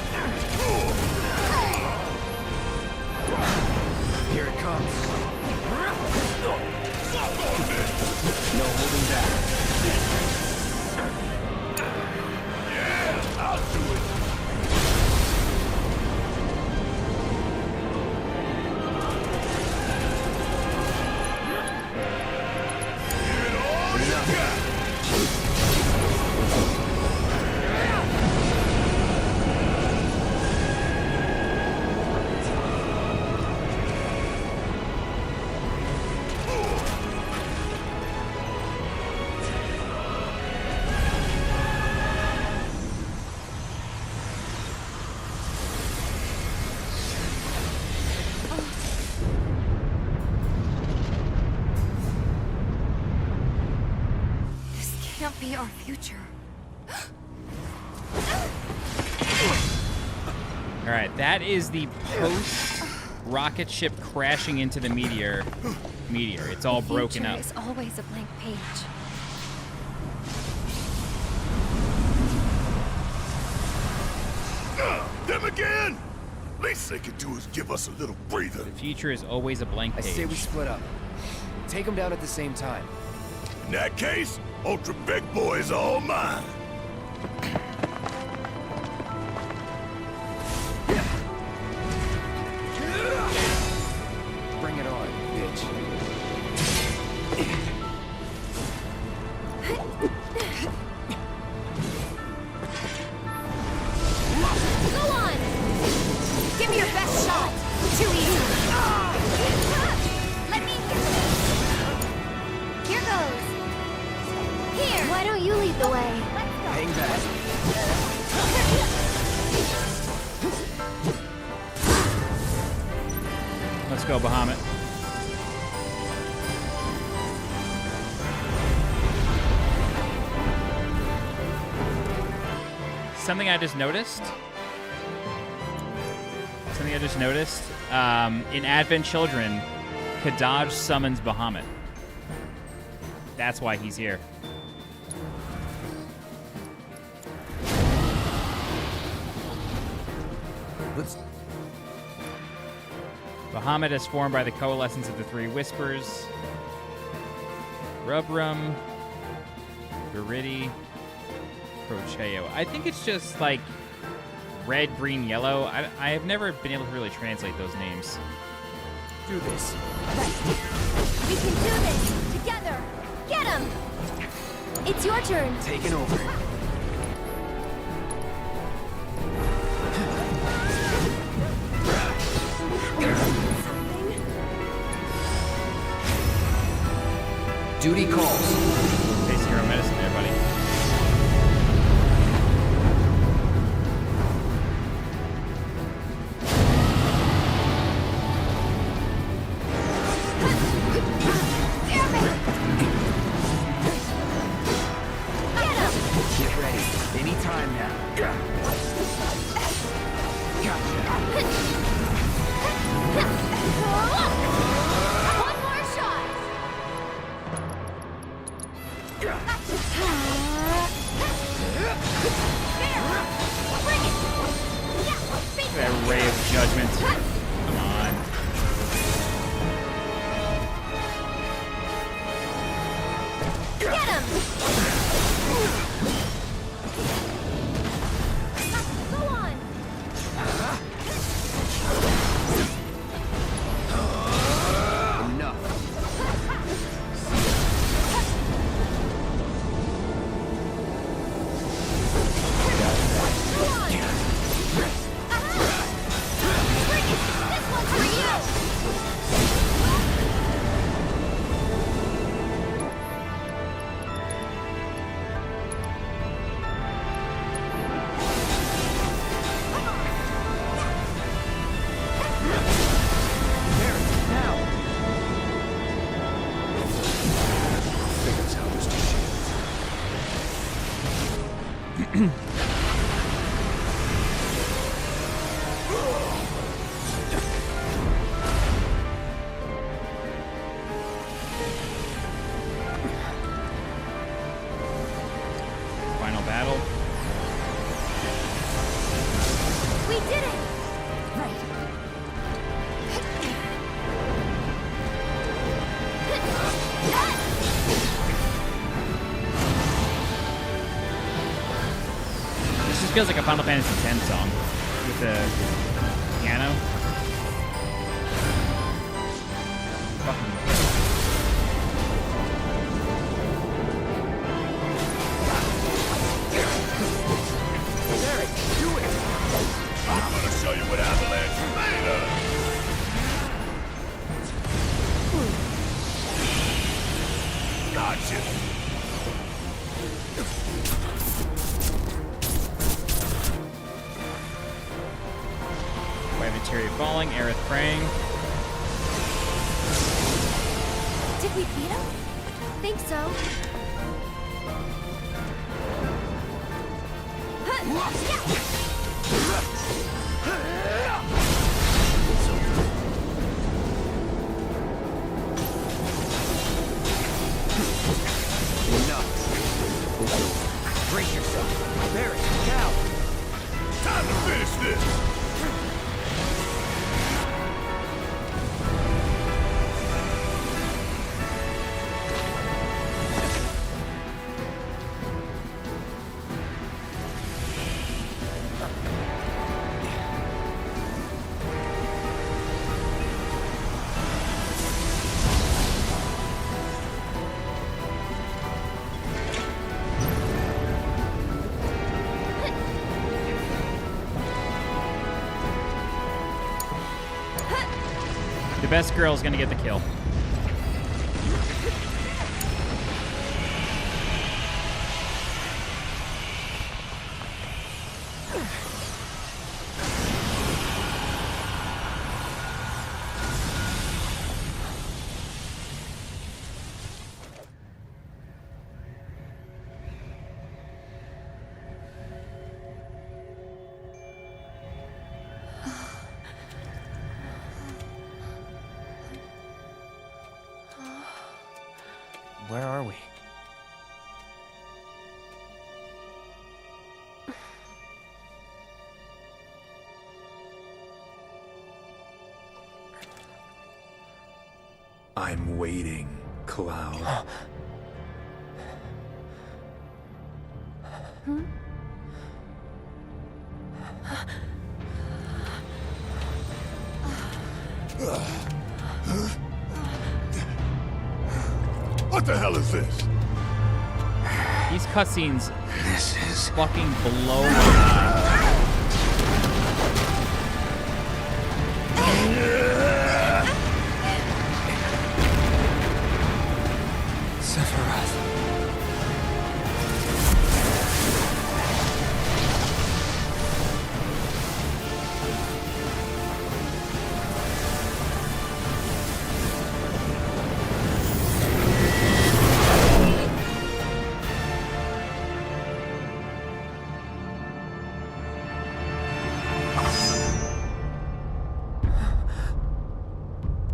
[SPEAKER 6] Here it comes.
[SPEAKER 2] Suck on this!
[SPEAKER 6] No holding back.
[SPEAKER 2] Yeah, I'll do it! Give it all you got!
[SPEAKER 7] This can't be our future.
[SPEAKER 1] All right, that is the post-rocket ship crashing into the meteor. It's all broken
[SPEAKER 19] Future
[SPEAKER 1] up.
[SPEAKER 19] is always a blank page.
[SPEAKER 2] Them again? Least they could do is give us a little breather.
[SPEAKER 1] The future is always a blank
[SPEAKER 6] I
[SPEAKER 1] page.
[SPEAKER 6] say we split up. Take them down at the same time.
[SPEAKER 2] In that case, Ultra Big Boy is all mine.
[SPEAKER 6] Bring it on, bitch.
[SPEAKER 4] Go on! Give me your best shot! Too easy! Let me... Here goes! Here!
[SPEAKER 19] Why don't you lead the way?
[SPEAKER 6] Hang back.
[SPEAKER 1] Let's go, Bahamut. Something I just noticed. In Advent Children, Kadaj summons Bahamut. That's why he's here. Bahamut is formed by the coalescence of the three whispers. Rubrum, Viridi, Crocheo. I think it's just like red, green, yellow. I have never been able to really translate those names.
[SPEAKER 6] Do this.
[SPEAKER 4] We can do this! Together! Get him! It's your turn!
[SPEAKER 6] Taking over. Duty calls.
[SPEAKER 1] Taste your own medicine there, buddy.
[SPEAKER 6] Get ready. Anytime now. Gotcha.
[SPEAKER 1] Judgment. Come on.
[SPEAKER 4] Get him! Go on!
[SPEAKER 6] Enough.
[SPEAKER 1] Final battle.
[SPEAKER 4] We did it! Right.
[SPEAKER 1] This just feels like a Final Fantasy X song with the piano. Fucking
[SPEAKER 2] I'm gonna show you what Avalanche is made of! Gotcha!
[SPEAKER 1] Materia falling, Aerith praying.
[SPEAKER 4] Did we beat him? Think so.
[SPEAKER 6] Brace yourself. Barret, now.
[SPEAKER 2] Time to finish this!
[SPEAKER 1] The best girl is gonna get the kill.
[SPEAKER 18] Where are we? I'm waiting, Cloud.
[SPEAKER 2] What the hell is this?
[SPEAKER 1] These cutscenes fucking blow my mind.
[SPEAKER 18] Sephiroth.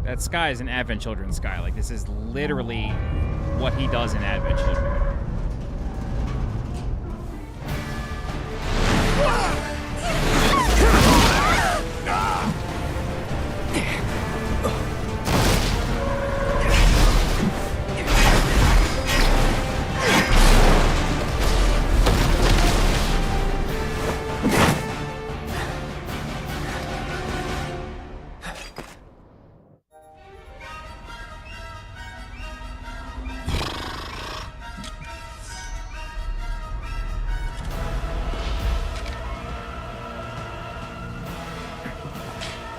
[SPEAKER 1] That sky is an Advent Children sky. Like, this is literally what he does in Advent Children.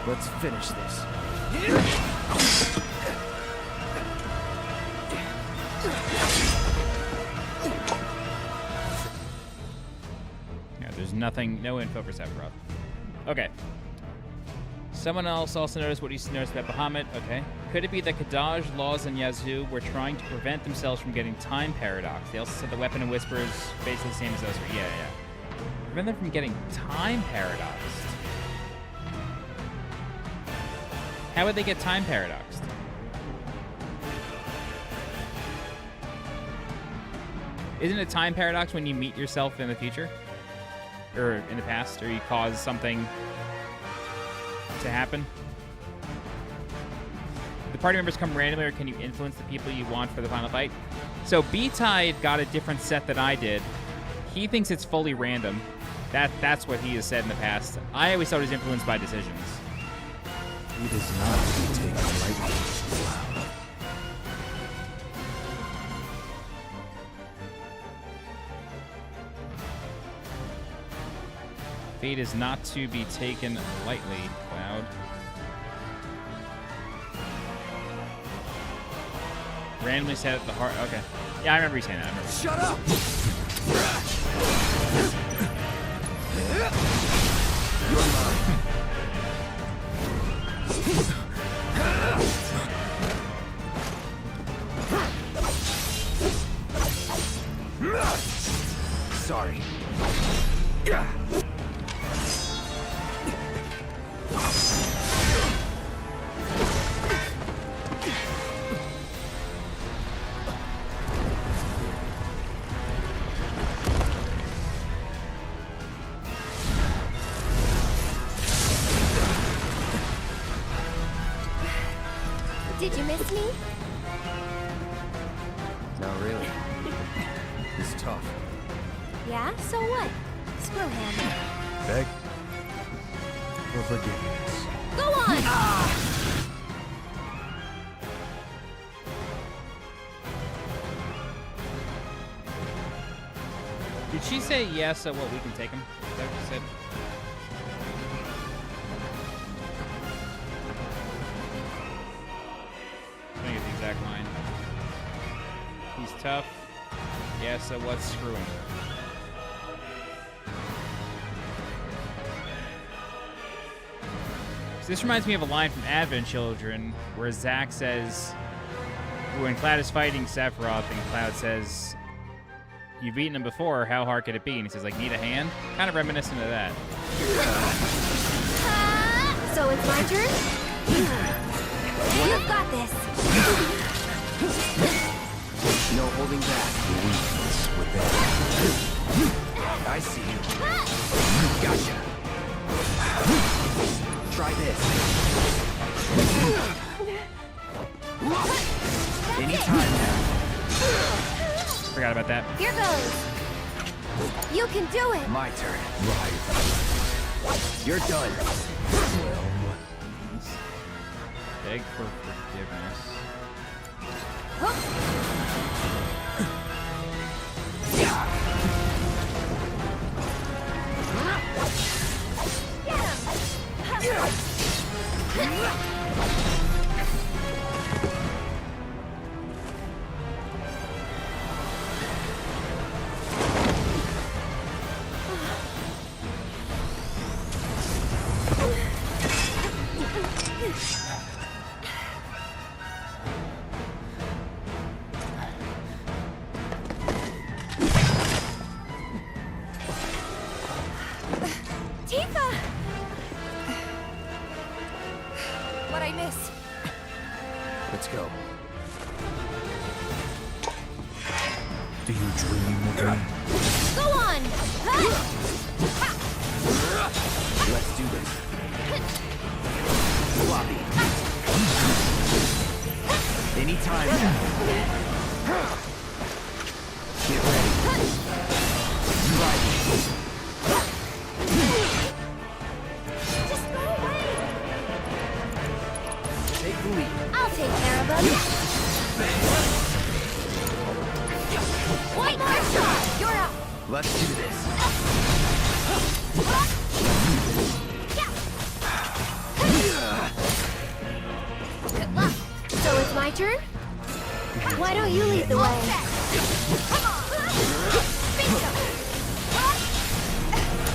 [SPEAKER 6] Let's finish this.
[SPEAKER 1] Yeah, there's nothing, no info for Sephiroth. Okay. Someone else also noticed what he noticed about Bahamut. Okay. Could it be that Kadaj, Laws, and Yazoo were trying to prevent themselves from getting time paradox? They also said the weapon and whisper is basically the same as those. Yeah. Prevent them from getting time paradoxed. How would they get time paradoxed? Isn't it time paradox when you meet yourself in the future? Or in the past? Or you cause something to happen? The party members come randomly, or can you influence the people you want for the final fight? So B-Tide got a different set than I did. He thinks it's fully random. That's what he has said in the past. I always thought it was influenced by decisions.
[SPEAKER 18] It is not to be taken lightly.
[SPEAKER 1] Fate is not to be taken lightly, Cloud. Randomly set at the heart. Okay. Yeah, I remember you saying that. I remember.
[SPEAKER 6] Shut up! You're mine. Sorry.
[SPEAKER 19] Did you miss me?
[SPEAKER 6] Not really. It's tough.
[SPEAKER 19] Yeah? So what? Screw him.
[SPEAKER 18] Beg for forgiveness.
[SPEAKER 19] Go on!
[SPEAKER 1] Did she say yes at what we can take him? Is that what she said? I think it's the exact line. He's tough. Yeah, so what's screwing? So this reminds me of a line from Advent Children where Zack says, when Cloud is fighting Sephiroth, and Cloud says, "You've beaten him before, how hard could it be?" And he says, like, need a hand? Kind of reminiscent of that.
[SPEAKER 19] So it's my turn? You've got this.
[SPEAKER 6] No holding back. Weakness within. I see you. Gotcha. Try this. Anytime now.
[SPEAKER 1] Forgot about that.
[SPEAKER 19] Here goes. You can do it.
[SPEAKER 6] My turn. Right. You're done.
[SPEAKER 1] Beg for forgiveness.
[SPEAKER 19] What'd I miss?
[SPEAKER 6] Let's go.
[SPEAKER 18] Do you dream again?
[SPEAKER 19] Go on!
[SPEAKER 6] Let's do this. Floppy. Anytime now. Get ready. Right.
[SPEAKER 19] Just go away!
[SPEAKER 6] Take the lead.
[SPEAKER 19] I'll take care of him. One more shot! You're up!
[SPEAKER 6] Let's do this.
[SPEAKER 19] My turn? Why don't you lead the way?
[SPEAKER 4] Come on! Bingo!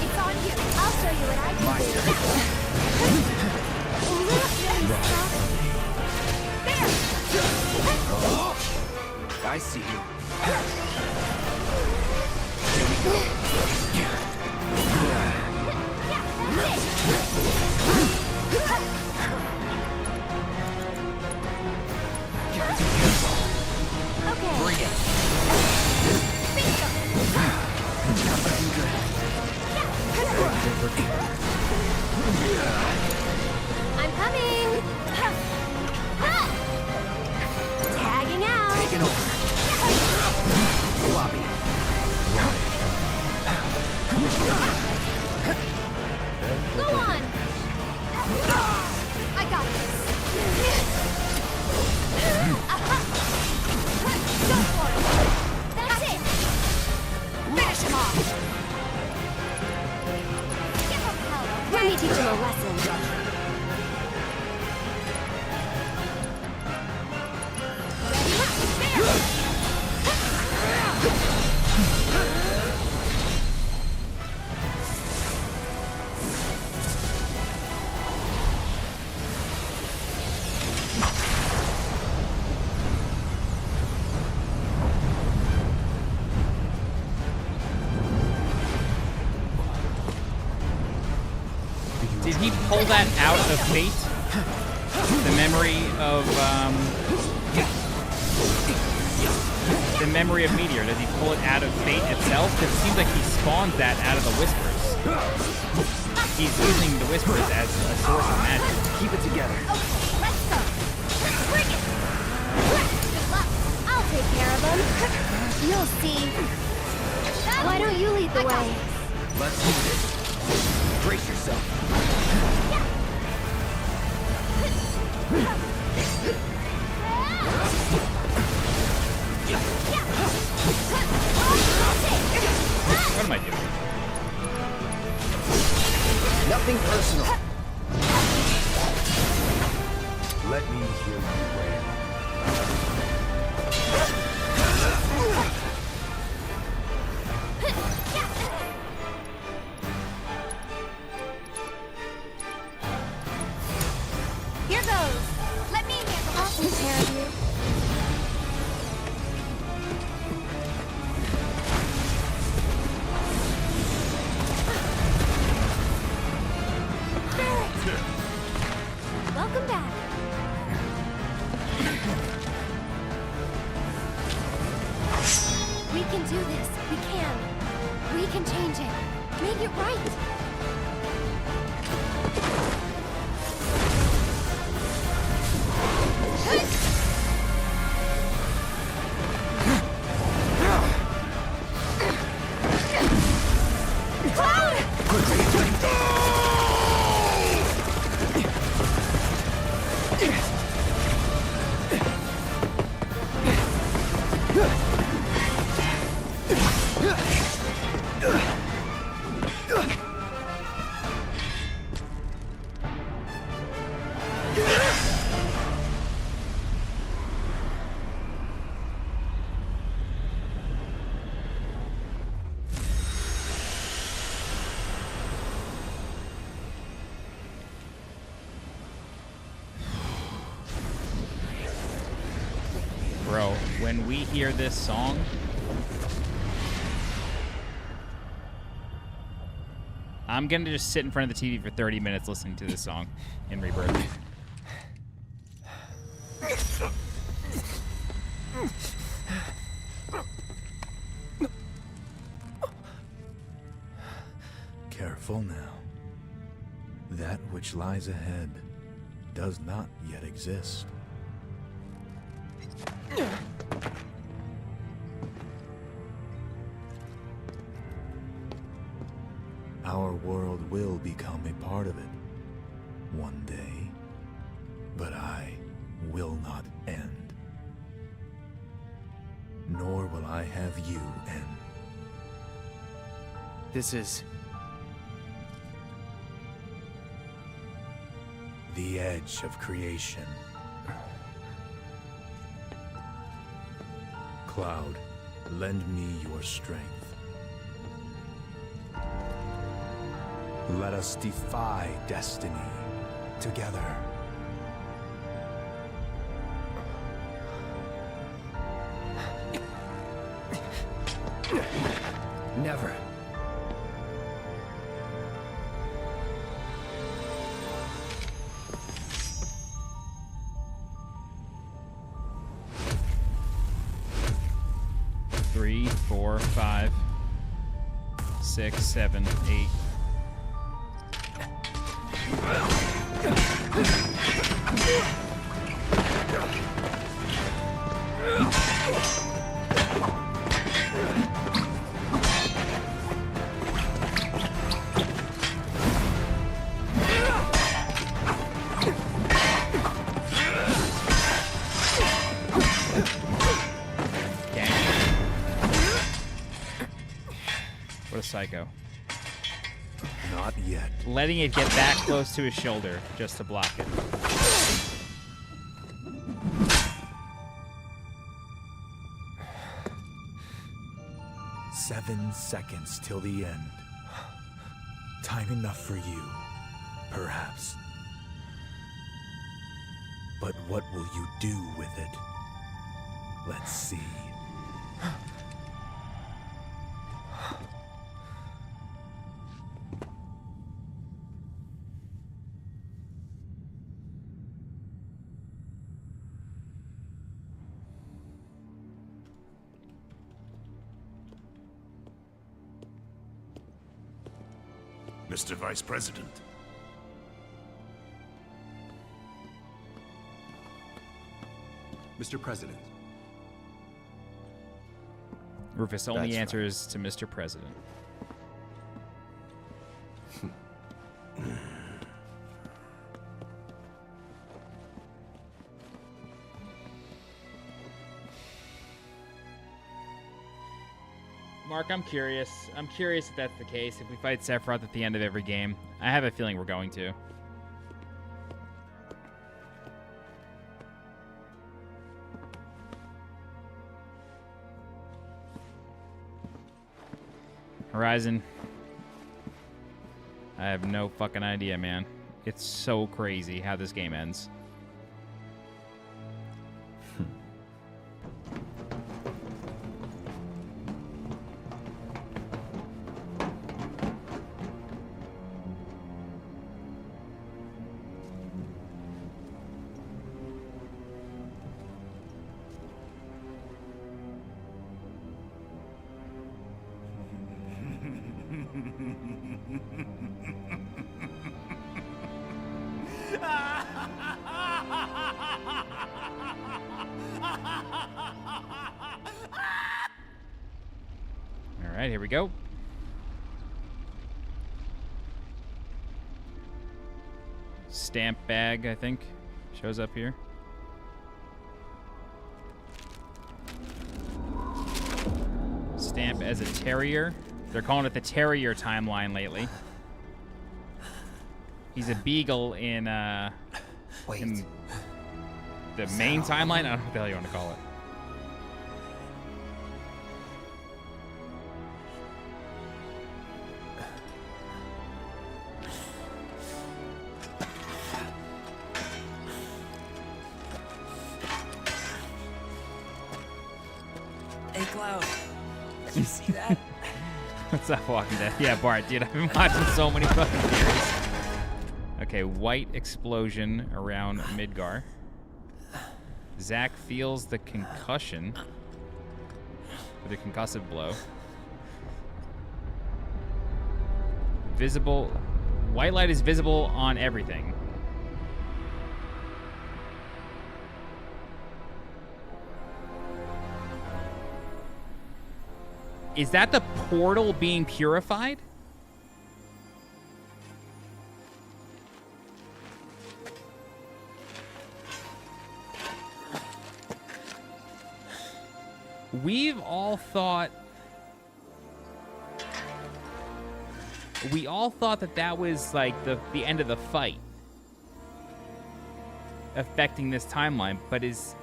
[SPEAKER 4] It's on you.
[SPEAKER 19] I'll show you what I can do.
[SPEAKER 6] I see you.
[SPEAKER 19] Okay.
[SPEAKER 6] Bring it.
[SPEAKER 19] I'm coming. Tagging out.
[SPEAKER 6] Taking over. Floppy.
[SPEAKER 19] Go on. I got this. Go for it. That's it. Finish him off. Give him hell. Let me teach him a lesson.
[SPEAKER 1] Did he pull that out of Fate? The memory of, the memory of Meteor. Does he pull it out of Fate itself? Because it seems like he spawned that out of the Whispers. He's using the Whispers as a source of magic.
[SPEAKER 6] Keep it together.
[SPEAKER 19] Okay, let's go. Bring it. Good luck. I'll take care of him. You'll see. Why don't you lead the way?
[SPEAKER 6] Let's do this. Brace yourself.
[SPEAKER 1] What am I doing?
[SPEAKER 6] Nothing personal.
[SPEAKER 18] Let me hear you wail.
[SPEAKER 4] Here goes. Let me handle
[SPEAKER 19] I'll take care of you. Welcome back. We can do this. We can. We can change it. Make it right.
[SPEAKER 1] Bro, when we hear this song, I'm gonna just sit in front of the TV for 30 minutes listening to this song in Rebirth.
[SPEAKER 18] Careful now. That which lies ahead does not yet exist. Our world will become a part of it one day, but I will not end. Nor will I have you end.
[SPEAKER 6] This is...
[SPEAKER 18] the edge of creation. Cloud, lend me your strength. Let us defy destiny together.
[SPEAKER 6] Never.
[SPEAKER 1] Three, 4, 5, 6, 7, 8. What a psycho.
[SPEAKER 18] Not yet.
[SPEAKER 1] Letting it get that close to his shoulder just to block it.
[SPEAKER 18] "7 seconds till the end. Time enough for you, perhaps. But what will you do with it? Let's see."
[SPEAKER 2] Mr. Vice President.
[SPEAKER 17] Mr. President.
[SPEAKER 1] Rufus only
[SPEAKER 17] That's
[SPEAKER 1] answers to Mr. President. Mark, I'm curious. I'm curious if that's the case. If we fight Sephiroth at the end of every game, I have a feeling we're going to. Horizon. I have no fucking idea, man. It's so crazy how this game ends. All right, here we go. Stamp bag, I think, shows up here. Stamp as a terrier. They're calling it the terrier timeline lately. He's a beagle in the main timeline. I don't know what the hell you want to call it.
[SPEAKER 6] Hey, Cloud. Did you see that?
[SPEAKER 1] What's that, Walking Dead? Yeah, Bart, dude, I've been watching so many fucking series. Okay, white explosion around Midgar. Zack feels the concussion, or the concussive blow. Visible, white light is visible on everything. Is that the portal being purified? We've all thought... We all thought that that was, like, the end of the fight. Affecting this timeline, but is...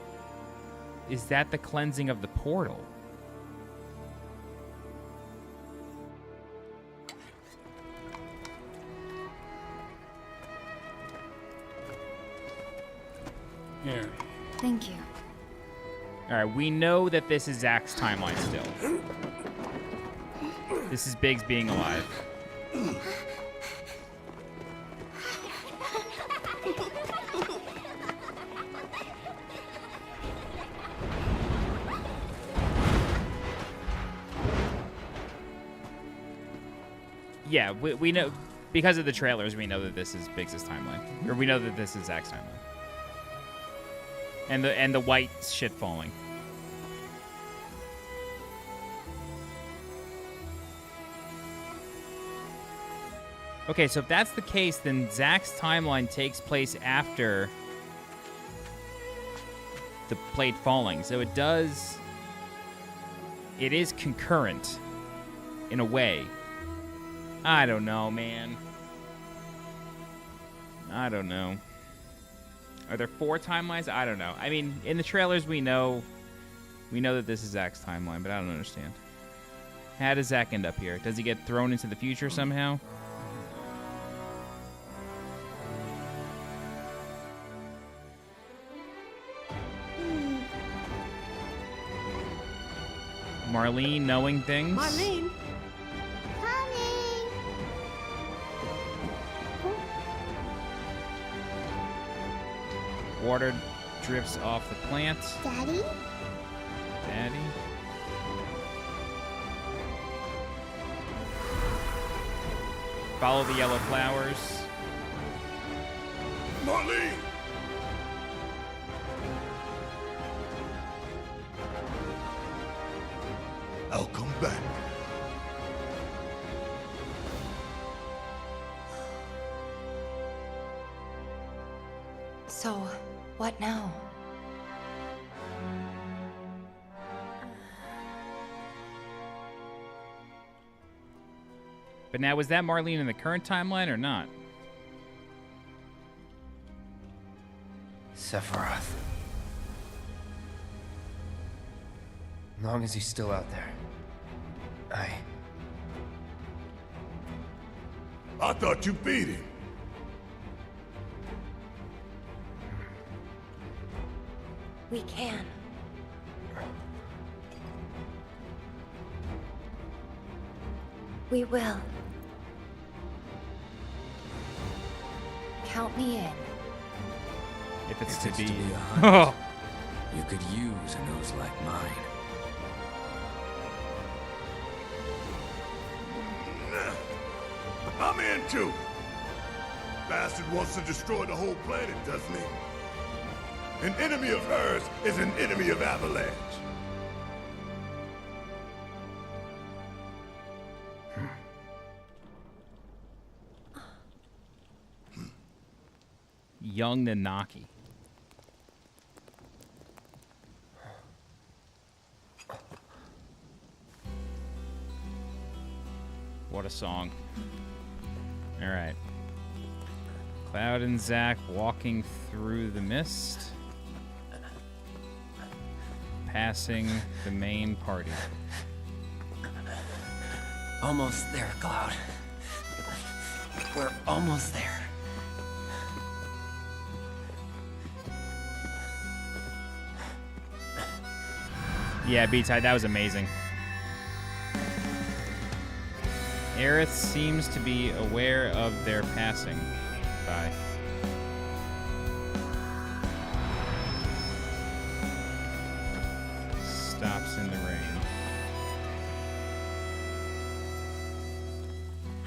[SPEAKER 1] is that the cleansing of the portal?
[SPEAKER 16] Here.
[SPEAKER 7] Thank you.
[SPEAKER 1] All right, we know that this is Zach's timeline still. This is Biggs being alive. Yeah, we know, because of the trailers, we know that this is Biggs' timeline. Or we know that this is Zach's timeline. And the white shit falling. Okay, so if that's the case, then Zach's timeline takes place after the plate falling. So it is concurrent in a way. I don't know, man. I don't know. Are there 4 timelines? I don't know. I mean, in the trailers we know that this is Zach's timeline, but I don't understand. How does Zach end up here? Does he get thrown into the future somehow? Marlene knowing things?
[SPEAKER 19] Marlene.
[SPEAKER 1] Water drifts off the plant.
[SPEAKER 19] Daddy?
[SPEAKER 1] Daddy? Follow the yellow flowers.
[SPEAKER 2] Marlene! I'll come back.
[SPEAKER 7] So, what now?
[SPEAKER 1] But now, was that Marlene in the current timeline or not?
[SPEAKER 6] Sephiroth. As long as he's still out there,
[SPEAKER 2] I thought you beat him.
[SPEAKER 7] We can. We will. Count me in.
[SPEAKER 1] If it's
[SPEAKER 3] If
[SPEAKER 1] to be.
[SPEAKER 3] a hunt, you could use a nose like mine.
[SPEAKER 2] I'm in too. Bastard wants to destroy the whole planet, doesn't he? An enemy of hers is an enemy of Avalanche.
[SPEAKER 1] Young Nanaki. What a song. All right. Cloud and Zack walking through the mist. Passing the main party.
[SPEAKER 6] almost there, Cloud. We're almost there.
[SPEAKER 1] Yeah, B-Tide, that was amazing. Aerith seems to be aware of their passing by. Stops in the rain.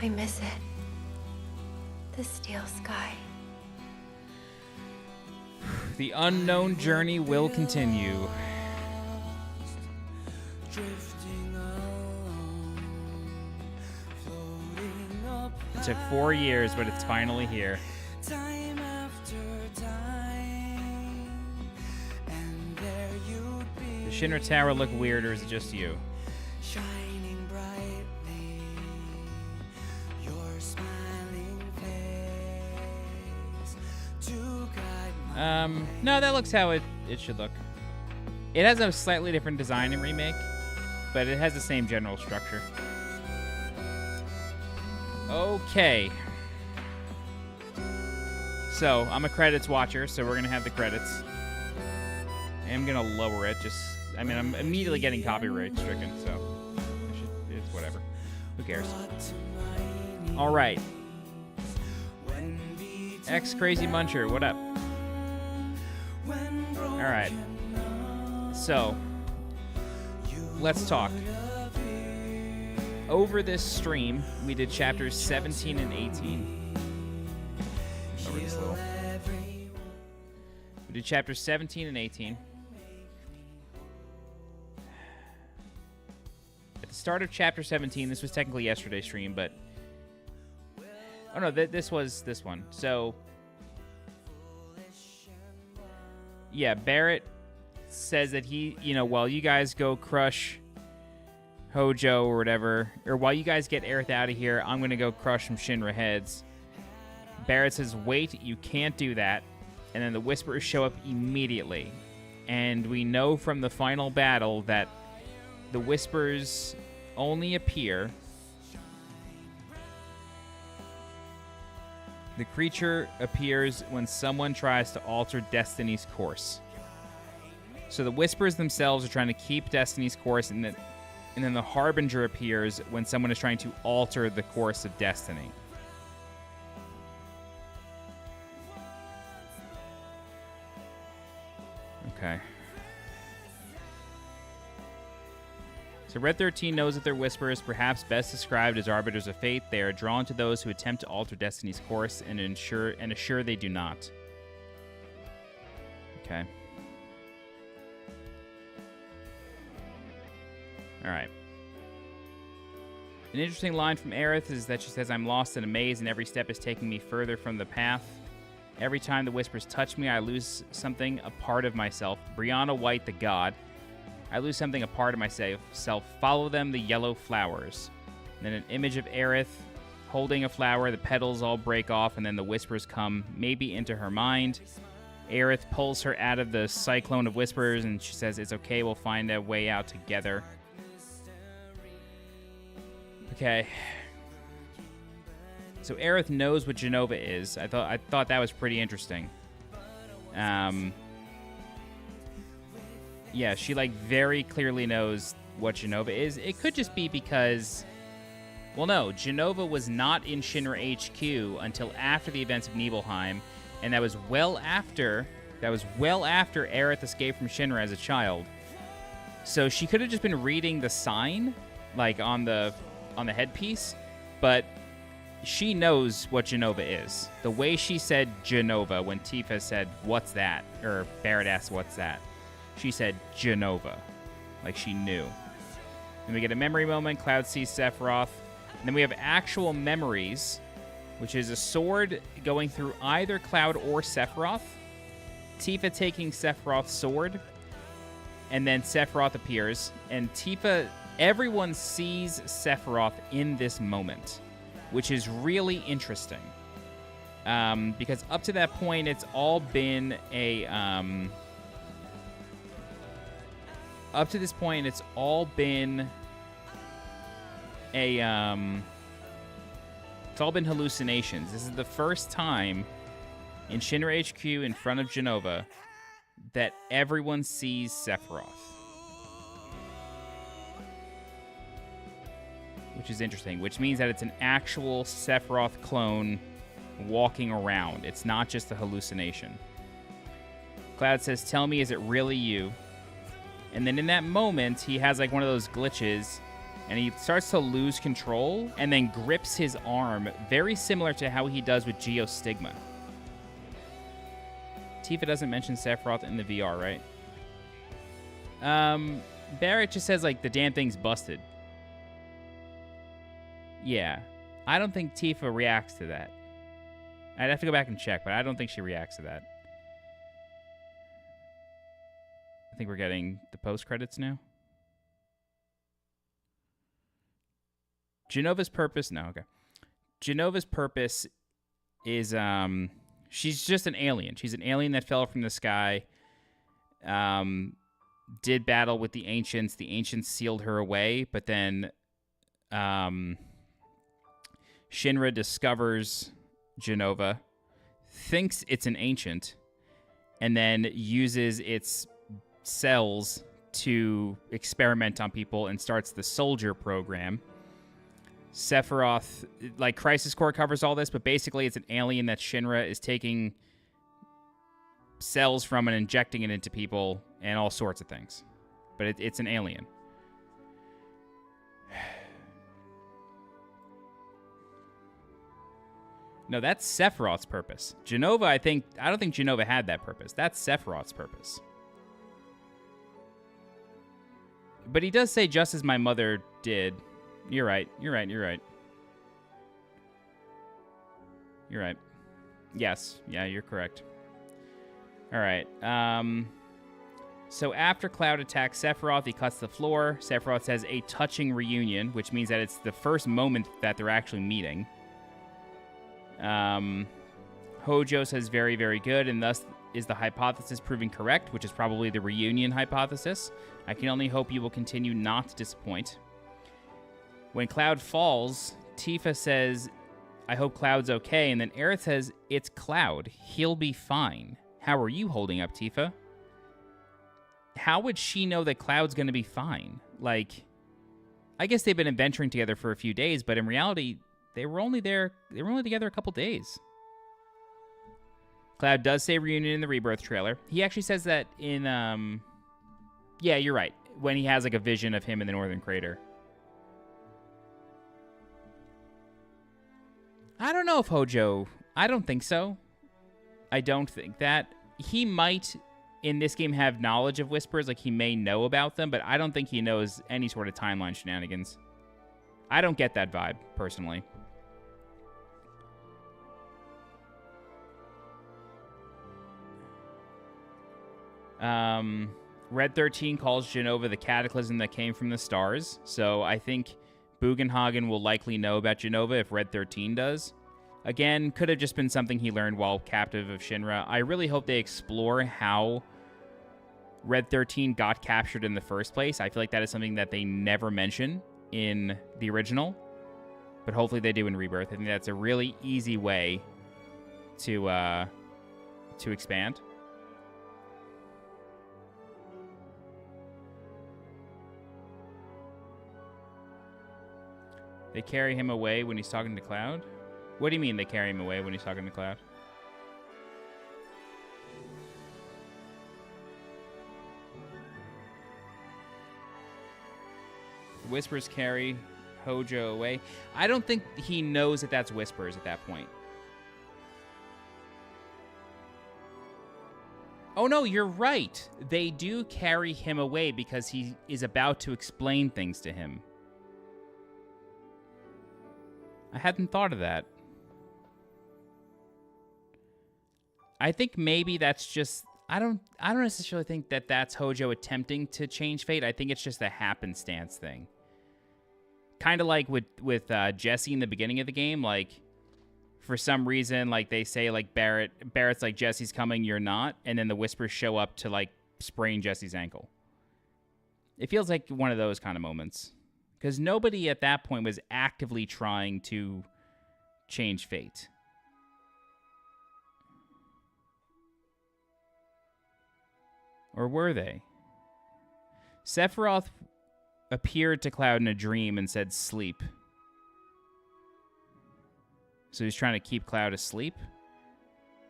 [SPEAKER 7] I miss it. The steel sky.
[SPEAKER 1] The unknown journey will continue. It took 4 years, but it's finally here.
[SPEAKER 20] Time after time, and there you'd be.
[SPEAKER 1] Does Shinra Tower look weird, or is it just you?
[SPEAKER 20] Shining brightly, your smiling face to guide my
[SPEAKER 1] No, that looks how it should look. It has a slightly different design in Remake, but it has the same general structure. Okay. So, I'm a credits watcher, so we're going to have the credits. I'm going to lower it, I mean, I'm immediately getting copyright stricken, so it's whatever. Who cares? All right. X Crazy Muncher, what up? All right. So, let's talk. Over this stream, we did chapters 17 and 18. Over this little. We did chapters 17 and 18. At the start of chapter 17, this was technically yesterday's stream, but... Oh no, this was this one. So... Yeah, Barrett says that he, while you guys go crush Hojo or whatever, or while you guys get Aerith out of here, I'm going to go crush some Shinra heads. Barrett says, wait, you can't do that. And then the Whisperers show up immediately. And we know from the final battle that the Whispers only appear. The creature appears when someone tries to alter Destiny's course. So the Whispers themselves are trying to keep Destiny's course, and then the Harbinger appears when someone is trying to alter the course of Destiny. Okay. So Red 13 knows that they're Whisperers, perhaps best described as Arbiters of Fate. They are drawn to those who attempt to alter Destiny's course and assure they do not. Okay. Alright. An interesting line from Aerith is that she says, I'm lost in a maze and every step is taking me further from the path. Every time the Whispers touch me, I lose something, a part of myself. Brianna White, the god. I lose something, a part of myself. Follow them, the yellow flowers. And then an image of Aerith holding a flower. The petals all break off, and then the Whispers come maybe into her mind. Aerith pulls her out of the cyclone of Whispers, and she says, it's okay, we'll find a way out together. Okay. So Aerith knows what Jenova is. I thought that was pretty interesting. Yeah, she very clearly knows what Jenova is. It could just be because, well, no, Jenova was not in Shinra HQ until after the events of Nibelheim, and that was well after Aerith escaped from Shinra as a child. So she could have just been reading the sign, on the headpiece, but she knows what Jenova is. The way she said Jenova when Tifa said, what's that? Or Barrett asked, what's that? She said Jenova. She knew. Then we get a memory moment. Cloud sees Sephiroth. And then we have actual memories, which is a sword going through either Cloud or Sephiroth. Tifa taking Sephiroth's sword. And then Sephiroth appears. And Tifa, everyone sees Sephiroth in this moment, which is really interesting. Because up to that point, it's all been a... Up to this point, it's all been hallucinations. This is the first time in Shinra HQ in front of Jenova that everyone sees Sephiroth. Which is interesting, which means that it's an actual Sephiroth clone walking around. It's not just a hallucination. Cloud says, tell me, is it really you? And then in that moment, he has one of those glitches, and he starts to lose control, and then grips his arm, very similar to how he does with Geostigma. Tifa doesn't mention Sephiroth in the VR, right? Barrett just says, the damn thing's busted. Yeah. I don't think Tifa reacts to that. I'd have to go back and check, but I don't think she reacts to that. I think we're getting the post-credits now. Genova's purpose... No, okay. Genova's purpose is... she's just an alien. She's an alien that fell from the sky. did battle with the Ancients. The Ancients sealed her away, but then Shinra discovers Jenova, thinks it's an Ancient, and then uses its cells to experiment on people and starts the soldier program. Sephiroth, like, Crisis Core covers all this, but basically it's an alien that Shinra is taking cells from and injecting it into people and all sorts of things. But it's an alien. No, that's Sephiroth's purpose. Jenova, I don't think Jenova had that purpose. That's Sephiroth's purpose. But he does say, just as my mother did. You're right. You're right. You're right. You're right. Yes. Yeah, you're correct. All right. So after Cloud attacks Sephiroth, he cuts the floor. Sephiroth says a touching reunion, which means that it's the first moment that they're actually meeting. Hojo says very, very good, and thus is the hypothesis proving correct, which is probably the reunion hypothesis. I can only hope you will continue not to disappoint. When Cloud falls, Tifa says, I hope Cloud's okay, and then Aerith says, it's Cloud. He'll be fine. How are you holding up, Tifa? How would she know that Cloud's going to be fine? Like, I guess they've been adventuring together for a few days, but in reality, they were only together a couple days. Cloud does say reunion in the Rebirth trailer. He actually says that in, yeah, you're right. When he has, like, a vision of him in the Northern Crater. I don't know if Hojo... I don't think so. I don't think that. He might, in this game, have knowledge of Whispers. Like, he may know about them, but I don't think he knows any sort of timeline shenanigans. I don't get that vibe, personally. Red 13 calls Jenova the cataclysm that came from the stars. So I think Bugenhagen will likely know about Jenova if Red 13 does. Again, could have just been something he learned while captive of Shinra. I really hope they explore how Red 13 got captured in the first place. I feel like that is something that they never mention in the original, but hopefully they do in Rebirth. I think that's a really easy way to expand. They carry him away when he's talking to Cloud? What do you mean they carry him away when he's talking to Cloud? Whispers carry Hojo away. I don't think he knows that that's Whispers at that point. Oh no, you're right. They do carry him away because he is about to explain things to him. I hadn't thought of that. I think maybe that's just... I don't necessarily think that that's Hojo attempting to change fate. I think it's just a happenstance thing. Kind of like with Jesse in the beginning of the game. Like, for some reason, like, they say, like, Barrett's like, Jesse's coming, you're not. And then the Whispers show up to, like, sprain Jesse's ankle. It feels like one of those kind of moments. Because nobody at that point was actively trying to change fate. Or were they? Sephiroth appeared to Cloud in a dream and said, sleep. So he's trying to keep Cloud asleep?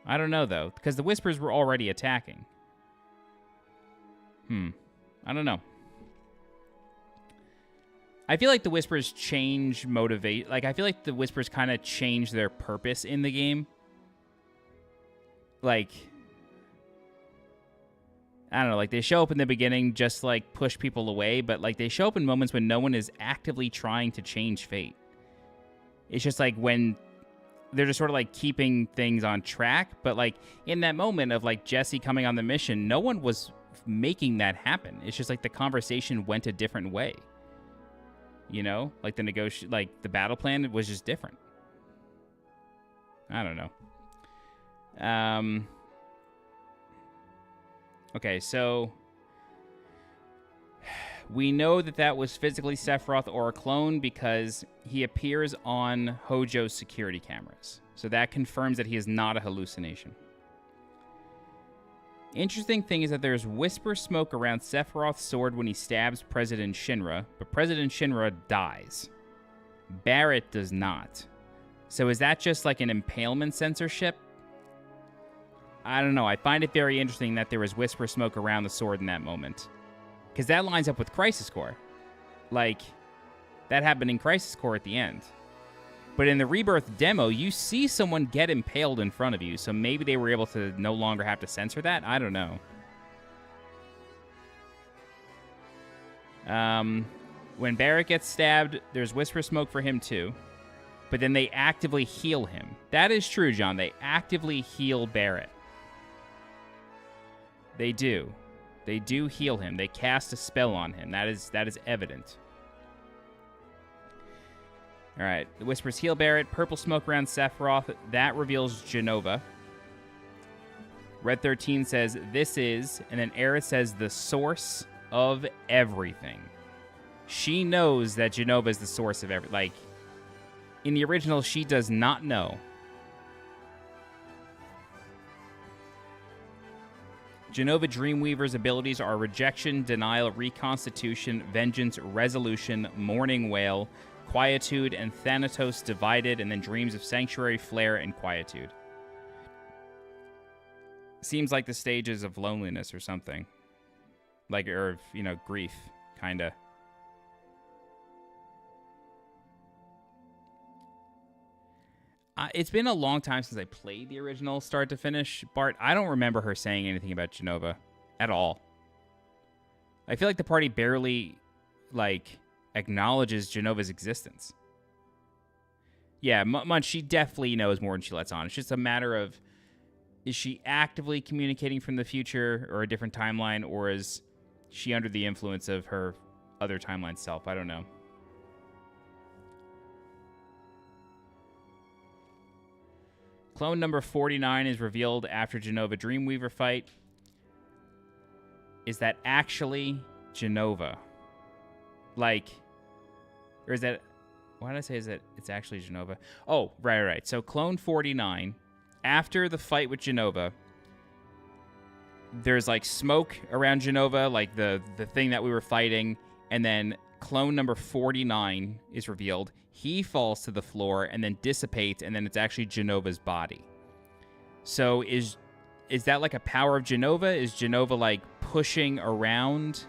[SPEAKER 1] I don't know, though, because the Whispers were already attacking. I don't know. I feel like the Whispers I feel like the Whispers kind of change their purpose in the game. Like, I don't know, like, they show up in the beginning just, like, push people away, but, like, they show up in moments when no one is actively trying to change fate. It's just, like, when they're just sort of, like, keeping things on track, but, like, in that moment of, like, Jesse coming on the mission, no one was making that happen. It's just, like, the conversation went a different way. You know? Like, the battle plan was just different. I don't know. Okay, so We know that that was physically Sephiroth or a clone because he appears on Hojo's security cameras. So that confirms that he is not a hallucination. Interesting thing is that there's whisper smoke around Sephiroth's sword when he stabs President Shinra, but President Shinra dies. Barrett does not. So is that just like an impalement censorship? I don't know. I find it very interesting that there was whisper smoke around the sword in that moment. Because that lines up with Crisis Core. Like, that happened in Crisis Core at the end. But in the Rebirth demo, you see someone get impaled in front of you, so maybe they were able to no longer have to censor that? I don't know. When Barrett gets stabbed, there's whisper smoke for him too. But then they actively heal him. That is true, John. They actively heal Barrett. They do. They do heal him. They cast a spell on him. That is evident. All right, the whispers heal Barrett. Purple smoke around Sephiroth. That reveals Jenova. Red 13 says, this is, and then Aerith says, the source of everything. She knows that Jenova is the source of everything. Like, in the original, she does not know. Jenova Dreamweaver's abilities are Rejection, Denial, Reconstitution, Vengeance, Resolution, Mourning Wail, Quietude, and Thanatos Divided, and then Dreams of Sanctuary, Flare, and Quietude. Seems like the stages of loneliness or something. Like, or, you know, grief, kinda. It's been a long time since I played the original start to finish. Bart, I don't remember her saying anything about Jenova at all. I feel like the party barely, like, acknowledges Jenova's existence. Yeah, Munch, she definitely knows more than she lets on. It's just a matter of, is she actively communicating from the future or a different timeline, or is she under the influence of her other timeline self? I don't know. Clone number 49 is revealed after Jenova Dreamweaver fight. Is that actually Jenova? Like, or is that, why did I say is that it's actually Jenova? Oh, right. So Clone 49, after the fight with Jenova, there's like smoke around Jenova, like the thing that we were fighting, and then clone number 49 is revealed. He falls to the floor and then dissipates, and then it's actually Jenova's body. So is that like a power of Jenova? Is Jenova like pushing around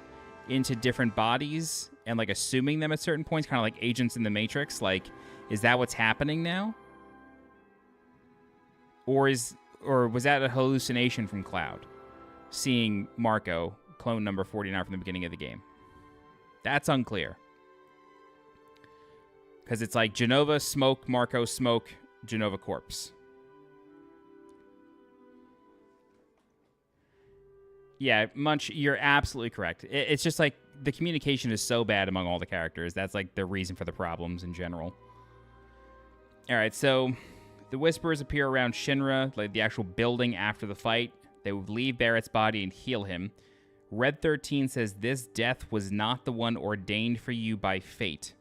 [SPEAKER 1] into different bodies and like assuming them at certain points, kind of like agents in the Matrix? Like, is that what's happening now? Or was that a hallucination from Cloud, seeing Marco, clone number 49 from the beginning of the game? That's unclear. Because it's like Jenova, smoke, Marco, smoke, Jenova corpse. Yeah, Munch, you're absolutely correct. It's just like the communication is so bad among all the characters. That's like the reason for the problems in general. All right, so the Whisperers appear around Shinra, like the actual building after the fight. They would leave Barrett's body and heal him. Red 13 says this death was not the one ordained for you by fate.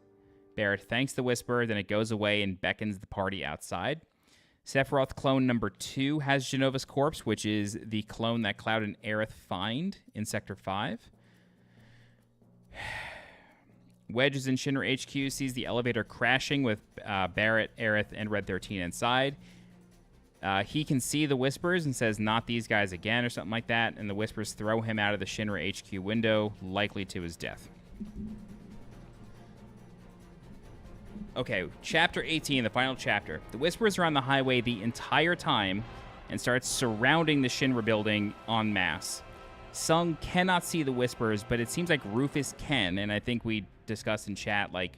[SPEAKER 1] Barrett thanks the Whisperer, then it goes away and beckons the party outside. Sephiroth clone number 2 has Jenova's corpse, which is the clone that Cloud and Aerith find in Sector 5. Wedge is in Shinra HQ, sees the elevator crashing with Barrett, Aerith, and Red 13 inside. He can see the Whispers and says, not these guys again, or something like that, and the Whispers throw him out of the Shinra HQ window, likely to his death. Okay, Chapter 18, the final chapter. The Whisperers are on the highway the entire time and start surrounding the Shinra building en masse. Sung cannot see the Whisperers, but it seems like Rufus can, and I think we discussed in chat, like,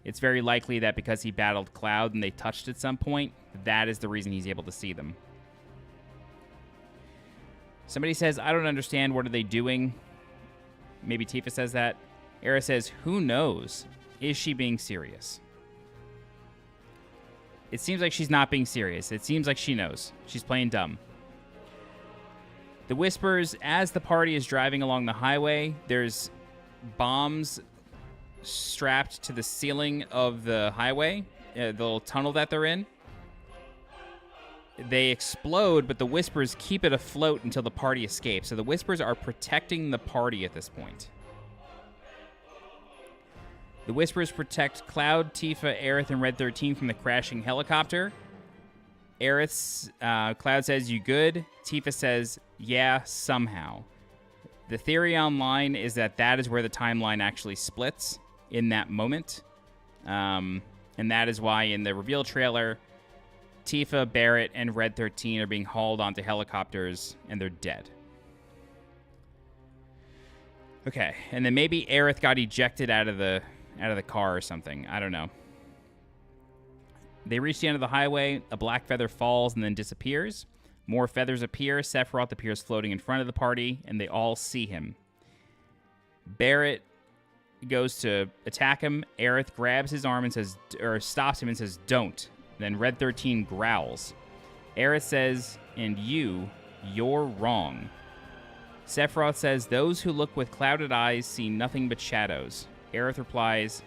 [SPEAKER 1] it's very likely that because he battled Cloud and they touched at some point, that is the reason he's able to see them. Somebody says, I don't understand, what are they doing? Maybe Tifa says that. Era says, who knows? Is she being serious? It seems like she's not being serious. It seems like she knows. She's playing dumb. The Whispers, as the party is driving along the highway, there's bombs strapped to the ceiling of the highway, the little tunnel that they're in. They explode, but the Whispers keep it afloat until the party escapes. So the Whispers are protecting the party at this point. The Whispers protect Cloud, Tifa, Aerith, and Red 13 from the crashing helicopter. Cloud says, "You good?" Tifa says, "Yeah, somehow." The theory online is that is where the timeline actually splits in that moment. And that is why in the reveal trailer, Tifa, Barrett, and Red 13 are being hauled onto helicopters, and they're dead. Okay, and then maybe Aerith got ejected out of the car or something. I don't know. They reach the end of the highway. A black feather falls and then disappears. More feathers appear. Sephiroth appears floating in front of the party, and they all see him. Barrett goes to attack him. Aerith grabs his arm and says, or stops him and says, "Don't." Then Red 13 growls. Aerith says, "And you're wrong." Sephiroth says, "Those who look with clouded eyes see nothing but shadows." Aerith replies,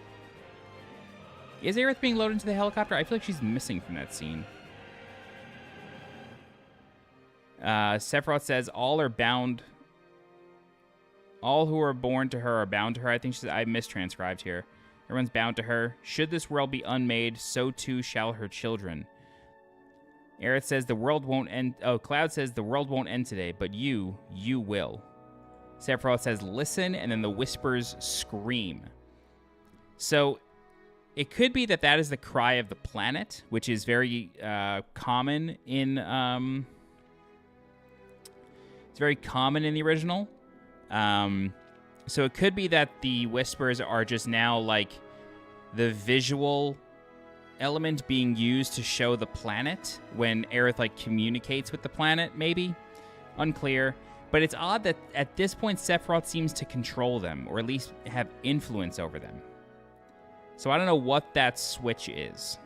[SPEAKER 1] is Aerith being loaded into the helicopter? I feel like she's missing from that scene. Sephiroth says, all are bound. All who are born to her are bound to her. I think she said, I mistranscribed here. Everyone's bound to her. Should this world be unmade, so too shall her children. Aerith says the world won't end. Oh, Cloud says the world won't end today, but you will. Sephiroth says, listen, and then the whispers scream. So it could be that is the cry of the planet, which is very common in it's very common in the original. So it could be that the whispers are just now like the visual element being used to show the planet when Aerith like communicates with the planet, maybe. Unclear. But it's odd that at this point Sephiroth seems to control them, or at least have influence over them. So I don't know what that switch is.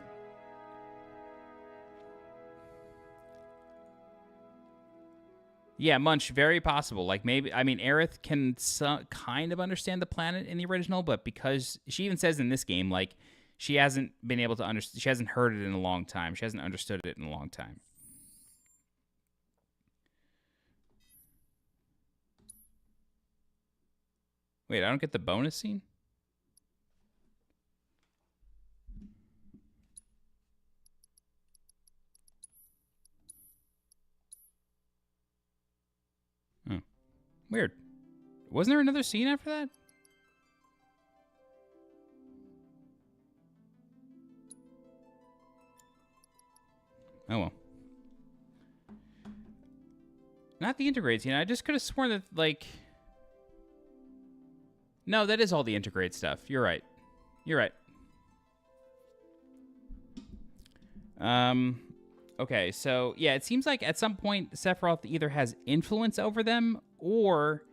[SPEAKER 1] Yeah, Munch, very possible. Like maybe, I mean, Aerith can kind of understand the planet in the original, but because she even says in this game, like, she hasn't been able to understand, she hasn't heard it in a long time. She hasn't understood it in a long time. Wait, I don't get the bonus scene? Oh. Weird. Wasn't there another scene after that? Oh well. Not the integrate scene. I just could have sworn that, like... No, that is all the integrate stuff. You're right. You're right. Okay, so, yeah, it seems like at some point Sephiroth either has influence over them, or...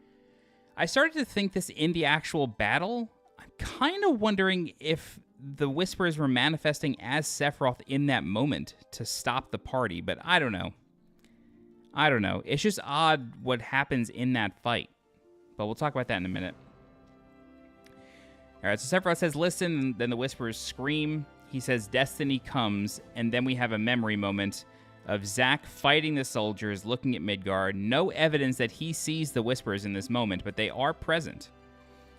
[SPEAKER 1] I started to think this in the actual battle. I'm kind of wondering if the Whispers were manifesting as Sephiroth in that moment to stop the party, but I don't know. I don't know. It's just odd what happens in that fight. But we'll talk about that in a minute. Alright, so Sephiroth says, listen, then the Whispers scream. He says, destiny comes, and then we have a memory moment of Zack fighting the soldiers, looking at Midgar. No evidence that he sees the Whispers in this moment, but they are present.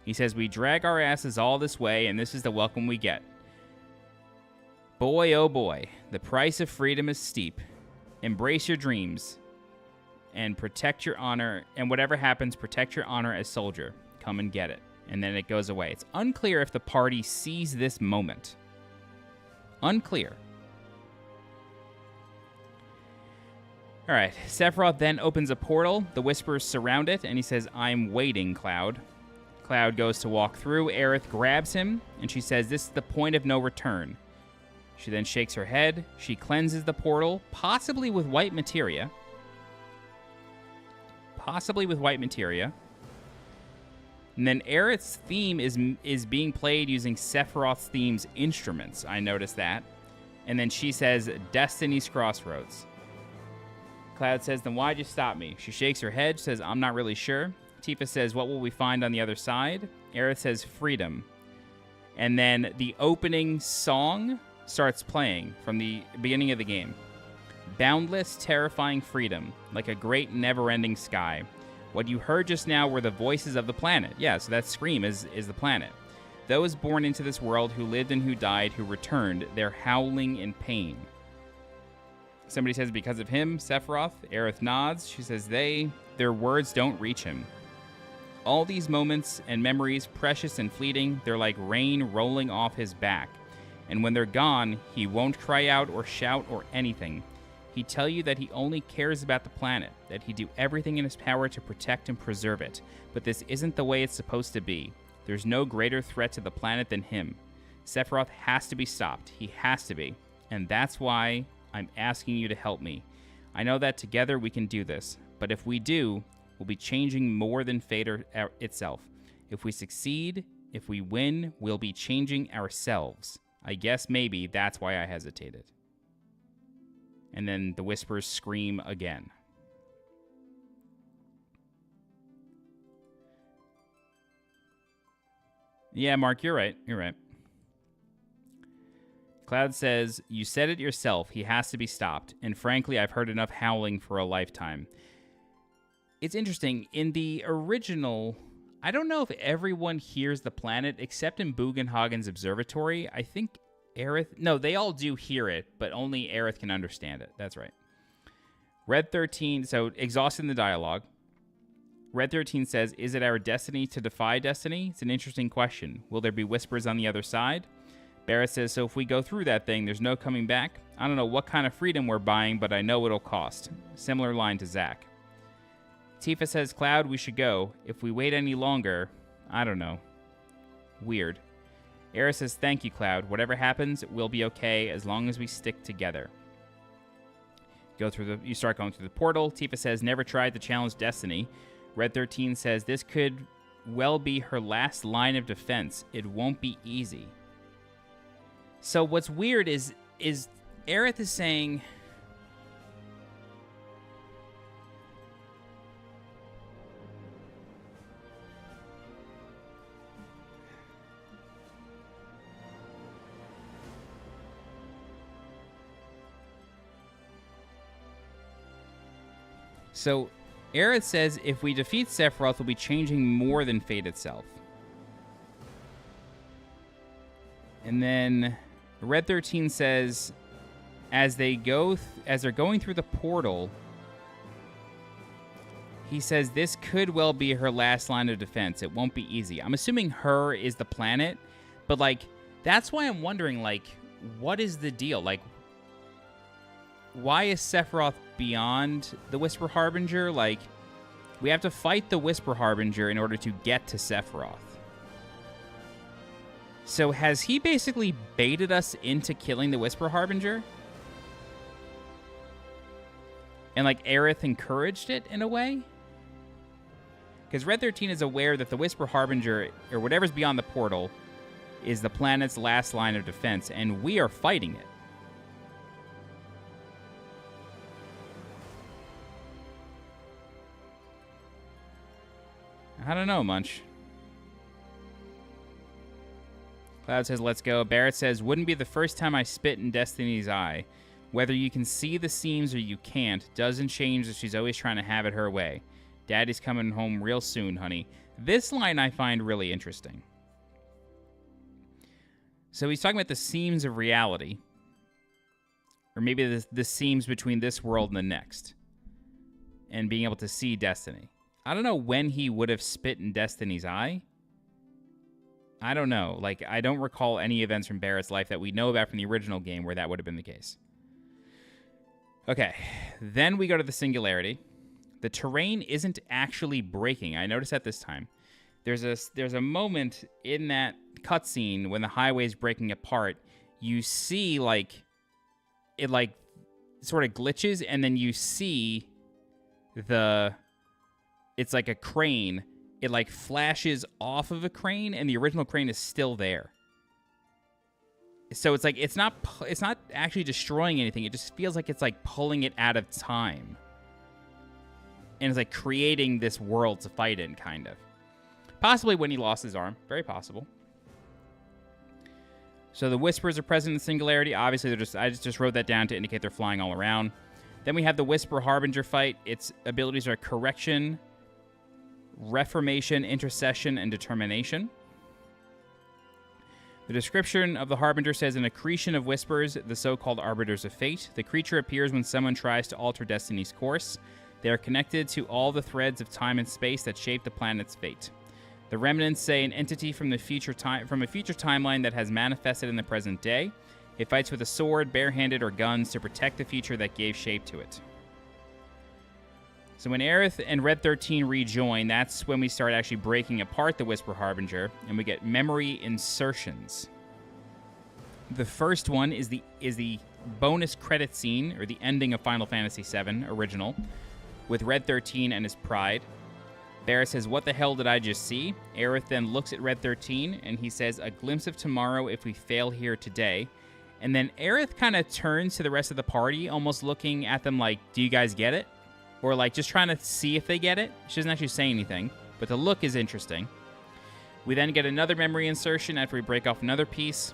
[SPEAKER 1] He says, we drag our asses all this way, and this is the welcome we get. Boy, oh boy, the price of freedom is steep. Embrace your dreams, and protect your honor, and whatever happens, protect your honor as soldier. Come and get it. And then it goes away. It's unclear if the party sees this moment. Unclear. All right, Sephiroth then opens a portal. The Whispers surround it, and he says, I'm waiting, Cloud. Cloud goes to walk through. Aerith grabs him, and she says, this is the point of no return. She then shakes her head. She cleanses the portal, possibly with white materia. Possibly with white materia. And then Aerith's theme is being played using Sephiroth's theme's instruments. I noticed that. And then she says, Destiny's Crossroads. Cloud says, then why'd you stop me? She shakes her head, says, I'm not really sure. Tifa says, what will we find on the other side? Aerith says, freedom. And then the opening song starts playing from the beginning of the game. Boundless, terrifying freedom, like a great never-ending sky. What you heard just now were the voices of the planet. Yeah, so that scream is the planet. Those born into this world, who lived and who died, who returned, they're howling in pain. Somebody says, because of him, Sephiroth. Aerith nods. She says, their words don't reach him. All these moments and memories, precious and fleeting, they're like rain rolling off his back. And when they're gone, he won't cry out or shout or anything. He'd tell you that he only cares about the planet, that he'd do everything in his power to protect and preserve it. But this isn't the way it's supposed to be. There's no greater threat to the planet than him. Sephiroth has to be stopped. He has to be. And that's why I'm asking you to help me. I know that together we can do this. But if we do, we'll be changing more than fate itself. If we succeed, if we win, we'll be changing ourselves. I guess maybe that's why I hesitated. And then the whispers scream again. Yeah, Mark, you're right. You're right. Cloud says, you said it yourself. He has to be stopped. And frankly, I've heard enough howling for a lifetime. It's interesting. In the original, I don't know if everyone hears the planet except in Bugenhagen's observatory. I think Aerith... No, they all do hear it, but only Aerith can understand it. That's right. Red 13... So, exhausting the dialogue. Red 13 says, is it our destiny to defy destiny? It's an interesting question. Will there be whispers on the other side? Barrett says, so if we go through that thing, there's no coming back? I don't know what kind of freedom we're buying, but I know it'll cost. Similar line to Zack. Tifa says, Cloud, we should go. If we wait any longer, I don't know. Weird. Aerith says, thank you, Cloud. Whatever happens, we'll be okay as long as we stick together. You start going through the portal. Tifa says, never tried to challenge destiny. Red 13 says, this could well be her last line of defense. It won't be easy. So what's weird is Aerith is saying... So, Aerith says, if we defeat Sephiroth, we'll be changing more than fate itself. And then Red 13 says, as they're going through the portal, he says, this could well be her last line of defense. It won't be easy. I'm assuming her is the planet, but, like, that's why I'm wondering, like, what is the deal? Like, why is Sephiroth beyond the Whisper Harbinger? Like, we have to fight the Whisper Harbinger in order to get to Sephiroth. So has he basically baited us into killing the Whisper Harbinger? And, like, Aerith encouraged it in a way? Because Red 13 is aware that the Whisper Harbinger, or whatever's beyond the portal, is the planet's last line of defense, and we are fighting it. I don't know, Munch. Cloud says, let's go. Barrett says, wouldn't be the first time I spit in Destiny's eye. Whether you can see the seams or you can't, doesn't change that she's always trying to have it her way. Daddy's coming home real soon, honey. This line I find really interesting. So he's talking about the seams of reality. Or maybe the seams between this world and the next. And being able to see Destiny. I don't know when he would have spit in Destiny's eye. I don't know. Like, I don't recall any events from Barrett's life that we know about from the original game where that would have been the case. Okay. Then we go to the Singularity. The terrain isn't actually breaking. I noticed that this time. There's a moment in that cutscene when the highway's breaking apart. You see, like, it, like, sort of glitches, and then you see it's like a crane. It, like, flashes off of a crane, and the original crane is still there. So it's like, it's not actually destroying anything. It just feels like it's, like, pulling it out of time. and is like creating this world to fight in, kind of. Possibly when he lost his arm. Very possible. So the Whispers are present in Singularity. Obviously, I just wrote that down to indicate they're flying all around. Then we have the Whisper Harbinger fight. Its abilities are Correction, Reformation, Intercession, and Determination. The description of the Harbinger says, an accretion of whispers, the so-called Arbiters of Fate. The creature appears when someone tries to alter destiny's course. They are connected to all the threads of time and space that shape the planet's fate. The remnants say an entity from a future timeline that has manifested in the present day. It fights with a sword, barehanded, or guns to protect the future that gave shape to it. So when Aerith and Red 13 rejoin, that's when we start actually breaking apart the Whisper Harbinger, and we get memory insertions. The first one is the bonus credit scene, or the ending of Final Fantasy VII Original, with Red 13 and his pride. Barrett says, what the hell did I just see? Aerith then looks at Red 13, and he says, a glimpse of tomorrow if we fail here today. And then Aerith kind of turns to the rest of the party, almost looking at them like, do you guys get it? Or like just trying to see if they get it. She doesn't actually say anything, but the look is interesting. We then get another memory insertion after we break off another piece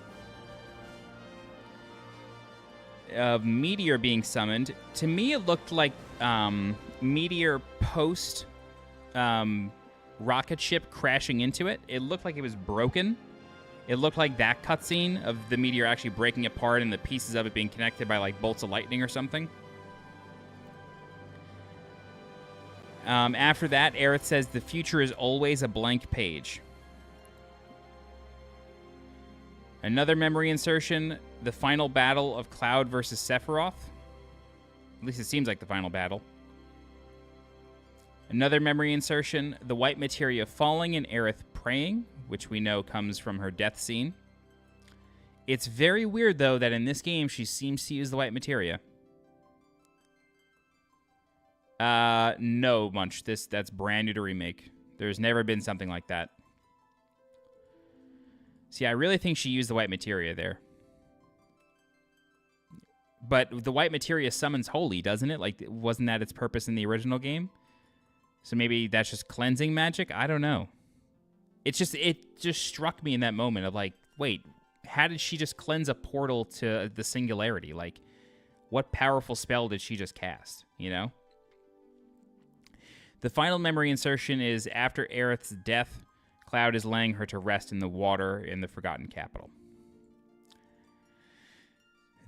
[SPEAKER 1] of Meteor being summoned. To me, it looked like Meteor post rocket ship crashing into it. It looked like it was broken. It looked like that cutscene of the meteor actually breaking apart and the pieces of it being connected by like bolts of lightning or something. After that, Aerith says the future is always a blank page. Another memory insertion, the final battle of Cloud versus Sephiroth. At least it seems like the final battle. Another memory insertion, the white materia falling and Aerith praying, which we know comes from her death scene. It's very weird, though, that in this game she seems to use the white materia. No, Munch. That's brand new to Remake. There's never been something like that. See, I really think she used the white materia there. But the white materia summons holy, doesn't it? Like, wasn't that its purpose in the original game? So maybe that's just cleansing magic? I don't know. It just struck me in that moment of like, wait, how did she just cleanse a portal to the Singularity? Like, what powerful spell did she just cast, you know? The final memory insertion is after Aerith's death, Cloud is laying her to rest in the water in the Forgotten Capital.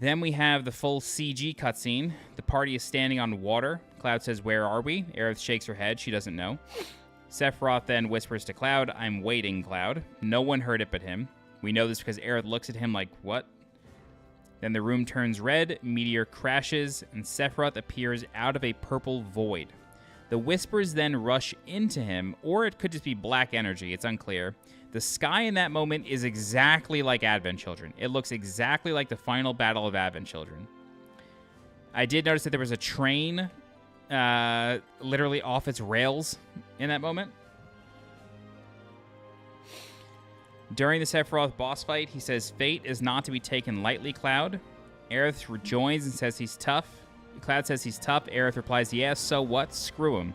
[SPEAKER 1] Then we have the full CG cutscene. The party is standing on water. Cloud says, where are we? Aerith shakes her head. She doesn't know. Sephiroth then whispers to Cloud, I'm waiting, Cloud. No one heard it but him. We know this because Aerith looks at him like, what? Then the room turns red, Meteor crashes, and Sephiroth appears out of a purple void. The whispers then rush into him, or it could just be black energy. It's unclear. The sky in that moment is exactly like Advent Children. It looks exactly like the final battle of Advent Children. I did notice that there was a train literally off its rails in that moment. During the Sephiroth boss fight, he says, fate is not to be taken lightly, Cloud. Aerith rejoins and says he's tough. Cloud says he's tough. Aerith replies, yeah, so what? Screw him.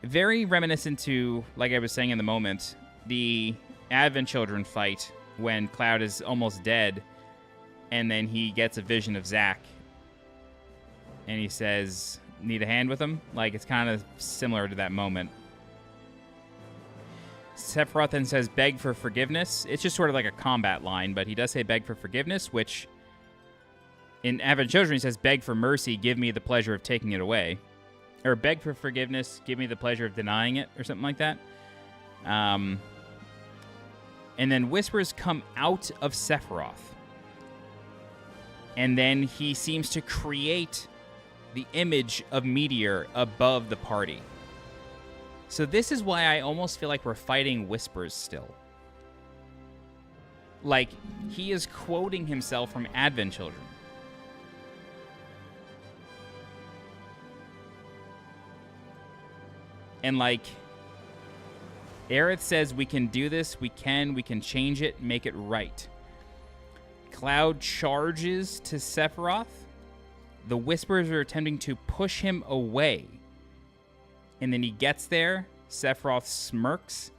[SPEAKER 1] Very reminiscent to, like I was saying in the moment, the Advent Children fight when Cloud is almost dead and then he gets a vision of Zack and he says, need a hand with him? Like, it's kind of similar to that moment. Sephiroth then says, beg for forgiveness. It's just sort of like a combat line, but he does say beg for forgiveness, which in Advent Children he says, beg for mercy, give me the pleasure of taking it away. Or beg for forgiveness, give me the pleasure of denying it, or something like that. And then whispers come out of Sephiroth. And then he seems to create the image of Meteor above the party. So this is why I almost feel like we're fighting whispers still. Like, he is quoting himself from Advent Children. And like, Aerith says, we can do this, we can change it, make it right. Cloud charges to Sephiroth. The Whispers are attempting to push him away, And then he gets there, Sephiroth smirks,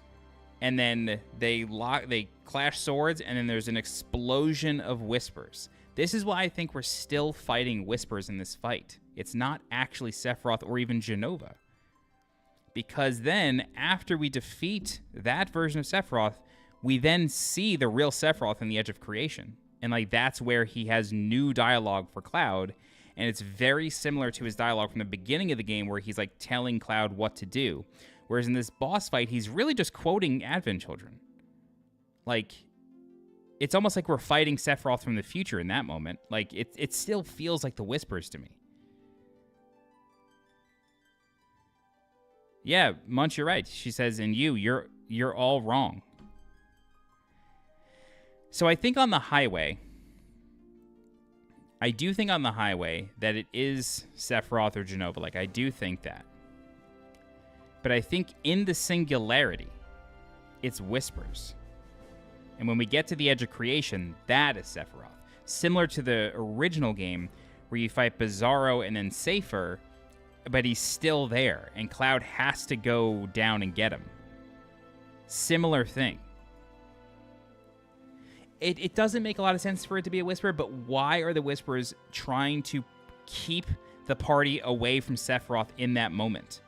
[SPEAKER 1] and then they clash swords, and then there's an explosion of whispers. This is why I think we're still fighting whispers in this fight. It's not actually Sephiroth or even Jenova. Because then, after we defeat that version of Sephiroth, we then see the real Sephiroth in the Edge of Creation. And like that's where he has new dialogue for Cloud. And it's very similar to his dialogue from the beginning of the game where he's like telling Cloud what to do. Whereas in this boss fight, he's really just quoting Advent Children. Like, it's almost like we're fighting Sephiroth from the future in that moment. Like, it still feels like the whispers to me. Yeah, Munch, you're right. She says, and you're all wrong. So I think on the highway, I do think on the highway that it is Sephiroth or Jenova. Like, I do think that. But I think in the singularity, it's whispers. And when we get to the Edge of Creation, that is Sephiroth. Similar to the original game, where you fight Bizarro and then Safer, but he's still there, and Cloud has to go down and get him. Similar thing. It doesn't make a lot of sense for it to be a whisper, but why are the whispers trying to keep the party away from Sephiroth in that moment?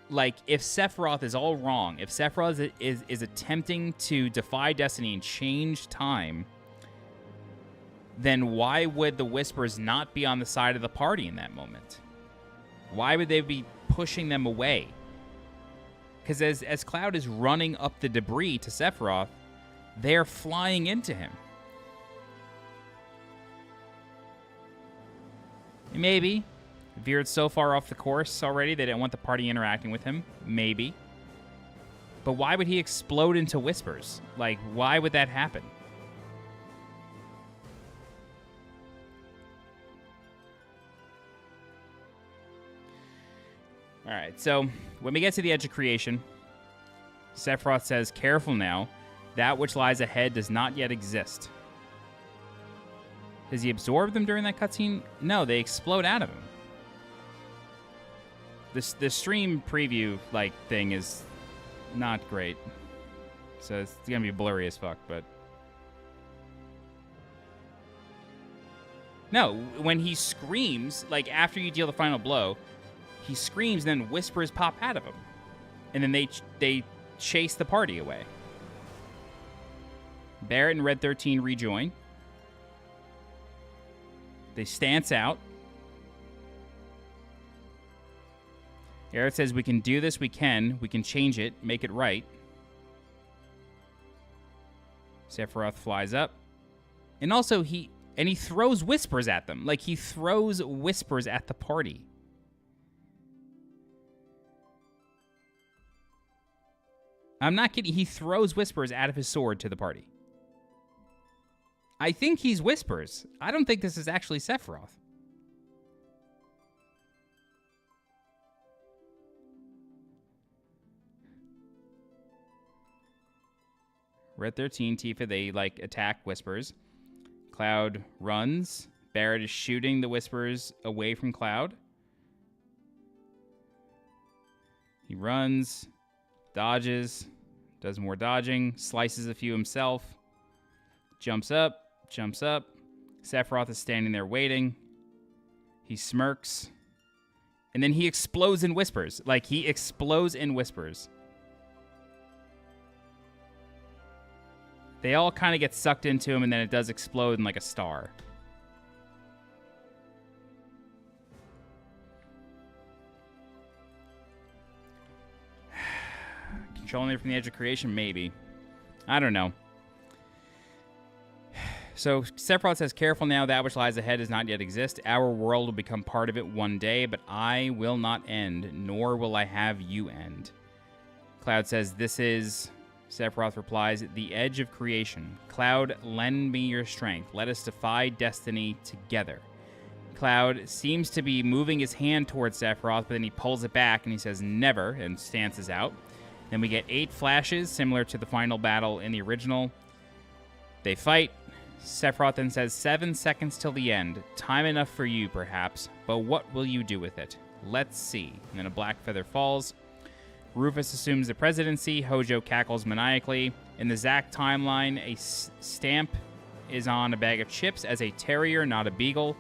[SPEAKER 1] Like, if Sephiroth is all wrong, if Sephiroth is attempting to defy destiny and change time, then why would the whispers not be on the side of the party in that moment? Why would they be pushing them away? Because as Cloud is running up the debris to Sephiroth, they're flying into him. Maybe. Veered so far off the course already they didn't want the party interacting with him. Maybe. But why would he explode into whispers? Like, why would that happen? Alright, so when we get to the Edge of Creation, Sephiroth says, "Careful now. That which lies ahead does not yet exist." Does he absorb them during that cutscene? No, they explode out of him. The stream preview thing is not great, so it's gonna be blurry as fuck. But no, when he screams, like after you deal the final blow, he screams, and then whispers pop out of him, and then they chase the party away. Barrett and Red 13 rejoin. They stance out. Garrett says, "We can do this, we can change it, make it right." Sephiroth flies up. And also, he throws whispers at them. Like, he throws whispers at the party. I'm not kidding. He throws whispers out of his sword to the party. I think he's whispers. I don't think this is actually Sephiroth. Red 13, Tifa, they attack whispers. Cloud runs. Barrett is shooting the whispers away from Cloud. He runs, dodges, does more dodging, slices a few himself, jumps up. Sephiroth is standing there waiting. He smirks. And then he explodes in whispers. He explodes in whispers. They all kind of get sucked into him, and then it does explode in a star. Controlling it from the Edge of Creation? Maybe. I don't know. So Sephiroth says, "Careful now, that which lies ahead does not yet exist. Our world will become part of it one day, but I will not end, nor will I have you end." Cloud says, "This is..." Sephiroth replies, "The Edge of Creation. Cloud, lend me your strength. Let us defy destiny together." Cloud seems to be moving his hand towards Sephiroth, but then he pulls it back and he says, "Never," and stances out. Then we get 8 flashes, similar to the final battle in the original. They fight. Sephiroth then says, 7 seconds till the end. Time enough for you, perhaps, but what will you do with it? Let's see. And then a black feather falls. Rufus assumes the presidency. Hojo cackles maniacally. In the Zack timeline, a stamp is on a bag of chips as a terrier, not a beagle.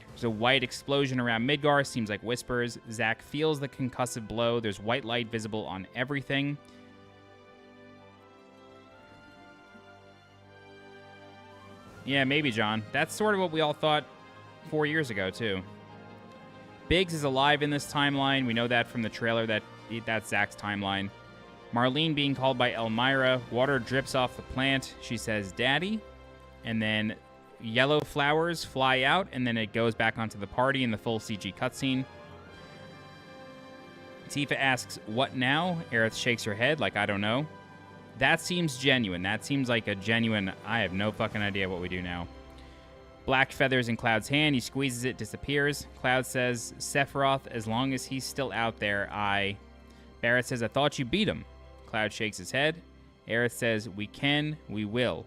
[SPEAKER 1] There's a white explosion around Midgar. Seems like whispers. Zack feels the concussive blow. There's white light visible on everything. Yeah, maybe, John. That's sort of what we all thought 4 years ago, too. Biggs is alive in this timeline. We know that from the trailer. That's Zack's timeline. Marlene being called by Elmira. Water drips off the plant. She says, Daddy. And then yellow flowers fly out, and then it goes back onto the party in the full CG cutscene. Tifa asks, what now? Aerith shakes her head like, I don't know. That seems genuine. That seems like a genuine, I have no fucking idea what we do now. Black feathers in Cloud's hand. He squeezes it, disappears. Cloud says, Sephiroth, as long as he's still out there, Barrett says, I thought you beat him. Cloud shakes his head. Aerith says, we can, we will.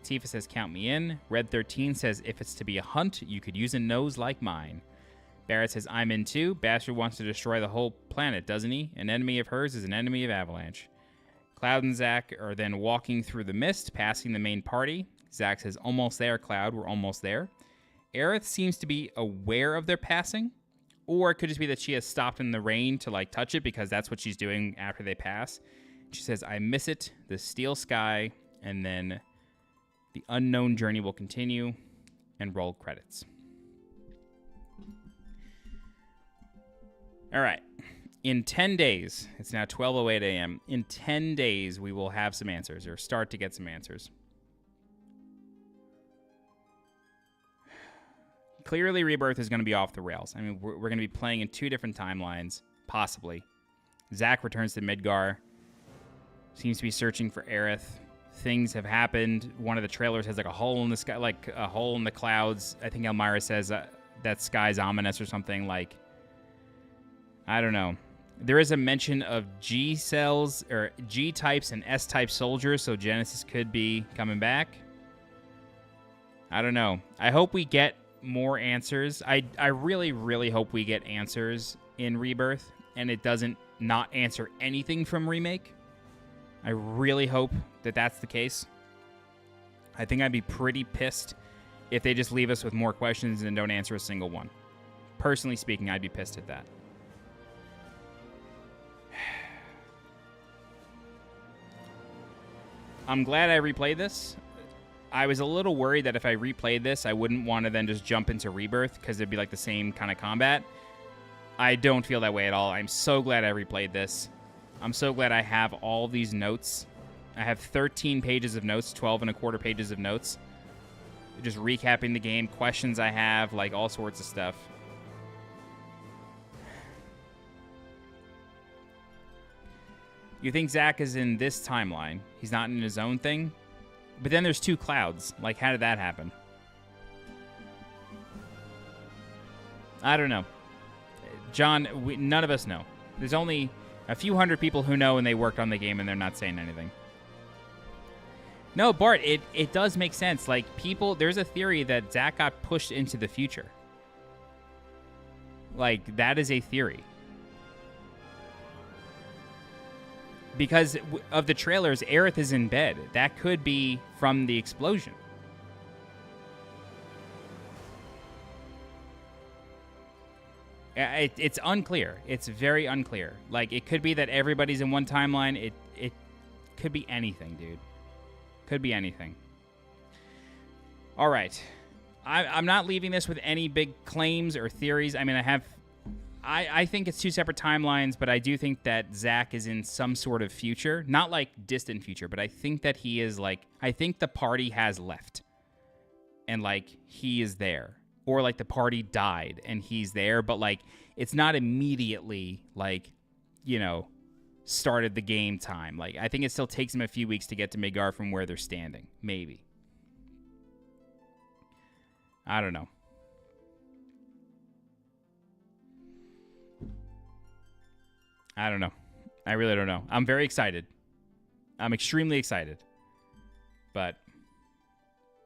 [SPEAKER 1] Tifa says, count me in. Red 13 says, if it's to be a hunt, you could use a nose like mine. Barrett says, I'm in too. Bastard wants to destroy the whole planet, doesn't he? An enemy of hers is an enemy of Avalanche. Cloud and Zack are then walking through the mist, passing the main party. Zack says, almost there, Cloud. We're almost there. Aerith seems to be aware of their passing. Or it could just be that she has stopped in the rain to, like, touch it because that's what she's doing after they pass. She says, I miss it, the steel sky, and then the unknown journey will continue, and roll credits. All right. In 10 days, it's now 12:08 a.m. In 10 days, we will have some answers, or start to get some answers. Clearly, Rebirth is going to be off the rails. I mean, we're going to be playing in 2 different timelines, possibly. Zack returns to Midgar. Seems to be searching for Aerith. Things have happened. One of the trailers has like a hole in the sky, like a hole in the clouds. I think Elmira says that sky's ominous or something. Like, I don't know. There is a mention of G cells or G types and S type soldiers, so Genesis could be coming back. I don't know. I hope we get more answers. I really, really hope we get answers in Rebirth, and it doesn't not answer anything from Remake. I really hope that that's the case. I think I'd be pretty pissed if they just leave us with more questions and don't answer a single one. Personally speaking, I'd be pissed at that. I'm glad I replayed this. I was a little worried that if I replayed this, I wouldn't want to then just jump into Rebirth because it'd be like the same kind of combat. I don't feel that way at all. I'm so glad I replayed this. I'm so glad I have all these notes. I have 13 pages of notes, 12 and a quarter pages of notes. Just recapping the game, questions I have, like all sorts of stuff. You think Zack is in this timeline? He's not in his own thing? But then there's 2 clouds. Like, how did that happen? I don't know. John, none of us know. There's only a few hundred people who know, and they worked on the game, and they're not saying anything. No, Bart, it does make sense. Like, there's a theory that Zack got pushed into the future. Like, that is a theory. Because of the trailers, Aerith is in bed. That could be from the explosion. It's unclear. It's very unclear. Like, it could be that everybody's in one timeline. It could be anything, dude. Could be anything. All right. I'm not leaving this with any big claims or theories. I mean, I think it's 2 separate timelines, but I do think that Zack is in some sort of future. Not like distant future, but I think that he is like, I think the party has left. And like, he is there. Or like the party died and he's there, but like, it's not immediately like, you know, started the game time. Like, I think it still takes him a few weeks to get to Midgar from where they're standing. Maybe. I don't know. I don't know. I really don't know. I'm very excited. I'm extremely excited. But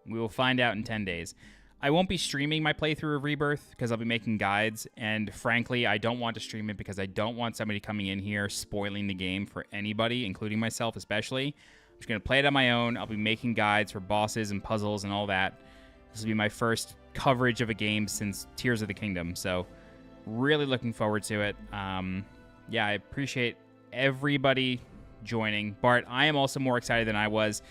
[SPEAKER 1] we will find out in 10 days. I won't be streaming my playthrough of Rebirth because I'll be making guides, and frankly, I don't want to stream it because I don't want somebody coming in here spoiling the game for anybody, including myself especially. I'm just going to play it on my own. I'll be making guides for bosses and puzzles and all that. This will be my first coverage of a game since Tears of the Kingdom, so really looking forward to it. Yeah, I appreciate everybody joining. Bart, I am also more excited than I was.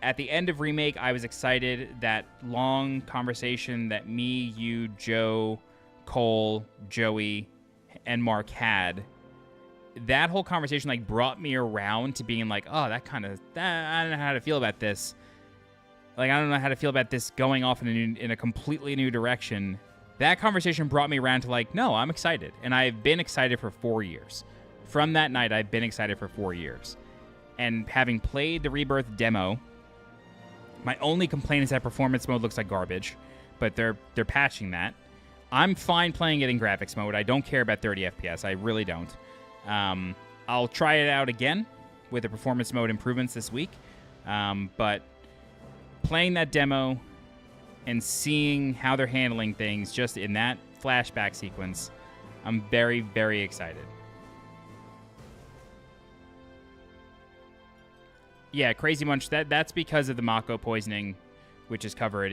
[SPEAKER 1] At the end of Remake, I was excited. That long conversation that me, you, Joe, Cole, Joey, and Mark had, that whole conversation like brought me around to being like, oh, I don't know how to feel about this. Like, I don't know how to feel about this going off in a completely new direction. That conversation brought me around to like, no, I'm excited. And I've been excited for 4 years. From that night, I've been excited for 4 years. And having played the Rebirth demo, my only complaint is that performance mode looks like garbage, but they're patching that. I'm fine playing it in graphics mode. I don't care about 30 FPS. I really don't. I'll try it out again with the performance mode improvements this week. But playing that demo and seeing how they're handling things just in that flashback sequence, I'm very, very excited. Yeah, Crazy Munch, that's because of the Mako poisoning, which is covered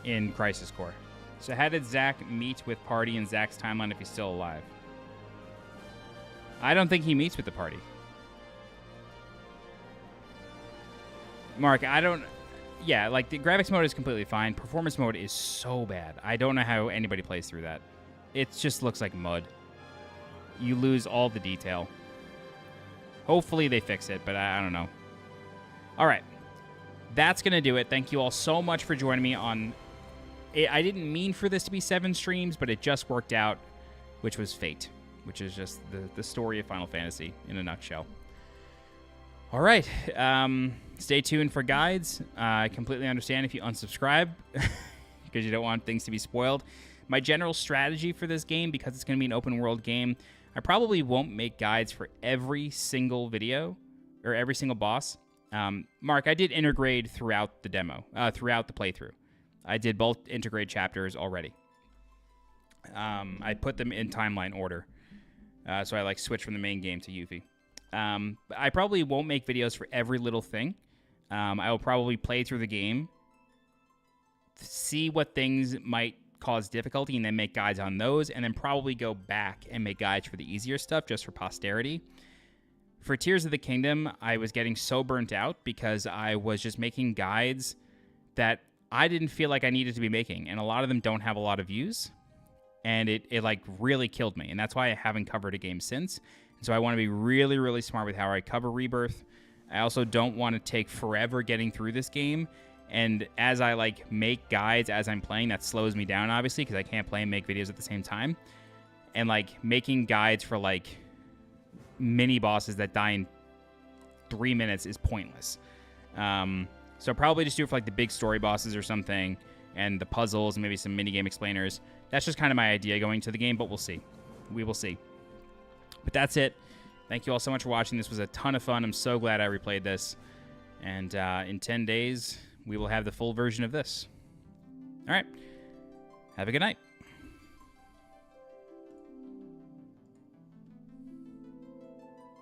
[SPEAKER 1] in Crisis Core. So how did Zack meet with Party in Zack's timeline if he's still alive? I don't think he meets with the Party. Mark, I don't... Yeah, like, the graphics mode is completely fine. Performance mode is so bad. I don't know how anybody plays through that. It just looks like mud. You lose all the detail. Hopefully they fix it, but I don't know. All right. That's going to do it. Thank you all so much for joining me on... I didn't mean for this to be 7 streams, but it just worked out, which was fate, which is just the story of Final Fantasy in a nutshell. All right. Stay tuned for guides. I completely understand if you unsubscribe because you don't want things to be spoiled. My general strategy for this game, because it's going to be an open world game, I probably won't make guides for every single video or every single boss. Mark, I did intergrade throughout the demo, throughout the playthrough. I did both intergrade chapters already. I put them in timeline order. So I like switched from the main game to Yuffie. I probably won't make videos for every little thing. I will probably play through the game, see what things might cause difficulty, and then make guides on those, and then probably go back and make guides for the easier stuff just for posterity. For Tears of the Kingdom, I was getting so burnt out because I was just making guides that I didn't feel like I needed to be making, and a lot of them don't have a lot of views, and it like really killed me, and that's why I haven't covered a game since. And so I want to be really, really smart with how I cover Rebirth. I also don't want to take forever getting through this game. And as I like make guides as I'm playing, that slows me down, obviously, because I can't play and make videos at the same time. And like making guides for like mini bosses that die in 3 minutes is pointless. So probably just do it for like the big story bosses or something, and the puzzles and maybe some minigame explainers. That's just kind of my idea going to the game, but we'll see. We will see. But that's it. Thank you all so much for watching. This was a ton of fun. I'm so glad I replayed this. And in 10 days, we will have the full version of this. All right. Have a good night.